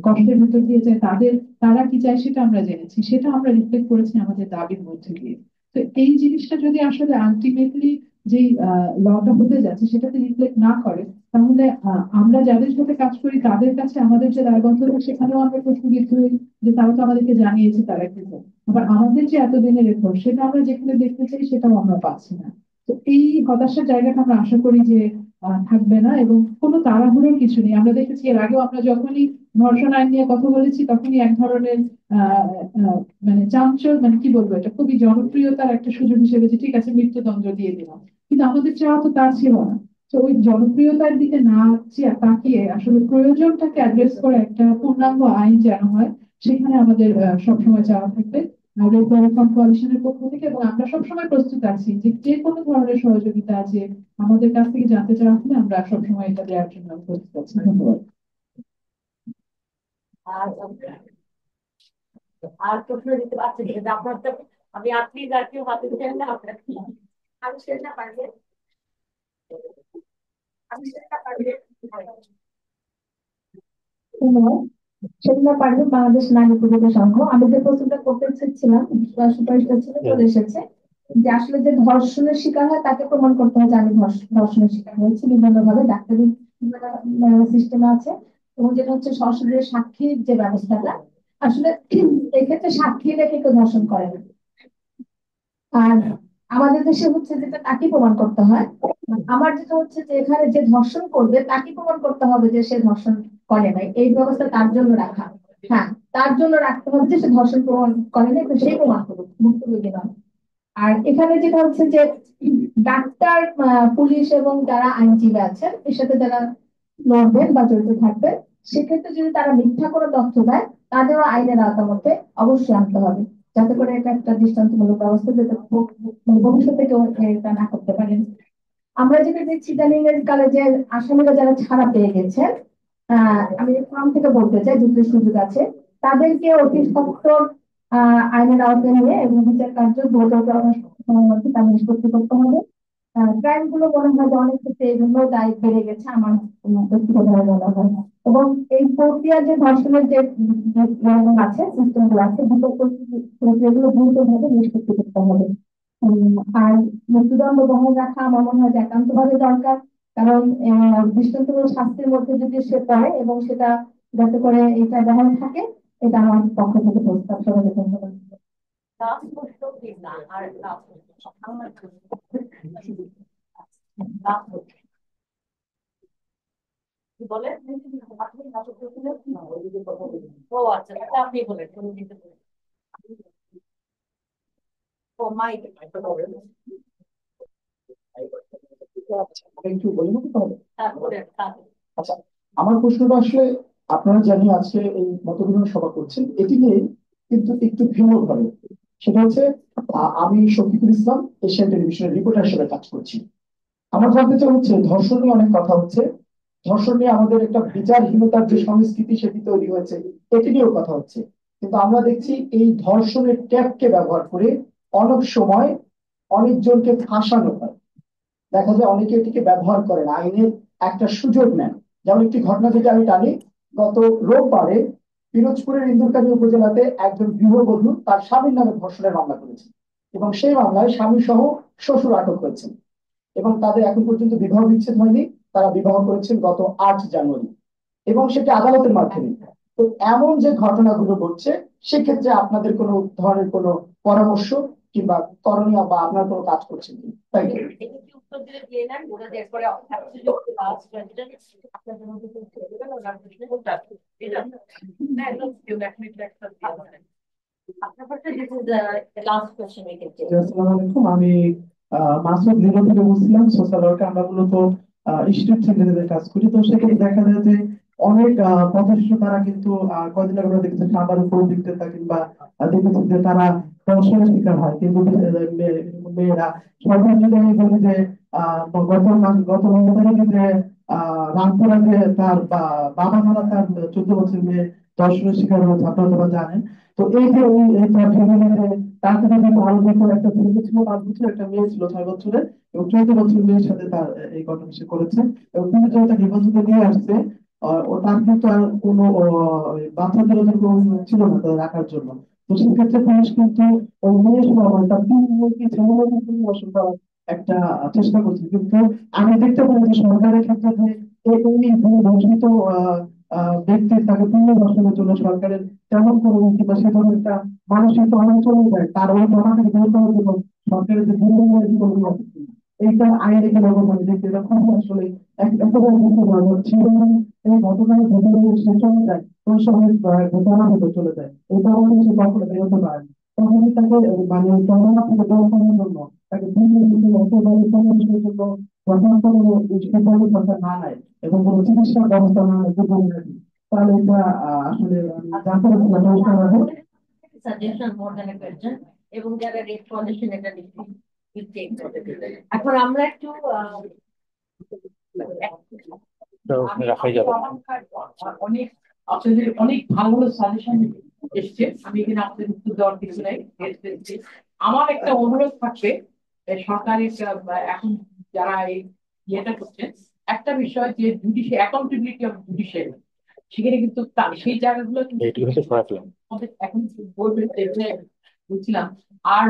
কষ্টের ভিতর দিয়ে যায় তারা কি চায় সেটা আমরা জেনেছি, সেটা আমরা রিফ্লেক্ট করেছি আমাদের দাবির মধ্যে দিয়ে। তো এই জিনিসটা যদি আসলে আলটিমেটলি যে লটা হতে যাচ্ছে সেটাতে রিফ্লেক্ট না করে, তাহলে আমরা যাদের সাথে কাজ করি তাদের কাছে আমাদের যে দায়বদ্ধতা সেখানেও আমরা প্রশ্নবিদ্ধ হই যে তারা তো আমাদেরকে জানিয়েছে তারা কি চায়। আবার আমাদের যে এতদিনের রেকর্ড সেটা আমরা যেখানে দেখতে চাই সেটাও আমরা পাচ্ছি না। তো এই হতাশার জায়গাটা আমরা আশা করি যে থাকবে না, এবং কোনো তাড়াহুড়োর কিছু নেই। আমরা দেখেছি এর আগেও আমরা যখনই ধর্ষণ আইন নিয়ে কথা বলেছি তখনই এক ধরনের আহ আহ, মানে চাঞ্চল্য, মানে কি বলবো, এটা খুবই জনপ্রিয়তার একটা সুযোগ হিসেবে যে ঠিক আছে মৃত্যুদণ্ড দিয়ে দিলাম, কিন্তু আমাদের চাওয়া তো তা ছিল না। তো ওই জনপ্রিয়তার দিকে না তাকিয়ে আসলে প্রয়োজনটাকে অ্যাড্রেস করে একটা পূর্ণাঙ্গ আইন যেন হয়, সেখানে আমাদের সবসময় চাওয়া থাকবে রেড রিফর্ম কোয়ালিশনের পক্ষ থেকে। এবং আমরা সবসময় প্রস্তুত আছি যে যে কোনো ধরনের সহযোগিতা আছে আমাদের কাছ থেকে জানতে চাওয়া হলে আমরা সবসময় এটা দেওয়ার জন্য প্রস্তুত আছি। ধন্যবাদ। আর আর প্রশ্ন দিতে পারছি না আপনার তো, আমি আপনি আর কেউ হাতে দিচ্ছেন না আপনার কি আমি সেটা পারবে, আমি সেটা পারবে। ধন্যবাদ। সেদিনা পারভীন, বাংলাদেশ নারী পুলিশের সংঘ। আমি যে প্রশ্নটা করতে চাচ্ছিলাম, সুপারিশটা ছিল চলে এসেছে, যে আসলে যে ধর্ষণের শিকার হয় তাকে প্রমাণ করতে হয় যে আমি ধর্ষণের শিকার হয়েছি বিভিন্ন ভাবে, ডাক্তারি সিস্টেম আছে। এবং যেটা হচ্ছে সরাসরি সাক্ষীর যে ব্যবস্থাটা, আসলে এক্ষেত্রে সাক্ষী রেখে কেউ ধর্ষণ করে না। আর আমাদের দেশে হচ্ছে যেটা তাকে প্রমাণ করতে হয়। আমার যেটা হচ্ছে যে এখানে যে ধর্ষণ করবে তাকে প্রমাণ করতে হবে যে সে ধর্ষণ করে নাই, এই ব্যবস্থা তার জন্য রাখা। হ্যাঁ, তার জন্য রাখতে হবে যে সে ধর্ষণ প্রমাণ করে নাই, তো সেই প্রমাণ করুক, ভুক্তভোগী নয়। আর এখানে যেটা হচ্ছে যে ডাক্তার, পুলিশ এবং যারা আইনজীবী আছেন এর সাথে যারা লড়বেন বা জড়িত থাকবেন, সেক্ষেত্রে যদি তারা মিথ্যা কোনো তথ্য দেয় তাদেরও আইনের আওতার মধ্যে অবশ্যই আনতে হবে, যাতে করে এটা একটা দৃষ্টান্তমূলক ব্যবস্থা, যাতে মানে ভবিষ্যতে কেউ এটা না করতে পারেন। আমরা যেটা দেখছি ইদানিং এর কালে যে আসামিরা যারা ছাড়া পেয়ে গেছেন, আমি ফর্ম থেকে বলতে চাই দুটো সুযোগ আছে, তাদেরকে অতি সত্বর আইনের আওতায় নিয়ে এবং বিচার কার্য দ্রুত সময়ের মধ্যে তা নিষ্পত্তি করতে হবে। ক্রাইম গুলো মনে হয় যে অনেক ক্ষেত্রে এই জন্য দায় বেড়ে গেছে আমার ব্যক্তিগতভাবে মনে হয়। এবং এই প্রক্রিয়া যে ধর্ষণের যে আছে সিস্টেম গুলো আছে, দ্রুত প্রক্রিয়াগুলো দ্রুতভাবে নিষ্পত্তি করতে হবে। আর মৃত্যুদণ্ড বহাল রাখা আমার মনে হয় যে একান্তভাবে দরকার। কারণ দৃষ্টান্তমূলক শাস্তির মধ্যে যদি সে পড়ে এবং সেটা যাতে করে এটা বহাল থাকে, এটা আমার পক্ষ থেকে প্রস্তাব। সবাইকে ধন্যবাদ। লাস্ট প্রশ্ন প্লিজ না, আর লাস্ট আমার লাস্ট কি বলেন আপনি নাটক করছিলেন? ও আচ্ছা, তাহলে আপনি বলেন কোন দিতে বলেন। ও মাইক একটু বলে নিতে হবে। তারপরে আচ্ছা, আমার প্রশ্নটা আসলে আপনারা জানি আজকে এই মতবিনিময় সভা করছেন, এটি নিয়ে কিন্তু একটু ভিন্ন ভাবে। সেটা হচ্ছে আমি শফিকুল ইসলাম, এশিয়ান টেলিভিশনের রিপোর্টার হিসেবে কাজ করছি। আমার জানতে চাই হচ্ছে ধর্ষণ নিয়ে অনেক কথা হচ্ছে, ধর্ষণ নিয়ে আমাদের একটা বিচারহীনতার যে সংস্কৃতি সেটি তৈরি হয়েছে, এটি নিয়েও কথা হচ্ছে। কিন্তু আমরা দেখছি এই ধর্ষণের ট্যাগকে ব্যবহার করে অনেক সময় অনেকজনকে ফাঁসানো হয়। দেখা যায় অনেকে এটিকে ব্যবহার করেন, আইনের একটা সুযোগ নেন। যেমন একটি ঘটনা যদি আমি টানি, গত রোববারে পিরোজপুরের ইন্দুরকানী উপজেলাতে একজন গৃহবধূ তার স্বামীর নামে ধর্ষণের মামলা করেছেন, এবং সেই মামলায় স্বামী সহ শ্বশুর আটক হয়েছেন, এবং তাদের এখন পর্যন্ত বিবাহ বিচ্ছেদ হয়নি। তারা বিবাহ করেছেন গত 8 জানুয়ারি, এবং সেটা আদালতের মাধ্যমে। তো এমন যে ঘটনাগুলো ঘটছে, সেক্ষেত্রে আপনাদের কোনো ধরনের কোনো পরামর্শ কিংবা করণীয় বা আপনার কোনো কাজ করছেন কি? তাই উত্তর দিলে দিয়ে নেন, ওরা এরপরে লাস্ট প্রেসিডেন্ট আপনার জন্য কিছু ছেড়ে দেবেন, ওনার প্রশ্নে কোনটা এটা না একদম কেউ এক মিনিট একটা আপনার কাছে this is the last question we can take. আসসালামু আলাইকুম, আমি মাসুদ লিলো থেকে বলছিলাম। সোশ্যাল ওয়ার্কে আমরা মূলত স্ট্রিট সেন্টারে কাজ করি। তো সেখানে দেখা যায় যে অনেক প্রচেষ্টা তারা কিন্তু কদিন আগে আমরা দেখেছি খাবার উপর বিক্রেতা কিংবা দেখেছি যে তারা ধর্ষণের শিকার হয়, কিন্তু মেয়েরা সর্বজনে আমি বলি যে গত 9 তারিখে যে রামপুরা যে তার বাবা মারা তার 14 বছর মেয়ে ধর্ষণের শিকার হয়েছে, আপনারা জানেন। তো এই যে এই তার ফ্যামিলিতে তার সাথে কিন্তু আরো যখন একটা ছেলে ছিল 5 বছর, একটা মেয়ে ছিল 6 বছরের, এবং 14 বছর মেয়ের সাথে তার এই ঘটনা সে করেছে। এবং তিনি যখন তার হেফাজতে নিয়ে আসছে, ও তার কিন্তু আর কোনো বাচ্চাদের ওদের কোনো ছিল না তাদের রাখার জন্য। তো সেক্ষেত্রে পুলিশ কিন্তু ওই মেয়ের সময় তার 3 মেয়েকে ছেলে মেয়েকে পুনর্বাসন করার একটা চেষ্টা করছে। কিন্তু আমি দেখতে পাই যে সরকারের ক্ষেত্রে যে এই ঘোষিত ব্যক্তি তাকে পুনর্বাসনের জন্য সরকারের তেমন কোনো নীতি বা সে ধরনের একটা মানসিক প্রভাব চলে যায়, তার ওই ঘটনাকে দূর করার জন্য সরকারের যে দীর্ঘমেয়াদী কোনো আছে কিনা, এইটা আইনে কিনা মানে দেখতে এটা খুব আসলে একেবারে গুরুত্বপূর্ণ ছিল। এই ঘটনার ভেতরে সে চলে যায়, ওই সময় ঘটনার ভেতরে চলে যায়, এই কারণে সে কখনো বেরোতে পারে না। তখন তাকে মানে ঘটনা থেকে বের করার জন্য তাকে একেবারে কোনো বিষয়ের জন্য যখন কোনো স্পেশালি সরকার না নেয় এবং কোনো চিকিৎসা ব্যবস্থা না নেয় তাহলে এটা আসলে জানতে পারছি সাজেশন মোর দ্যান কোয়েশ্চেন, এবং যারা রেড পলিশন এটা এখন আমরা একটু অনেক আপনাদের অনেক ভালো ভালো সাজেশন এসছে, আমি এখানে আপনাদের উত্তর দেওয়ার কিছু নাই। আমার একটা অনুরোধ থাকবে সরকারের এখন যারা এই ইয়েটা করছেন, একটা বিষয় যে জুডিশিয়াল অ্যাকাউন্টেবিলিটি অফ জুডিশিয়াল, সেখানে কিন্তু সেই জায়গাগুলো কিন্তু আমাদের এখন বলবেন বলছিলাম। আর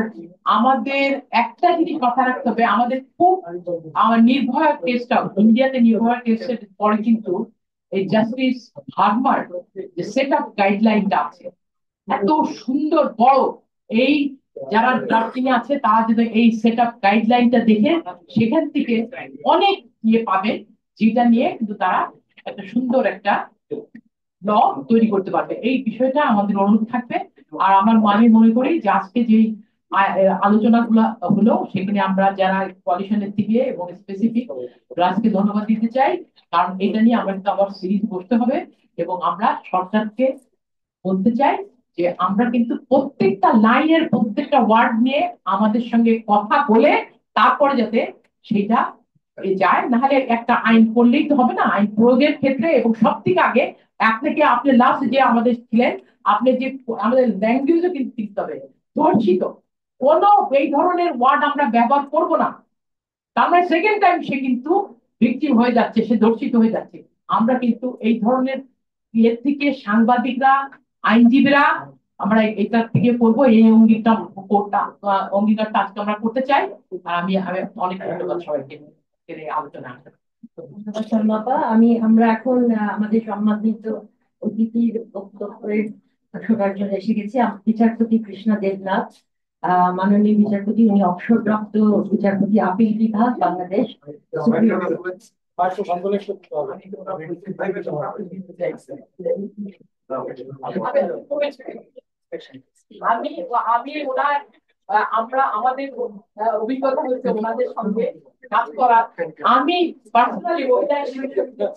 আমাদের একটা জিনিস মাথায় রাখতে হবে, আমাদের খুব আমার নির্ভয়া কেসটা ইন্ডিয়াতে নির্ভয়া কেসের পরে কিন্তু এই জাস্টিস ভার্মার যে সেট অফ গাইডলাইনটা আছে এত সুন্দর বড়, এই যারা ড্রাফটিং আছে তারা যদি এই সেট আপ গাইডলাইনটা দেখে সেখান থেকে অনেক ইয়ে পাবে, যেটা নিয়ে কিন্তু তারা একটা সুন্দর একটা ল তৈরি করতে পারবে। এই বিষয়টা আমাদের অনুরোধ থাকবে। আর আমি মনে করি যে আজকে যে আলোচনাগুলো হলো সেখানে আমরা যারা কোয়ালিশনের থেকে এবং স্পেসিফিক রাজকে ধন্যবাদ দিতে চাই, কারণ এটা নিয়ে আমরা কিন্তু আবার সিরিজ বসতে হবে এবং আমরা সরকারকে বলতে চাই যে আমরা কিন্তু প্রত্যেকটা লাইনের প্রত্যেকটা ওয়ার্ড নিয়ে আমাদের সঙ্গে কথা বলে তারপরে যাতে সেটা যায়, নাহলে একটা আইন করলেই তো হবে না, আইন প্রয়োগের ক্ষেত্রে এবং সব থেকে আগে আপনাকে আপনি লাস্ট যে আমাদের ছিলেন আপনি যে আমাদের ল্যাঙ্গুয়েজও কিন্তু শিখতে হবে, ধর্ষিত কোনো এই ধরনের ওয়ার্ড আমরা ব্যবহার করব না, তার মানে সেকেন্ড টাইম সে কিন্তু ভিকটিম হয়ে যাচ্ছে, সে ধর্ষিত হয়ে যাচ্ছে। আমরা কিন্তু এই ধরনের এর থেকে সাংবাদিকরা আইনজীবীরা আমরা এটার থেকে করবো, এই অঙ্গীকারটা আজকে আমরা করতে চাই। আর আমি অনেক ধন্যবাদ সবাইকে আলোচনা। ধন্যবাদ শর্মাপা। আমরা এখন আমাদের সম্মানিত অতিথির বক্তব্যের শোনার জন্য এসে গেছি। বিচারপতি কৃষ্ণা দেবনাথ, মাননীয় বিচারপতি, উনি অবসরপ্রাপ্ত বিচারপতি, আপিল বিভাগ, বাংলাদেশ সুপ্রিম কোর্ট। আমি আমি ওনার আমরা আমাদের অভিজ্ঞতা হচ্ছে ওনাদের সঙ্গে কাজ করার। আমি পার্সোনালি ওইটা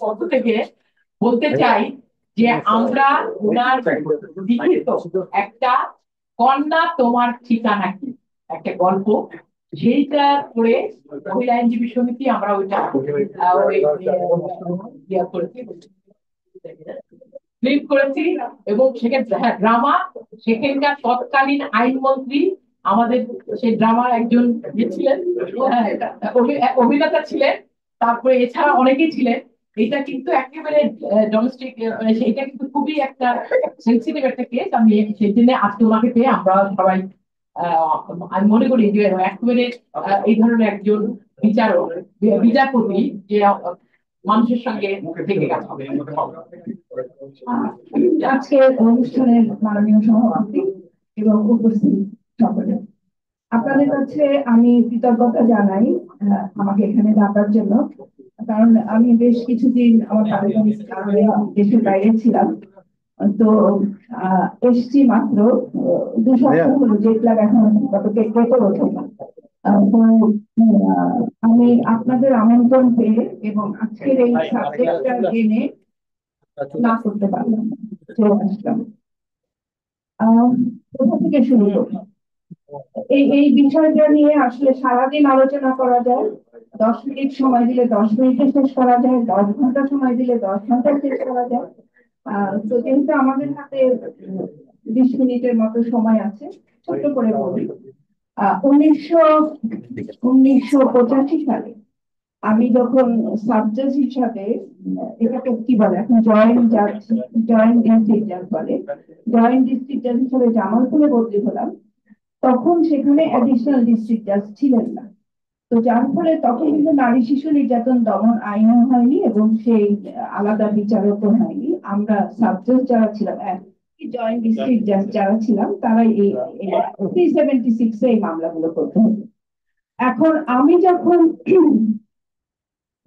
পক্ষ থেকে বলতে চাই যে আমরা ওনার লিখিত একটা কন্যা তোমার ঠিকানা কি একটা গল্প, সেইটা করে মহিলা আইনজীবী সমিতি আমরা ওইটা ফ্লিপ করেছি এবং সেখানে ড্রামা, সেখানকার তৎকালীন আইনমন্ত্রী আমাদের সেই ড্রামার একজন ছিলেন, অভিনেতা ছিলেন, তারপরে এছাড়া অনেকেই ছিলেন। এটা কিন্তু একেবারে ডোমেস্টিক, সেটা কিন্তু খুবই একটা সেন্সিটিভ একটা কেস। আমি সেই জন্য আজকে ওনাকে পেয়ে আমরা সবাই আমি মনে করি যে একেবারে এই ধরনের একজন বিচারপতি যে মানুষের সঙ্গে থেকে কাজ হবে। আজকের অনুষ্ঠানের মাননীয় সভাপতি এবং উপস্থিত সকলে, আপনাদের কাছে আমি কৃতজ্ঞতা জানাই আমাকে এখানে ডাকার জন্য, কারণ আমি বেশ কিছুদিন আমার পারিবারিক কারণে দেশের বাইরে ছিলাম। তো এসছি মাত্র 2 সপ্তাহ হলো, জেট ল্যাগ এখন কেটে ওঠে না। তো আমি আপনাদের আমন্ত্রণ পেয়ে এবং আজকের এই সাবজেক্টটা জেনে না করতে পারলাম না, চলে আসলাম। আহ কোথা থেকে শুরু করি? এই বিষয়টা নিয়ে আসলে সারাদিন আলোচনা করা যায়। 10 মিনিট সময় দিলে 10 মিনিটে শেষ করা যায়, 10 ঘন্টা সময় দিলে 10 ঘন্টায় শেষ করা যায়। তো যেহেতু আমাদের হাতে 20 মিনিটের মতো সময় আছে, ছোট্ট করে বলি। 1985 সালে আমি যখন সাবজেক্ট হিসাবে, এটাকে কি বলে এখন, জয়েন্ট ডিস্ট্রিক্ট জাজ বলে, জয়েন্ট ডিস্ট্রিক্ট জাজ হিসাবে জামালপুরে বদলি হলাম। তখন সেখানে অ্যাডিশনাল ডিস্ট্রিক্ট জাজ ছিলেন না। তো যার ফলে তখন কিন্তু নারী শিশু নির্যাতন দমন আইনও হয়নি এবং সেই আলাদা বিচারকও হয়নি। আমরা সাবজেক্ট যারা ছিলাম, জয়েন্ট ডিস্ট্রিক্ট জাজ যারা ছিলাম, তারাই এই 376 এই মামলাগুলো করতে হতো। এখন আমি যখন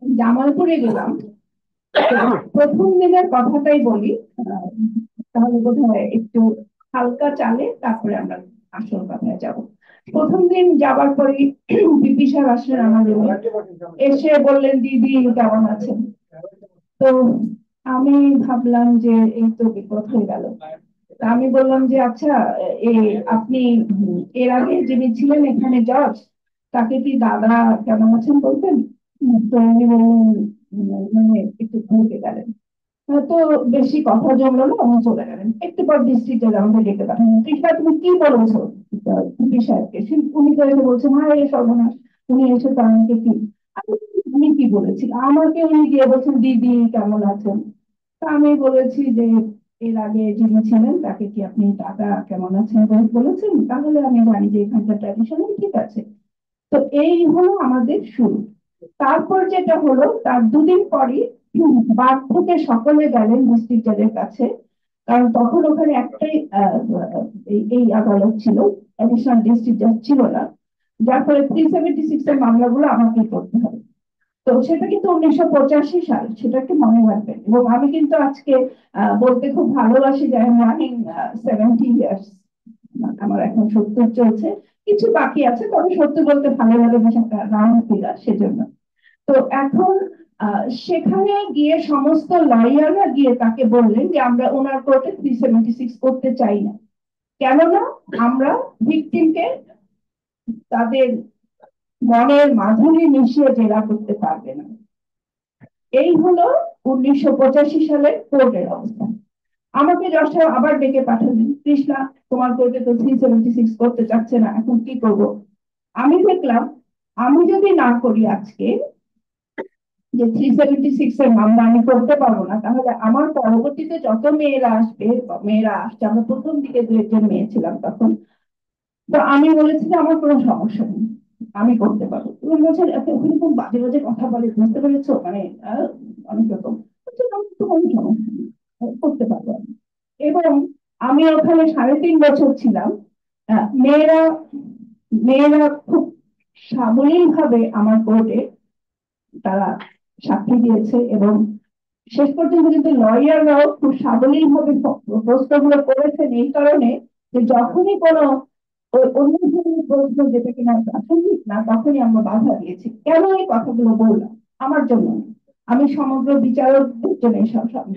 জামালপুরে গেলাম, প্রথম দিনের কথাটাই বলি, তাহলে বোধহয় একটু হালকা চালে তারপরে আমরা আসল কথায় যাব। প্রথম দিন যাবার পরে বিপি স্যার আসলেন আমার রুমে, এসে বললেন, দিদি কেমন আছেন? তো আমি ভাবলাম যে এই তো বিপদ হয়ে গেল। তা আমি বললাম যে আচ্ছা, আপনি এর আগে যিনি ছিলেন এখানে জজ, তাকে কি দাদা কেমন আছেন বলতেন? তো উনি বললেন, মানে একটু ভুলে গেলেন। তো বেশি কথা জমলো না, উনি চলে গেলেন। একটু পর ডিস্ট্রিক্ট জাজ আমাকে ডেকে পাঠালেন, কৃষ্ণা তুমি কি বলেছো বিপি সাহেবকে? উনি তো এসে বলছেন, হ্যাঁ এই সর্বনাশ, উনি এসে তো আমাকে কি, আমি কি বলেছি? আমাকে উনি গিয়ে বলছেন, দিদি কেমন আছেন? তা আমি বলেছি যে এর আগে যিনি ছিলেন তাকে কি আপনি দাদা কেমন আছেন বলেছেন? তাহলে আমি জানি যে এখানকার ট্র্যাডিশন ঠিক আছে। তো এই হলো আমাদের শুরু। তারপর যেটা হলো, তার দুদিন পরই বাদ থেকে সকলে গেলেন ডিস্ট্রিক্ট জাজের কাছে, কারণ তখন ওখানে একটাই এই আদালত ছিল, অ্যাডিশনাল ডিস্ট্রিক্ট জাজ ছিল না। যার ফলে 376 এর মামলাগুলো আমাকে করতে হবে। তো সেটা কিন্তু 1985 সাল, সেটা একটু মনে রাখবেন। এবং আমি কিন্তু আজকে বলতে খুব ভালোবাসি যে আমি রানিং 70 ইয়ার্স, আমার এখন 70 চলছে, কিছু বাকি আছে, তবে সত্যি বলতে ভালো লাগে বেশ একটা রাউন্ড ফিগার, সেজন্য। তো এখন সেখানে গিয়ে সমস্ত লয়াররা গিয়ে তাকে বললেন যে আমরা ওনার কোর্টে 376 করতে চাই না, কেননা আমরা ভিকটিমকে তাদের মনের মাধুরী মিশিয়ে জেরা করতে পারবে না। এই হলো 1985 সালের কোর্টের অবস্থা। আমাকে জজ সাহেব আবার ডেকে পাঠালেন, কৃষ্ণা তোমার কোর্টে তো 376 করতে চাচ্ছে না, এখন কি করব? আমি দেখলাম আমি যদি না করি আজকে যে 376 এর মামলা আমি করতে পারবো না, তাহলে আমার পরবর্তীতে যত মেয়েরা আসবে, মেয়েরা আসছে, আমরা প্রথম দিকে 2 একজন মেয়ে ছিলাম তখন, তো আমি বলেছি যে আমার কোনো সমস্যা নেই, আমি করতে পারবো। তুমি বলছেন ওখানে খুব বাজে বাজে কথা বলে, বুঝতে পেরেছো, মানে অনেক রকম। আমার তো কোনো সমস্যা নেই, করতে পারবো আমি। এবং আমি ওখানে 3.5 বছর ছিলাম। মেয়েরা মেয়েরা খুব সাবলীল ভাবে আমার কোর্টে তারা সাক্ষী দিয়েছে, এবং শেষ পর্যন্ত কিন্তু লয়াররাও খুব সাবলীল ভাবে প্রশ্নগুলো করেছেন, এই কারণে যে যখনই কোনো অন্য ধরনের প্রশ্ন যেটা কিনা প্রাসঙ্গিক না, তখনই আমরা বাধা দিয়েছি। কেন এই কথাগুলো বললাম? আমার জন্য না, আমি সমগ্র বিচারকদের জন্য,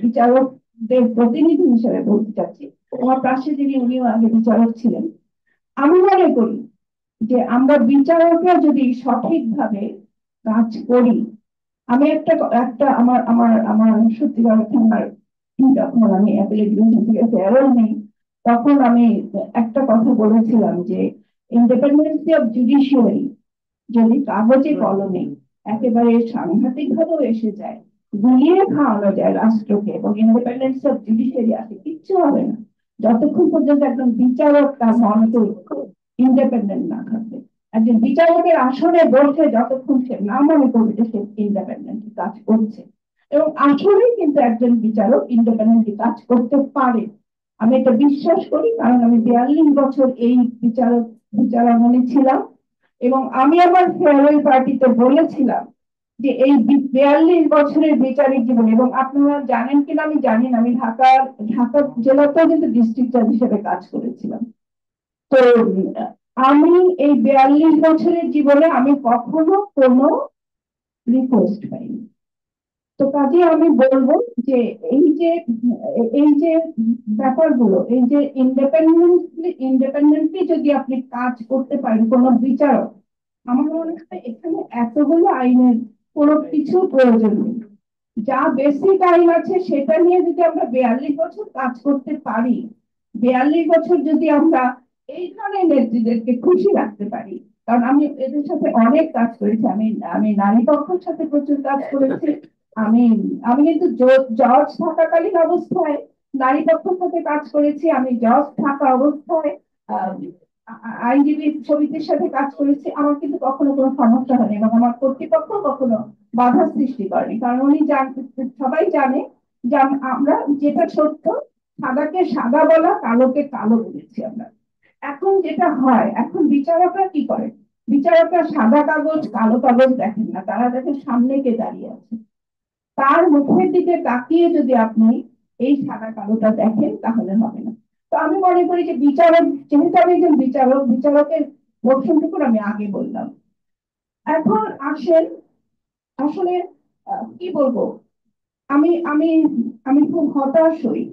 বিচারকদের প্রতিনিধি হিসেবে বলতে চাচ্ছি। আমার পাশে যিনি, উনিও আগে বিচারক ছিলেন। আমি মনে করি যে আমরা বিচারকরা যদি সঠিকভাবে কাজ করি, আমি একটা একটা আমার আমার আমার সত্যিকার অর্থে আমার, যখন আমি অ্যাপিলেট ডিভিশন থেকে ফেয়ারওয়েল নেই, তখন আমি একটা কথা বলেছিলাম যে ইন্ডিপেন্ডেন্সি অফ জুডিশিয়ারি যদি কাগজে কলমে একেবারে সাংঘাতিক ভাবেও এসে যায়, গুলিয়ে খাওয়ানো যায় রাষ্ট্রকে, এবং ইন্ডিপেন্ডেন্স অফ জুডিশিয়ারি আসে, কিচ্ছু হবে না যতক্ষণ পর্যন্ত একজন বিচারক তার মনকে ইন্ডিপেন্ডেন্ট না থাকবে। একজন বিচারকের আসনে বসে যতক্ষণ সে না মনে করবে যে সে ইন্ডিপেন্ডেন্ট কাজ করছে, এবং আসলেই কিন্তু একজন বিচারক ইন্ডিপেন্ডেন্ট কাজ করতে পারে, আমি এটা বিশ্বাস করি। কারণ আমি 42 বছর এই বিচারাঙ্গনে ছিলাম, এবং আমি আমার ফেয়ারওয়েল পার্টিতে বলেছিলাম যে এই 42 বছরের বিচারিক জীবন, এবং আপনারা জানেন কিনা আমি জানি না, আমি ঢাকা জেলাতেও কিন্তু ডিস্ট্রিক্ট জাজ হিসেবে কাজ করেছিলাম। তো আমি এই 42 বছরের জীবনে আমি কখনো কোনো রিকোয়েস্ট পাইনি। তো কাজে আমি বলবো যে এই যে এই যে ব্যাপারগুলো, এই যে ইন্ডিপেন্ডেন্টলি যদি আপনি কাজ করতে পারেন কোনো বিচারক, আমার মনে হয় এখানে এতগুলো আইনের কোনো কিছু প্রয়োজন নেই। যা বেসিক আইন আছে সেটা নিয়ে যদি আমরা 42 বছর কাজ করতে পারি, 42 বছর যদি আমরা এই ধরনের নেত্রীদেরকে খুশি রাখতে পারি, কারণ আমি এদের সাথে অনেক কাজ করেছি, আমি আমি নারী পক্ষের সাথে প্রচুর কাজ করেছি। আমি আমি কিন্তু জজ থাকাকালীন অবস্থায় নারী পক্ষের সাথে কাজ করেছি, আমি জজ থাকা অবস্থায় আহ, আইনজীবী সমিতির সাথে কাজ করেছি। আমার কিন্তু কখনো কোনো সমস্যা হয়নি এবং আমার কর্তৃপক্ষ কখনো বাধা সৃষ্টি করেনি, কারণ উনি সবাই জানে যে আমরা যেটা সত্য, সাদাকে সাদা বলা, কালোকে কালো বলেছি আমরা। এখন যেটা হয়, এখন বিচারকরা কি করে, বিচারকরা সাদা কাগজ কালো কাগজ দেখেন না, তারা দেখেন সামনে কে দাঁড়িয়ে আছে, তার মুখের দিকে তাকিয়ে যদি আপনি এই সাদা কালোটা দেখেন তাহলে হবে না। তো আমি মনে করি যে বিচারক, যেহেতু আমি একজন বিচারক, বিচারকের পোর্শনটুকু আমি আগে বললাম। এখন আসেন, আসলে কি বলবো, আমি আমি আমি খুব হতাশ হই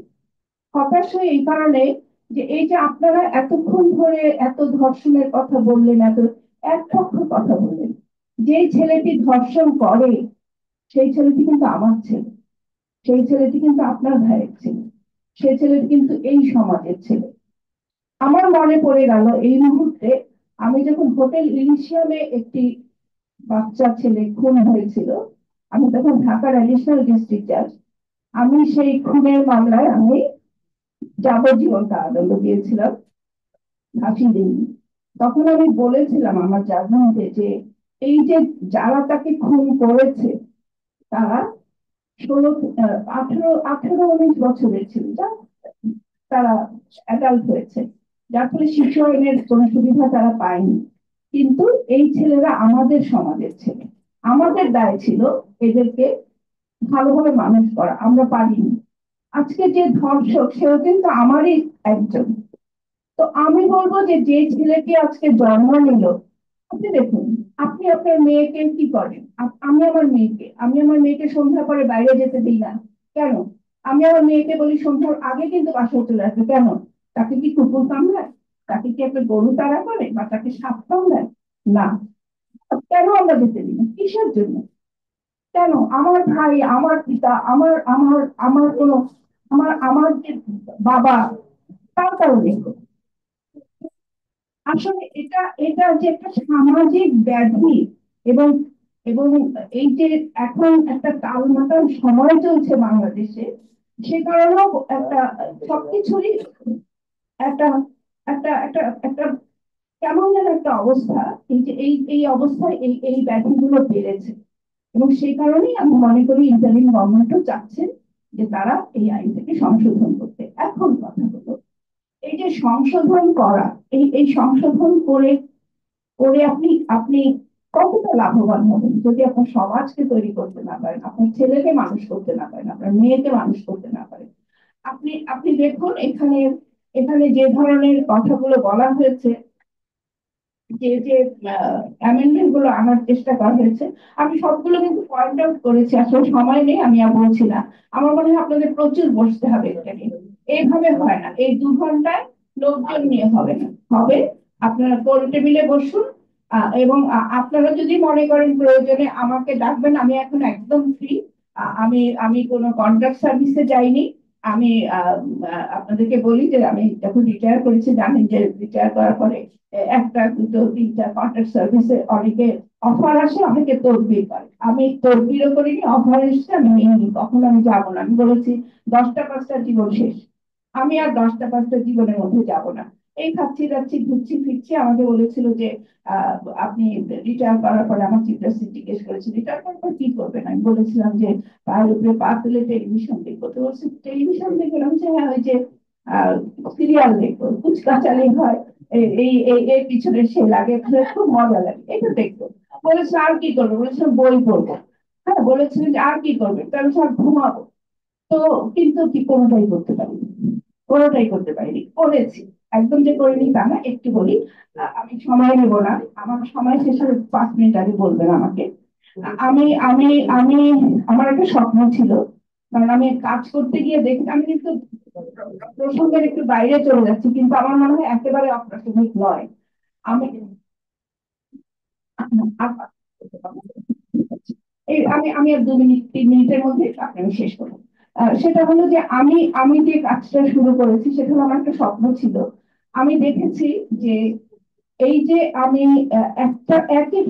এই কারণে যে এই যে আপনারা এতক্ষণ ধরে এত ধর্ষণের কথা বললেন, এত এক পক্ষ কথা বললেন, যে ছেলেটি ধর্ষণ করে সেই ছেলেটি কিন্তু আমার ছেলে, সেই ছেলেটি কিন্তু আপনার ভাইয়ের ছেলে, সেই ছেলেটি কিন্তু এই সমাজের ছেলে। আমার মনে পড়ে গেল এই মুহূর্তে, আমি যখন হোটেল ইলিশিয়ামে একটি বাচ্চা ছেলে খুন হয়েছিল, আমি তখন ঢাকার অ্যাডিশনাল ডিস্ট্রিক্ট জাজ, আমি সেই খুনের মামলায় আমি যাবজ্জীবন কারাদণ্ড দিয়েছিলাম, ফাঁসি দিইনি। তখন আমি বলেছিলাম আমার জাজমেন্টে যে এই যে যারা তাকে খুন করেছে তারা 18-19 বছরের ছিল, তারা অ্যাডাল্ট হয়েছে, যার ফলে শিশু আইনের কোন সুবিধা তারা পায়নি। কিন্তু এই ছেলেরা আমাদের সমাজের ছেলে, আমাদের দায় ছিল এদেরকে ভালোভাবে মানুষ করা, আমরা পারিনি। আজকে যে ধর্ষক সেও কিন্তু আমারই একজন। তো আমি বলবো যে যে ছেলেটি আজকে জন্ম নিল, আপনি দেখুন, আপনি আপনার মেয়েকে কি করেন, আমি আমার মেয়েকে সন্ধ্যা পরে বাইরে যেতে দিই না, কেন? আমি আমার মেয়েকে বলি সন্ধ্যার আগে কিন্তু বাসায় চলে আসবে, কেন? তাকে কি কুকুর কামড়ায়, তাকে কি একটা গরু তাড়া করে, বা তাকে সাপ কামড়ায়? না। কেন আমরা যেতে দিই না, কিসের জন্য? কেন? আমার ভাই, আমার পিতা, আমার আমার আমার কোনো, আমার যে বাবা, তার কারণে। আসলে এটা এটা যে একটা সামাজিক ব্যাধি, এবং এবং এই যে এখন একটা টালমাটাল সময় চলছে বাংলাদেশে, সে কারণেও একটা সবকিছুরই একটা একটা একটা একটা কেমন যেন একটা অবস্থা, এই যে এই অবস্থায় এই এই ব্যাধিগুলো বেড়েছে। এবং সেই কারণেই আমি মনে করি ইন্টারিম গভর্নমেন্টও চাচ্ছেন যে তারা এই আইনটাকে সংশোধন করতে। এখন কথা হলো, এই যে সংশোধন করা, এই সংশোধন করে করে আপনি আপনি কতটা লাভবান হবেন যদি আপনার সমাজকে তৈরি করতে না পারেন, আপনার ছেলেকে মানুষ করতে না পারেন, আপনার মেয়েকে মানুষ করতে না পারেন। আপনি আপনি দেখুন, এখানে এখানে যে ধরনের কথাগুলো বলা হয়েছে, যে যে অ্যামেন্ডমেন্ট গুলো আনার চেষ্টা করা হয়েছে, আমি সবগুলো কিন্তু পয়েন্ট আউট করেছি, আসলে সময় নেই আমি আর বলছি না। আমার মনে হয় আপনাদের প্রচুর বসতে হবে এটা নিয়ে, এইভাবে হয় না, এই 2 ঘন্টায় লোকজন নিয়ে হবে না, হবে আপনারা গোল টেবিলে বসুন। এবং আপনারা যদি মনে করেন প্রয়োজনে আমাকে ডাকবেন, আমি এখন একদম ফ্রি। আমি আমি কোনো কন্ট্রাক্ট সার্ভিসে যাইনি। আমি আপনাদেরকে বলি যে আমি যখন রিটায়ার করেছি, জানেন যে রিটায়ার করার পরে একটা দুটো তিনটা কন্ট্রাক্ট সার্ভিসে অনেকে অফার আসে, অনেকে তদবির করে। আমি তদবিরও করিনি, অফার এসছে আমি নিইনি, কখনো আমি যাবো না। আমি বলেছি 10টা 5টা জীবন শেষ, আমি আর 10টা 5টা জীবনের মধ্যে যাব না। এই খাচ্ছি যাচ্ছি ঘুরছি ফিরছি, আমাকে বলেছিল যে আহ আপনি রিটায়ার করার পরে, আমার চিফ জাস্টিস জিজ্ঞেস করেছে রিটায়ার করার পর কি করবেন, আমি বলেছিলাম যে পায়ের উপরে পা তুলে টেলিভিশন দেখবো। তো বলছে টেলিভিশন দেখলাম যে হ্যাঁ ওই যে সিরিয়াল দেখবো, ফুচকা চালি হয়, এই এই এর পিছনে সে লাগে, খুব মজা লাগে, এটা দেখবো। বলেছে আর কি করবো, বলেছিলাম বই পড়বো। হ্যাঁ, বলেছিলেন যে আর কি করবে, তাহলে সব ঘুমাবো। তো কিন্তু কি কোনোটাই করতে পারিনি, কোনোটাই করতে পারিনি। করেছি, একদম যে করিনি তা না, একটু বলি। আমি সময় নেব না, আমার সময় শেষের 5 মিনিট আগে বলবেন আমাকে। আমি আমি আমি আমার একটা স্বপ্ন ছিল, কারণ আমি কাজ করতে গিয়ে দেখি, আমি কিন্তু প্রসঙ্গের একটু বাইরে চলে যাচ্ছি, কিন্তু আমার মনে হয় একেবারে অপ্রাসঙ্গিক নয়। আমি আমি আর 2 মিনিট 3 মিনিটের মধ্যে আপনাকে শেষ করবো। সেটা হলো যে আমি যে কাজটা শুরু করেছি সেটা হলো আমার একটা স্বপ্ন ছিল। আমি দেখেছি যে এই যে আমি একটা একই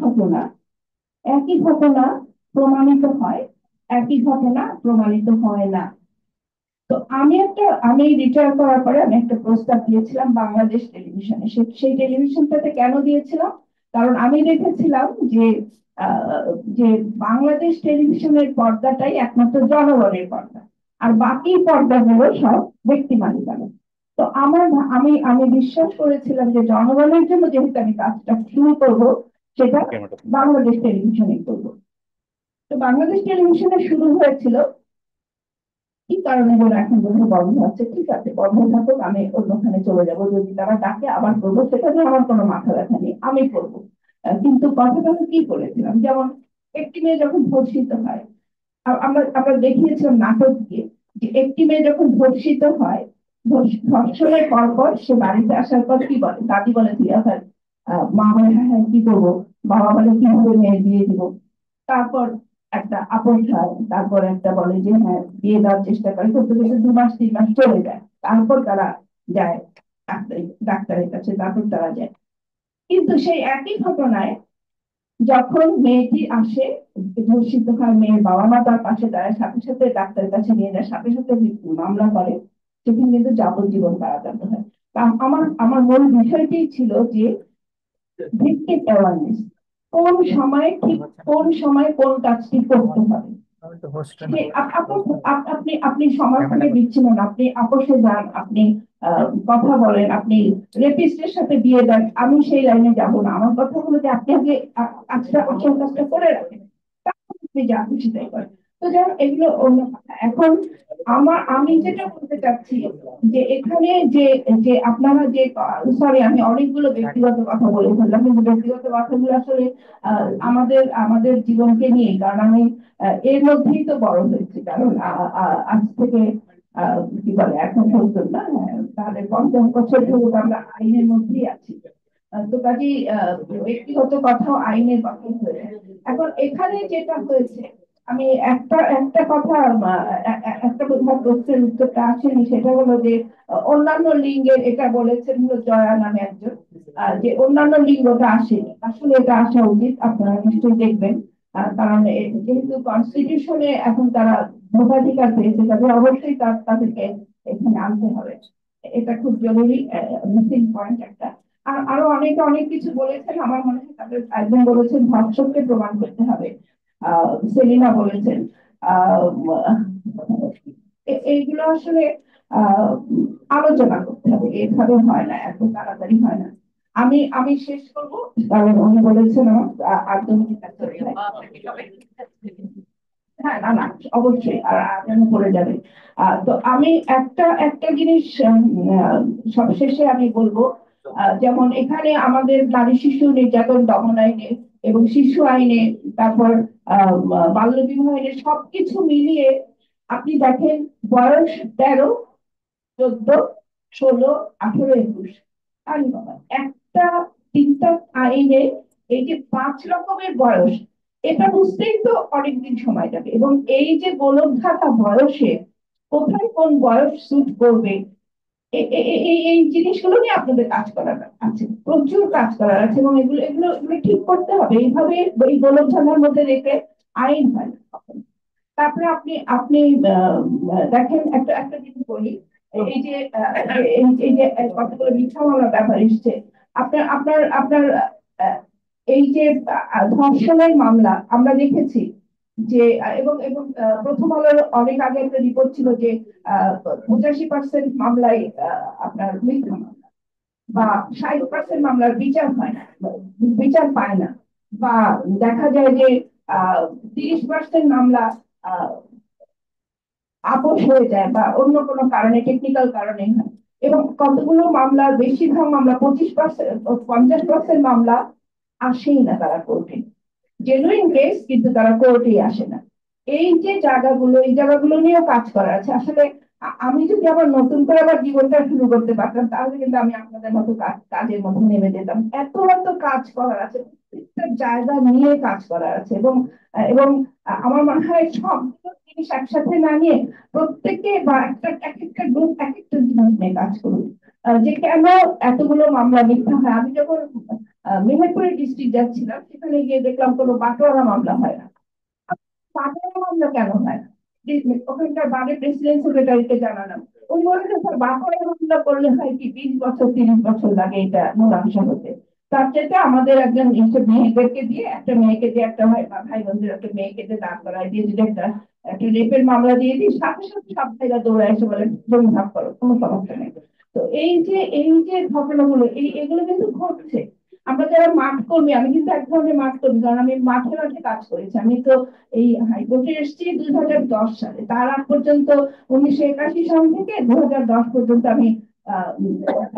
ঘটনা প্রমাণিত হয়, একই ঘটনা প্রমাণিত হয় না। তো আমি রিটায়ার করার পরে আমি একটা প্রস্তাব দিয়েছিলাম বাংলাদেশ টেলিভিশনে। সেই টেলিভিশনটাতে কেন দিয়েছিলাম? কারণ আমি দেখেছিলাম যে আহ, যে বাংলাদেশ টেলিভিশনের পর্দাটাই একমাত্র জনগণের পর্দা, আর বাকি পর্দাগুলো সব ব্যক্তি মালিকানা। তো আমি আমি বিশ্বাস করেছিলাম যে জনগণের জন্য যেহেতু আমি কাজটা শুরু করবো, সেটা বাংলাদেশ টেলিভিশনে করবো। তো বাংলাদেশ টেলিভিশনে শুরু হয়েছিল, কি কারণে যেন এখন বোধ বন্ধ আছে, ঠিক আছে বন্ধ থাকুক, আমি অন্যখানে চলে যাব, যদি তারা ডাকে আবার করবো, সেটা নিয়ে আমার কোনো মাথা ব্যথা নেই, আমি করবো। কিন্তু কথাটা আমি কি করেছিলাম, যেমন একটি মেয়ে যখন ধর্ষিত হয়, আমরা আমরা দেখিয়েছিলাম নাটক দিয়ে যে একটি মেয়ে যখন ধর্ষিত হয়, ধর্ষণের পর সে বাড়িতে আসার পর কি বলে, দাদি বলে তুই আসার, মা বলে হ্যাঁ হ্যাঁ কি করবো, বাবা বলে কিভাবে মেয়ের বিয়ে দিব, তারপর একটা আপোষ হয়, তারপর একটা বলে যে হ্যাঁ বিয়ে দেওয়ার চেষ্টা করে, করতে করতে 2 মাস 3 মাস চলে যায়, তারপর তারা যায় ডাক্তারের কাছে, তারপর তারা যায়। কিন্তু সেই একই ঘটনায় যখন মেয়েটি আসে, ধর্ষিত হয়, মেয়ের বাবা মা তার পাশে দাঁড়ায়, সাথে সাথে ডাক্তারের কাছে নিয়ে যায়, সাথে সাথে মামলা করে, সেখানে কিন্তু যাবজ্জীবন কারাদণ্ড হয়। আমার আমার মূল বিষয়টি ছিল যে ভিকটিম অ্যাওয়ারনেস, কোন সময় ঠিক কোন সময় কোন কাজটি করতে হবে। আপনি আপনি সমাজ থেকে বিচ্ছিন্ন না, আপনি আপোষে যান, আপনি কথা বলেন, আপনি রেপিস্টের সাথে বিয়ে দেন, আমি সেই লাইনে যাব না। আমার কথা হলো যে আপনি আগে কাজটা আসল কাজটা করে রাখেন, তারপর আপনি যা খুশি তাই করেন। তো যেমন এগুলো অন্য কথা। এখন আমি যেটা বলতে চাচ্ছি যে এখানে যে যে আপনারা যে, সরি আমি অনেকগুলো ব্যক্তিগত কথা বলে ফেললাম, কিন্তু ব্যক্তিগত কথাগুলো আসলে আমাদের আমাদের জীবনকে নিয়ে, কারণ আমি এর মধ্যেই তো বড় হয়েছি, কারণ আজ থেকে কি বলে এখন সত্তর না, তাহলে 50 বছর ধরে আমরা আইনের মধ্যেই আছি। তো কাজেই ব্যক্তিগত কথাও আইনের কথাই হয়েছে। এখন এখানে যেটা হয়েছে, আমি একটা একটা কথা একটা বোধহয় প্রশ্নের উত্তরটা আসেনি, সেটা হলো যে অন্যান্য লিঙ্গের, এটা বলেছেন হলো জয়া নামে একজন, যে অন্যান্য লিঙ্গটা আসেনি, আসলে এটা আসা উচিত, আপনারা নিশ্চয়ই দেখবেন। কারণ যেহেতু কনস্টিটিউশনে এখন তারা ভোটাধিকার পেয়েছে, তাদের অবশ্যই তাদেরকে এখানে আনতে হবে, এটা খুব জরুরি মিসিং পয়েন্ট একটা। আর আরো অনেকে অনেক কিছু বলেছেন, আমার মনে হয় তাদের একজন বলেছেন ধর্ষককে প্রমাণ করতে হবে, সেলিনা বলেছেন, আহ এইগুলো আসলে আহ আলোচনা করতে হবে, এভাবে হয় না, এত তাড়াতাড়ি হয় না। আমি শেষ করব, কারণ উনি বলেছেন আমার আর 2 মিনিট আছে। হ্যাঁ না না, অবশ্যই আর আগামী পড়ে যাবে। তো আমি একটা একটা জিনিস সবশেষে আমি বলবো, যেমন এখানে আমাদের নারী শিশু নির্যাতন দমন আইনে এবং শিশু আইনে, তারপর বাল্য বিবাহ আইনে সবকিছু মিলিয়ে আপনি দেখেন বয়স 13, 14, 16, 18, 21, আরে বাবা, একটা তিনটা আইনে এই যে 5 রকমের বয়স, এটা বুঝতেই তো অনেকদিন সময় যাবে। এবং এই যে গোলকধাঁধা বয়সে কোথায় কোন বয়স স্যুট করবে, এই জিনিসগুলো নিয়ে আপনাদের কাজ করার আছে, প্রচুর কাজ করার আছে, এবং এগুলো এগুলো এগুলো ঠিক করতে হবে। এইভাবে এই গোলকধাঁধার মধ্যে রেখে আইন হয় না। তারপরে আপনি আপনি দেখেন একটা একটা জিনিস বলি, এই যে এই যে কতগুলো মিথ্যা মামলার ব্যাপার এসছে, আপনার আপনার আপনার এই যে ধর্ষণের মামলা আমরা দেখেছি যে, এবং এবং প্রথম আলোর অনেক আগে একটা রিপোর্ট ছিল যে 85% মামলায় আপনার মিথ্যা মামলা, বা 60% মামলার বিচার হয় না, বিচার পায় না, বা দেখা যায় যে 30% মামলা আহ আপোষ হয়ে যায়, বা অন্য কোনো কারণে, টেকনিক্যাল কারণে হয়। এবং কতগুলো মামলার বেশিরভাগ মামলা 25%, 50% মামলা আসেই না তারা কোর্টে। জেনুইন কেস কিন্তু তারা কোর্টেই আসে না। এই যে জায়গাগুলো, এই জায়গাগুলো নিয়েও কাজ করা আছে আসলে। আমি যদি আবার নতুন করে আবার জীবনটা শুরু করতে পারতাম তাহলে কিন্তু আমি আপনাদের মতো কাজের মধ্যে নেমে যেতাম। এত এত কাজ করার আছে, প্রত্যেকটা জায়গা নিয়ে কাজ করার আছে। এবং আমার মনে হয় সবগুলো জিনিস একসাথে না নিয়ে প্রত্যেকে বা এক একটা গ্রুপ এক একটা জিনিস নিয়ে কাজ করুন। যে কেন এতগুলো মামলা মিথ্যা হয়। আমি যখন মেহেরপুরের ডিস্ট্রিক্ট যাচ্ছিলাম সেখানে গিয়ে দেখলাম কোনো বাটোয়ারা মামলা হয় না। বাটোয়ারা মামলা কেন হয় না? ওখানকার বারের প্রেসিডেন্ট সেক্রেটারিকে জানালাম। উনি বললেন স্যার বাটোয়ারা মামলা করলে হয় কি 20 বছর 30 বছর লাগে এটা মীমাংসা হতে। তার চাইতে আমাদের একজন এইসব মেয়েদেরকে দিয়ে, একটা মেয়েকে দিয়ে, একটা ভাই বোনদের একটা মেয়েকে দিয়ে দাঁড় করায় দিয়ে যদি একটা একটা রেপের মামলা দিয়ে দিই, সাথে সাথে সব জায়গা দৌড়ে এসে বলে জমি ভাগ করো, কোনো সমস্যা নেই। তো এই যে ঘটনাগুলো এগুলো কিন্তু ঘটছে। আমরা যারা মাঠ কর্মী, আমি কিন্তু এক ধরনের মাঠ কর্মী, কারণ আমি মাঠে মাঠে কাজ করেছি। আমি তো এই হাইকোর্টে এসেছি 2010 সালে। তার আগ পর্যন্ত 1981 সাল থেকে 2010 পর্যন্ত আমি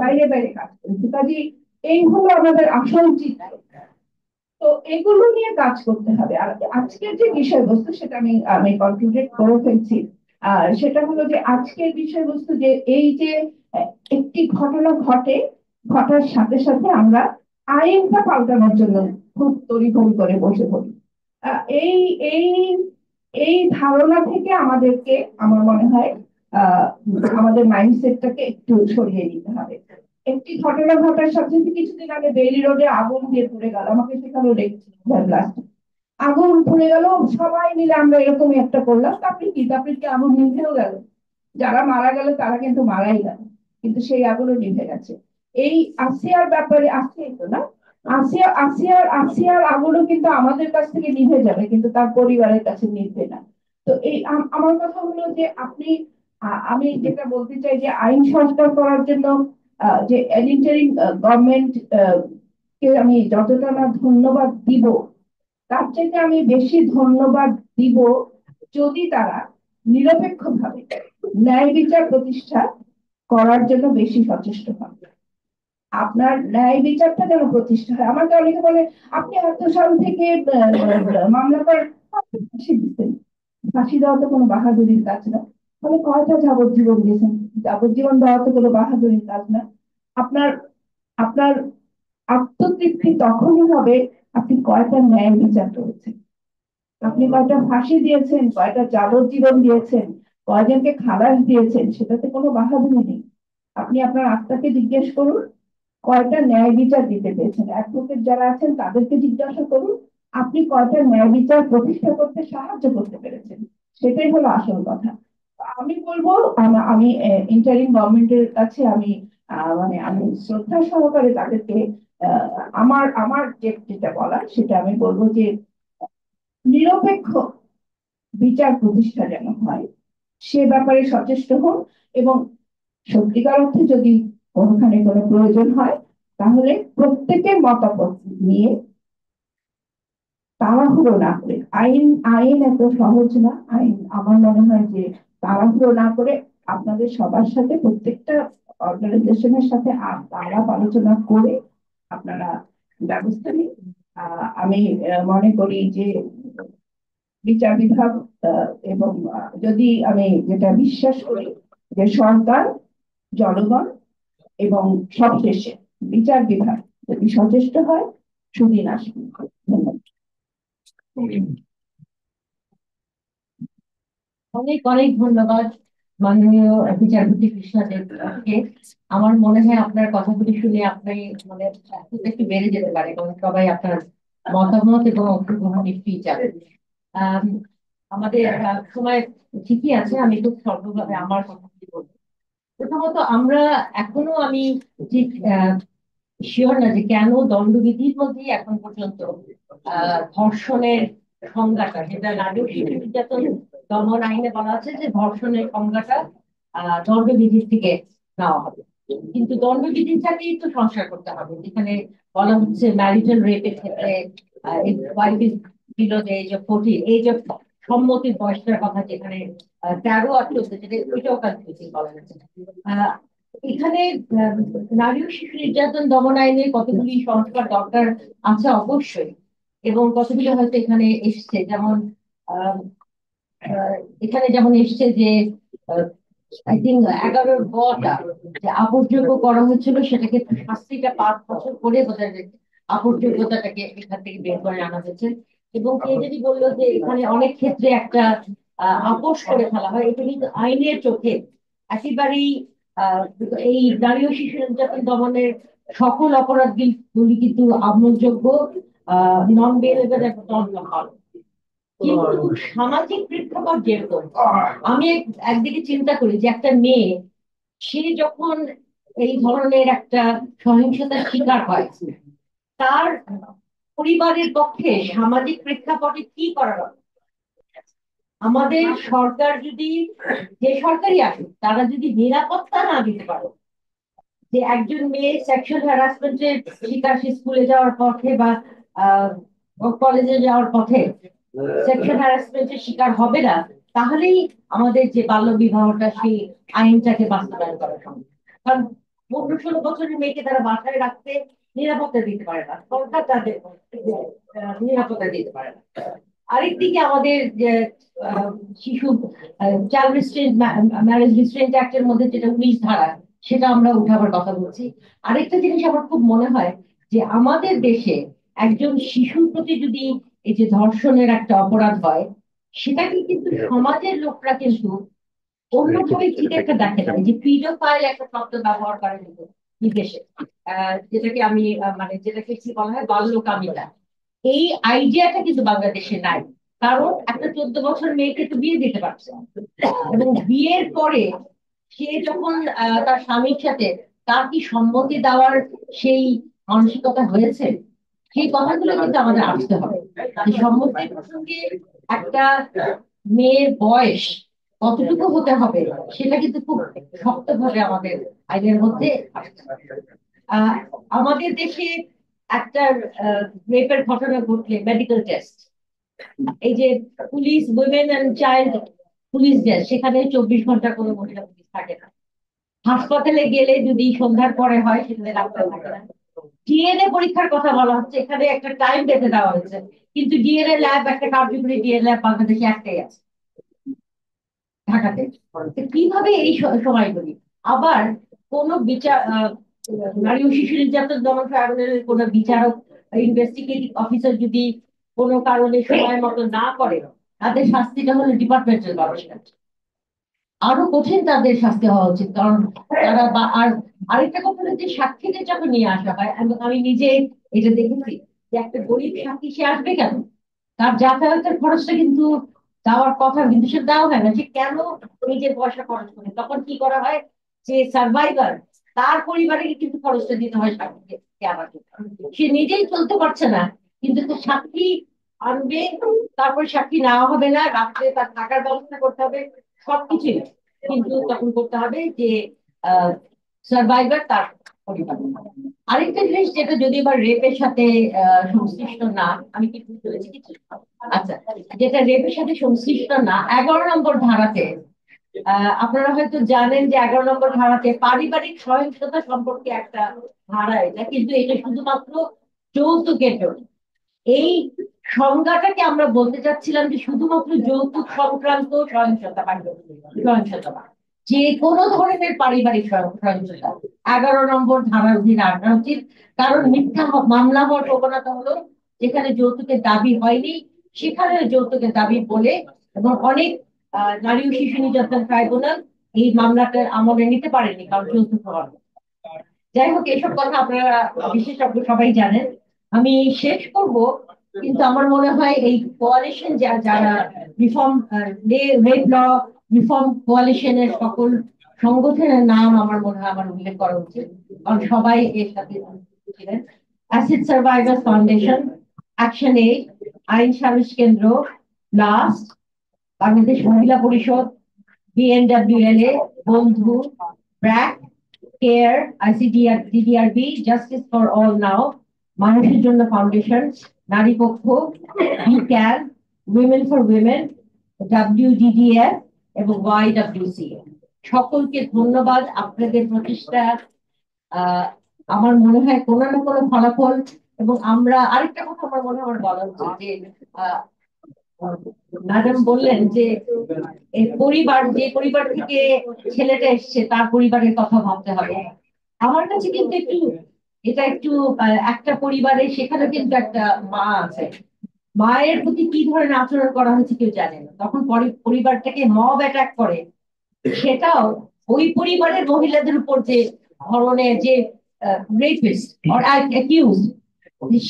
বাইরে বাইরে কাজ করেছি। কাজে এই হলো আমাদের আসল চিত্র। তো এগুলো নিয়ে কাজ করতে হবে। আর আজকের যে বিষয়বস্তু সেটা আমি কনক্লুডেড করে ফেলছি। সেটা হলো যে আজকের বিষয়বস্তু যে এই যে একটি ঘটনা ঘটার সাথে সাথে আমরা আইনটা পাল্টানোর জন্য খুব তড়িঘড়ি করে বসে পড়ি। এই এই এই ধারণা থেকে আমাদেরকে, আমার মনে হয়, আহ আমাদের মাইন্ডসেটটাকে একটু সরিয়ে নিতে হবে। একটি ঘটনা ঘটার সাথে সাথে কিছুদিন আগে বেইলি রোডে আগুন দিয়ে পুড়ে গেল, আমাকে সেখানেও দেখছি আগুন পুড়ে গেল। সবাই মিলে আমরা এরকমই একটা করলাম, তারপরে কি আগুন নিভেও গেল। যারা মারা গেল তারা কিন্তু মারাই গেল, কিন্তু সেই আগুনও নিভে গেছে। এই আসিয়ার ব্যাপারে আসিয়াই তো না, আসিয়ার আগুনও কিন্তু আমাদের কাছ থেকে নিভে যাবে, কিন্তু তার পরিবারের কাছে নিভবে না। তো এই আমার কথা হলো যে আমি যেটা বলতে চাই যে আইন সংস্কার করার জন্য যে ইন্টারিম গভর্নমেন্ট কে আমি যতটা না ধন্যবাদ দিব, তার চাইতে আমি বেশি ধন্যবাদ দিব যদি তারা নিরপেক্ষভাবে ন্যায় বিচার প্রতিষ্ঠা করার জন্য বেশি সচেষ্ট হন। আপনার ন্যায় বিচারটা যেন প্রতিষ্ঠা হয়। আমাকে অনেকে বলে আপনি এত সাল থেকে মামলা করেন, আপনি ফাঁসি দিচ্ছেন। ফাঁসি দেওয়া তো কোনো বাহাদুরির কাজ না। তাহলে কয়টা যাবজ্জীবন দিয়েছেন? যাবজ্জীবন দেওয়া তো কোনো বাহাদুরির কাজ না। আপনার আপনার আত্মতৃপ্তি তখনই হবে আপনি কয়টা ন্যায় বিচার করেছেন, আপনি কয়টা ফাঁসি দিয়েছেন, কয়টা যাবজ্জীবন দিয়েছেন, কয়জনকে খালাস দিয়েছেন। সেটাতে কোনো বাহাদুরি নেই। আপনি আপনার আত্মাকে জিজ্ঞেস করুন কয়টা ন্যায় বিচার দিতে পেরেছেন। অ্যাডভোকেট যারা আছেন তাদেরকে জিজ্ঞাসা করুন আপনি কয়টা ন্যায় বিচার প্রতিষ্ঠা করতে সাহায্য করতে পেরেছেন। সেটাই হলো আসল কথা। আমি বলবো আমি ইন্টারিম গভর্নমেন্টের কাছে আমি মানে আমি শ্রদ্ধা সহকারে তাদেরকে আহ, আমার আমার যেটা বলার সেটা আমি বলবো যে নিরপেক্ষ বিচার প্রতিষ্ঠা যেন হয় সে ব্যাপারে সচেষ্ট হন। এবং সত্যিকার অর্থে যদি কোনখানে কোনো প্রয়োজন হয় তাহলে প্রত্যেকের মতামত নিয়ে তাড়াহুড়ো না করে, আইন আইন এত সহজ না। আইন আমার মনে হয় যে তাড়াহুড়ো না করে আপনাদের সবার সাথে, প্রত্যেকটা অর্গানাইজেশনের সাথে আলাপ আলোচনা করে আপনারা ব্যবস্থা নিন। আমি মনে করি যে বিচার বিভাগ এবং যদি আমি যেটা বিশ্বাস করি যে সরকার, জনগণ এবং সবশেষে বিচার বিভাগ যদি সচেষ্ট হয় সুদিন আসবে। ধন্যবাদ। অনেক অনেক ধন্যবাদ মাননীয় বিচারপতি কৃষ্ণা দেবকে। আমার মনে হয় আপনার কথাগুলি শুনে আপনি মানে একটু বেড়ে যেতে পারে, কারণ সবাই আপনার মতামত এবং অংশগ্রহণ নিশ্চয়ই চাবে। আহ আমাদের সময় ঠিকই আছে, আমি খুব স্বল্পভাবে আমার কথা বলবো। প্রথমত আমরা এখনো আমি ঠিক শিওর না যে কেন দণ্ডবিধির মধ্যেই এখন পর্যন্ত ধর্ষণের সংজ্ঞাটা, যেটা নারী শিশু নির্যাতন দমন আইনে বলা আছে যে ধর্ষণের সংজ্ঞাটা দণ্ডবিধির থেকে নেওয়া হবে, কিন্তু দণ্ডবিধিটাকেই তো সংস্কার করতে হবে। যেখানে বলা হচ্ছে ম্যারিটাল রেপের ক্ষেত্রে wife is below the age of 40, age of সম্মতির বয়সের কথা যেখানে 13 আর 14, যেটা ওইটাও কনফিউজিং বলা যাচ্ছে। এখানে নারী ও শিশু নির্যাতন দমন আইনে কতগুলি সংস্কার দরকার আছে অবশ্যই, এবং কতগুলো হয়তো এখানে এসছে, যেমন আহ, আহ, এখানে যেমন এসছে যে আই থিঙ্ক 11 যে আপসযোগ্য করা হয়েছিল, সেটাকে শাস্তিটা 5 বছর করে বোধহয় আপসযোগ্যতাটাকে এখান থেকে বের করে আনা হয়েছে। এবং কে যদি বললো যে এখানে অনেক ক্ষেত্রে একটা আপোষ করে ফেলা হয়, এটা কিন্তু আইনের চোখে একেবারেই আহ, এই নারী ও শিশু নির্যাতন দমনের সকল অপরাধগুলি কিন্তু আমলযোগ্য, নন বেলেবল এবং নন কম্পাল। কিন্তু সামাজিক প্রেক্ষাপট যেরকম, আমি একদিকে চিন্তা করি যে একটা মেয়ে, সে যখন এই ধরনের একটা সহিংসতার শিকার হয়, তার পরিবারের পক্ষে সামাজিক প্রেক্ষাপটে কি করা হবে? আমাদের সরকার যদি, যে সরকারই আসুক, তারা যদি নিরাপত্তা না দিতে পারে, যে একজন মেয়ে সেক্সুয়াল হ্যারাসমেন্টের শিকার, সে স্কুলে যাওয়ার পথে বা কলেজে যাওয়ার পথে সেক্সুয়াল হ্যারাসমেন্টের শিকার হবে না, তাহলেই আমাদের যে বাল্য বিবাহটা, সেই আইনটাকে বাস্তবায়ন করা সম্ভব। কারণ 15-16 বছরের মেয়েকে তারা বাসায় রাখতে নিরাপত্তা দিতে পারে না, সরকার তাদের নিরাপত্তা দিতে পারে না। আরেকদিকে আমাদের যে আহ, শিশু চাইল্ড রিস্ট্রেন্ট, ম্যারেজ রিস্ট্রেন্ট অ্যাক্টের মধ্যে যেটা 19 ধারা, সেটা আমরা উঠাবার কথা বলছি। আরেকটা জিনিস আমার খুব মনে হয় যে আমাদের দেশে একজন শিশুর প্রতি যদি এই যে ধর্ষণের একটা অপরাধ হয়, সেটাকে কিন্তু সমাজের লোকরা কিন্তু অন্যভাবে ঠিক একটা দেখে না। এই যে পিডোফাইল একটা শব্দ ব্যবহার করে কিন্তু বিদেশে, যেটাকে আমি মানে যেটাকে কি বলা হয়, বাল্যকামিতা, এই আইডিয়াটা কিন্তু বাংলাদেশে নাই। কারণ একটা 14 বছর মেয়েকে তো বিয়ে দিতে পারছে, এবং বিয়ের পরে সে যখন তার স্বামীর সাথে, তার কি সম্মতি দেওয়ার সেই মানসিকতা হয়েছে, সেই কথাগুলো কিন্তু আমাদের আসতে হবে। যে সম্মতির প্রসঙ্গে একটা মেয়ের বয়স কতটুকু হতে হবে, সেটা কিন্তু খুব শক্তভাবে আমাদের আইনের মধ্যে আসতে হবে। আহ, আমাদের দেশে একটা রেপের ঘটনা ঘটলে মেডিকেল টেস্ট, এই যে police, women and child police desk, সেখানে 24 ঘন্টা কোনো মহিলা পুলিশ থাকে না। হাসপাতালে গেলে যদি সন্ধ্যার পরে হয়, সেখানে ডাক্তার থাকে না। ডিএনএ পরীক্ষার কথা বলা হচ্ছে, এখানে একটা টাইম বেঁধে দেওয়া হয়েছে, কিন্তু ডিএনএ ল্যাব, একটা কার্যকরী ডিএনএ ল্যাব বাংলাদেশে একটাই আছে, ঢাকাতে। তো কিভাবে এই সময়গুলি আবার কোন বিচার, নারী ও শিশু নির্যাতন দমন ট্রাইব্যুনালের কোন বিচারক, ইনভেস্টিগেটিভ অফিসার যদি কোনো কারণে সময় মতো না করে, তাদের শাস্তিটা হলো ডিপার্টমেন্টাল পানিশমেন্ট। আরো কঠিন তাদের শাস্তি হওয়া উচিত। কারণ তারা আর আরেকটা কথা হলো যে সাক্ষীদের যখন নিয়ে আসা হয়, আমি নিজে এটা দেখেছি যে একটা গরিব সাক্ষী সে আসবে কেন? তার যাতায়াতের খরচটা কিন্তু দেওয়ার কথা, কিন্তু সে দেওয়া হয় না। যে কেন নিজের পয়সা খরচ করে? তখন কি করা হয়, যে সার্ভাইভার, তার পরিবারে কিন্তু খরচটা দিতে হয় সাক্ষীকে আবার। সে নিজেই চলতে পারছে না, কিন্তু তো সাক্ষী আনবে, তারপর সাক্ষী নেওয়া হবে না, রাত্রে তার থাকার ব্যবস্থা করতে হবে, সবকিছু কিন্তু তখন করতে হবে যে সার্ভাইভার তার পরিবার। আরেকটা জিনিস যেটা যদি আবার রেপের সাথে সংশ্লিষ্ট না, আমি কি বুঝতে পেরেছি কিছু? আচ্ছা, যেটা রেপের সাথে সংশ্লিষ্ট না, 11 নম্বর ধারাতে আপনারা হয়তো জানেন যে 11 নম্বর ধারাতে পারিবারিক সহিংসতা সম্পর্কে একটা ধারা, এটা কিন্তু এটা শুধুমাত্র যৌতুকের জন্য। এই সংজ্ঞাটাকে আমরা বলতে চাচ্ছিলাম যে শুধুমাত্র যৌতুক সংক্রান্ত সহিংসতা বা সহিংসতা না, যে কোনো ধরনের পারিবারিক সহিংসতা 11 নম্বর ধারার অধীনে আনা উচিত। কারণ মিথ্যা মামলা হওয়ার প্রবণতা হলো যেখানে যৌতুকের দাবি হয়নি, সেখানে যৌতুকের দাবি বলে, এবং অনেক নারী ও শিশু নির্যাতন ট্রাইব্যুনাল এই মামলাটার আমলে নিতে পারেনি, কারণ যৌতুক হওয়ার। যাই হোক, এইসব কথা আপনারা বিশেষজ্ঞ সবাই জানেন। আমি শেষ করব, কিন্তু আমার মনে হয় এই কোয়ালিশন যারা রিফর্ম, রেপ ল রিফর্ম কোয়ালিশনের সকল সংগঠনের নাম আমার মনে হয় আমার উল্লেখ করা উচিত, কারণ সবাই এর সাথে যুক্ত ছিলেন। Acid survivors foundation, action aid, আইন সালিশ কেন্দ্র, last, Bangladesh Mahila Parishad, BNWLA, Bandhu, BRAC, CARE, DDRB, justice for all now, মানুষের জন্য foundation, Naripokkho, can, women for women, WDDF এবং YWC। সকলকে ধন্যবাদ। আপনাদের প্রচেষ্টা আমার মনে হয় কোনো না কোনো ফলাফল এবং আমরা আরেকটা কথা আমার মনে হয় বলা উচিত যে ম্যাডাম বললেন যে এই পরিবার, যে পরিবার থেকে ছেলেটা এসছে তার পরিবারের কথা ভাবতে হবে। আমার কাছে কিন্তু একটু এটা একটু একটা পরিবারে সেখানে কিন্তু একটা মা আছে, মায়ের প্রতি কি ধরনের আচরণ করা হয়েছে কেউ জানে না, তখন পরিবারটাকে মব অ্যাটাক করে, সেটাও ওই পরিবারের মহিলাদের উপর যে ধরনের যে রেপিস্ট অর অ্যাকিউজ,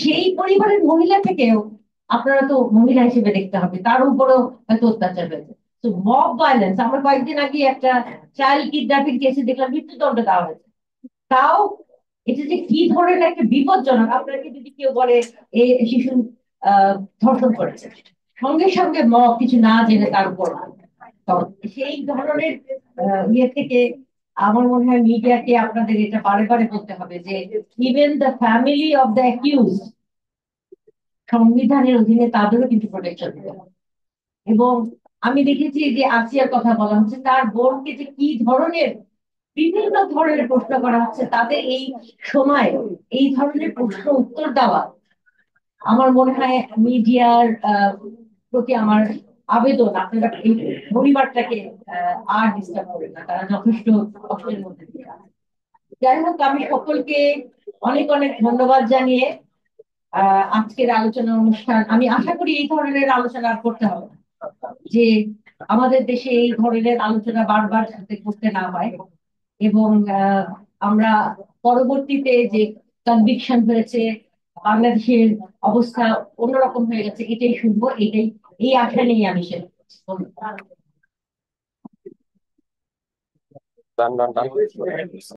সেই পরিবারের মহিলা থেকেও আপনারা তো মহিলা হিসেবে দেখতে হবে তার উপরেও হয়তো অত্যাচার হয়েছে। তো মব ভায়োলেন্স, আমরা কয়েকদিন আগে একটা চাইল্ড কিডন্যাপিং কেসে দেখলাম মৃত্যুদণ্ড দেওয়া হয়েছে। তাও এটা যে কি ধরনের একটা বিপজ্জনক, আপনাকে যদি কেউ বলে এই শিশু ধর্ষণ করেছে, সঙ্গে সঙ্গে মব কিছু না জেনে তার উপর তো সেই ধরনের ইয়ে থেকে আমার মনে হয় মিডিয়াকে আপনাদের এটা বারে বারে বলতে হবে যে even the family of the accuse, সংবিধানের অধীনে তাদেরও কিন্তু প্রোটেকশন দিতে হবে। এবং আমি দেখেছি যে আসিয়ার কথা বলা হচ্ছে, তার বোনকে যে কি ধরনের বিভিন্ন ধরনের প্রশ্ন করা হচ্ছে, তাদের এই সময় এই ধরনের প্রশ্ন উত্তর দেওয়া, আমার মনে হয় মিডিয়ার প্রতি আমার আবেদন আপনারা এই পরিবারটাকে আর ডিস্টার্ব করেন না, তারা যথেষ্ট কষ্টের মধ্যে দিয়ে আছে। যাই হোক, আমি সকলকে অনেক অনেক ধন্যবাদ জানিয়ে আজকের আলোচনা অনুষ্ঠান, আমি আশা করি এই ধরনের আলোচনা আর করতে হবে না, যে আমাদের দেশে এই ধরনের আলোচনা বারবার যাতে করতে না হয়, এবং আমরা পরবর্তীতে যে কনভিকশন হয়েছে, বাংলাদেশের অবস্থা অন্যরকম হয়ে গেছে, এটাই শুনবো, এটাই এই আশা নিয়ে আমি শেষ করছি। ধন্যবাদ।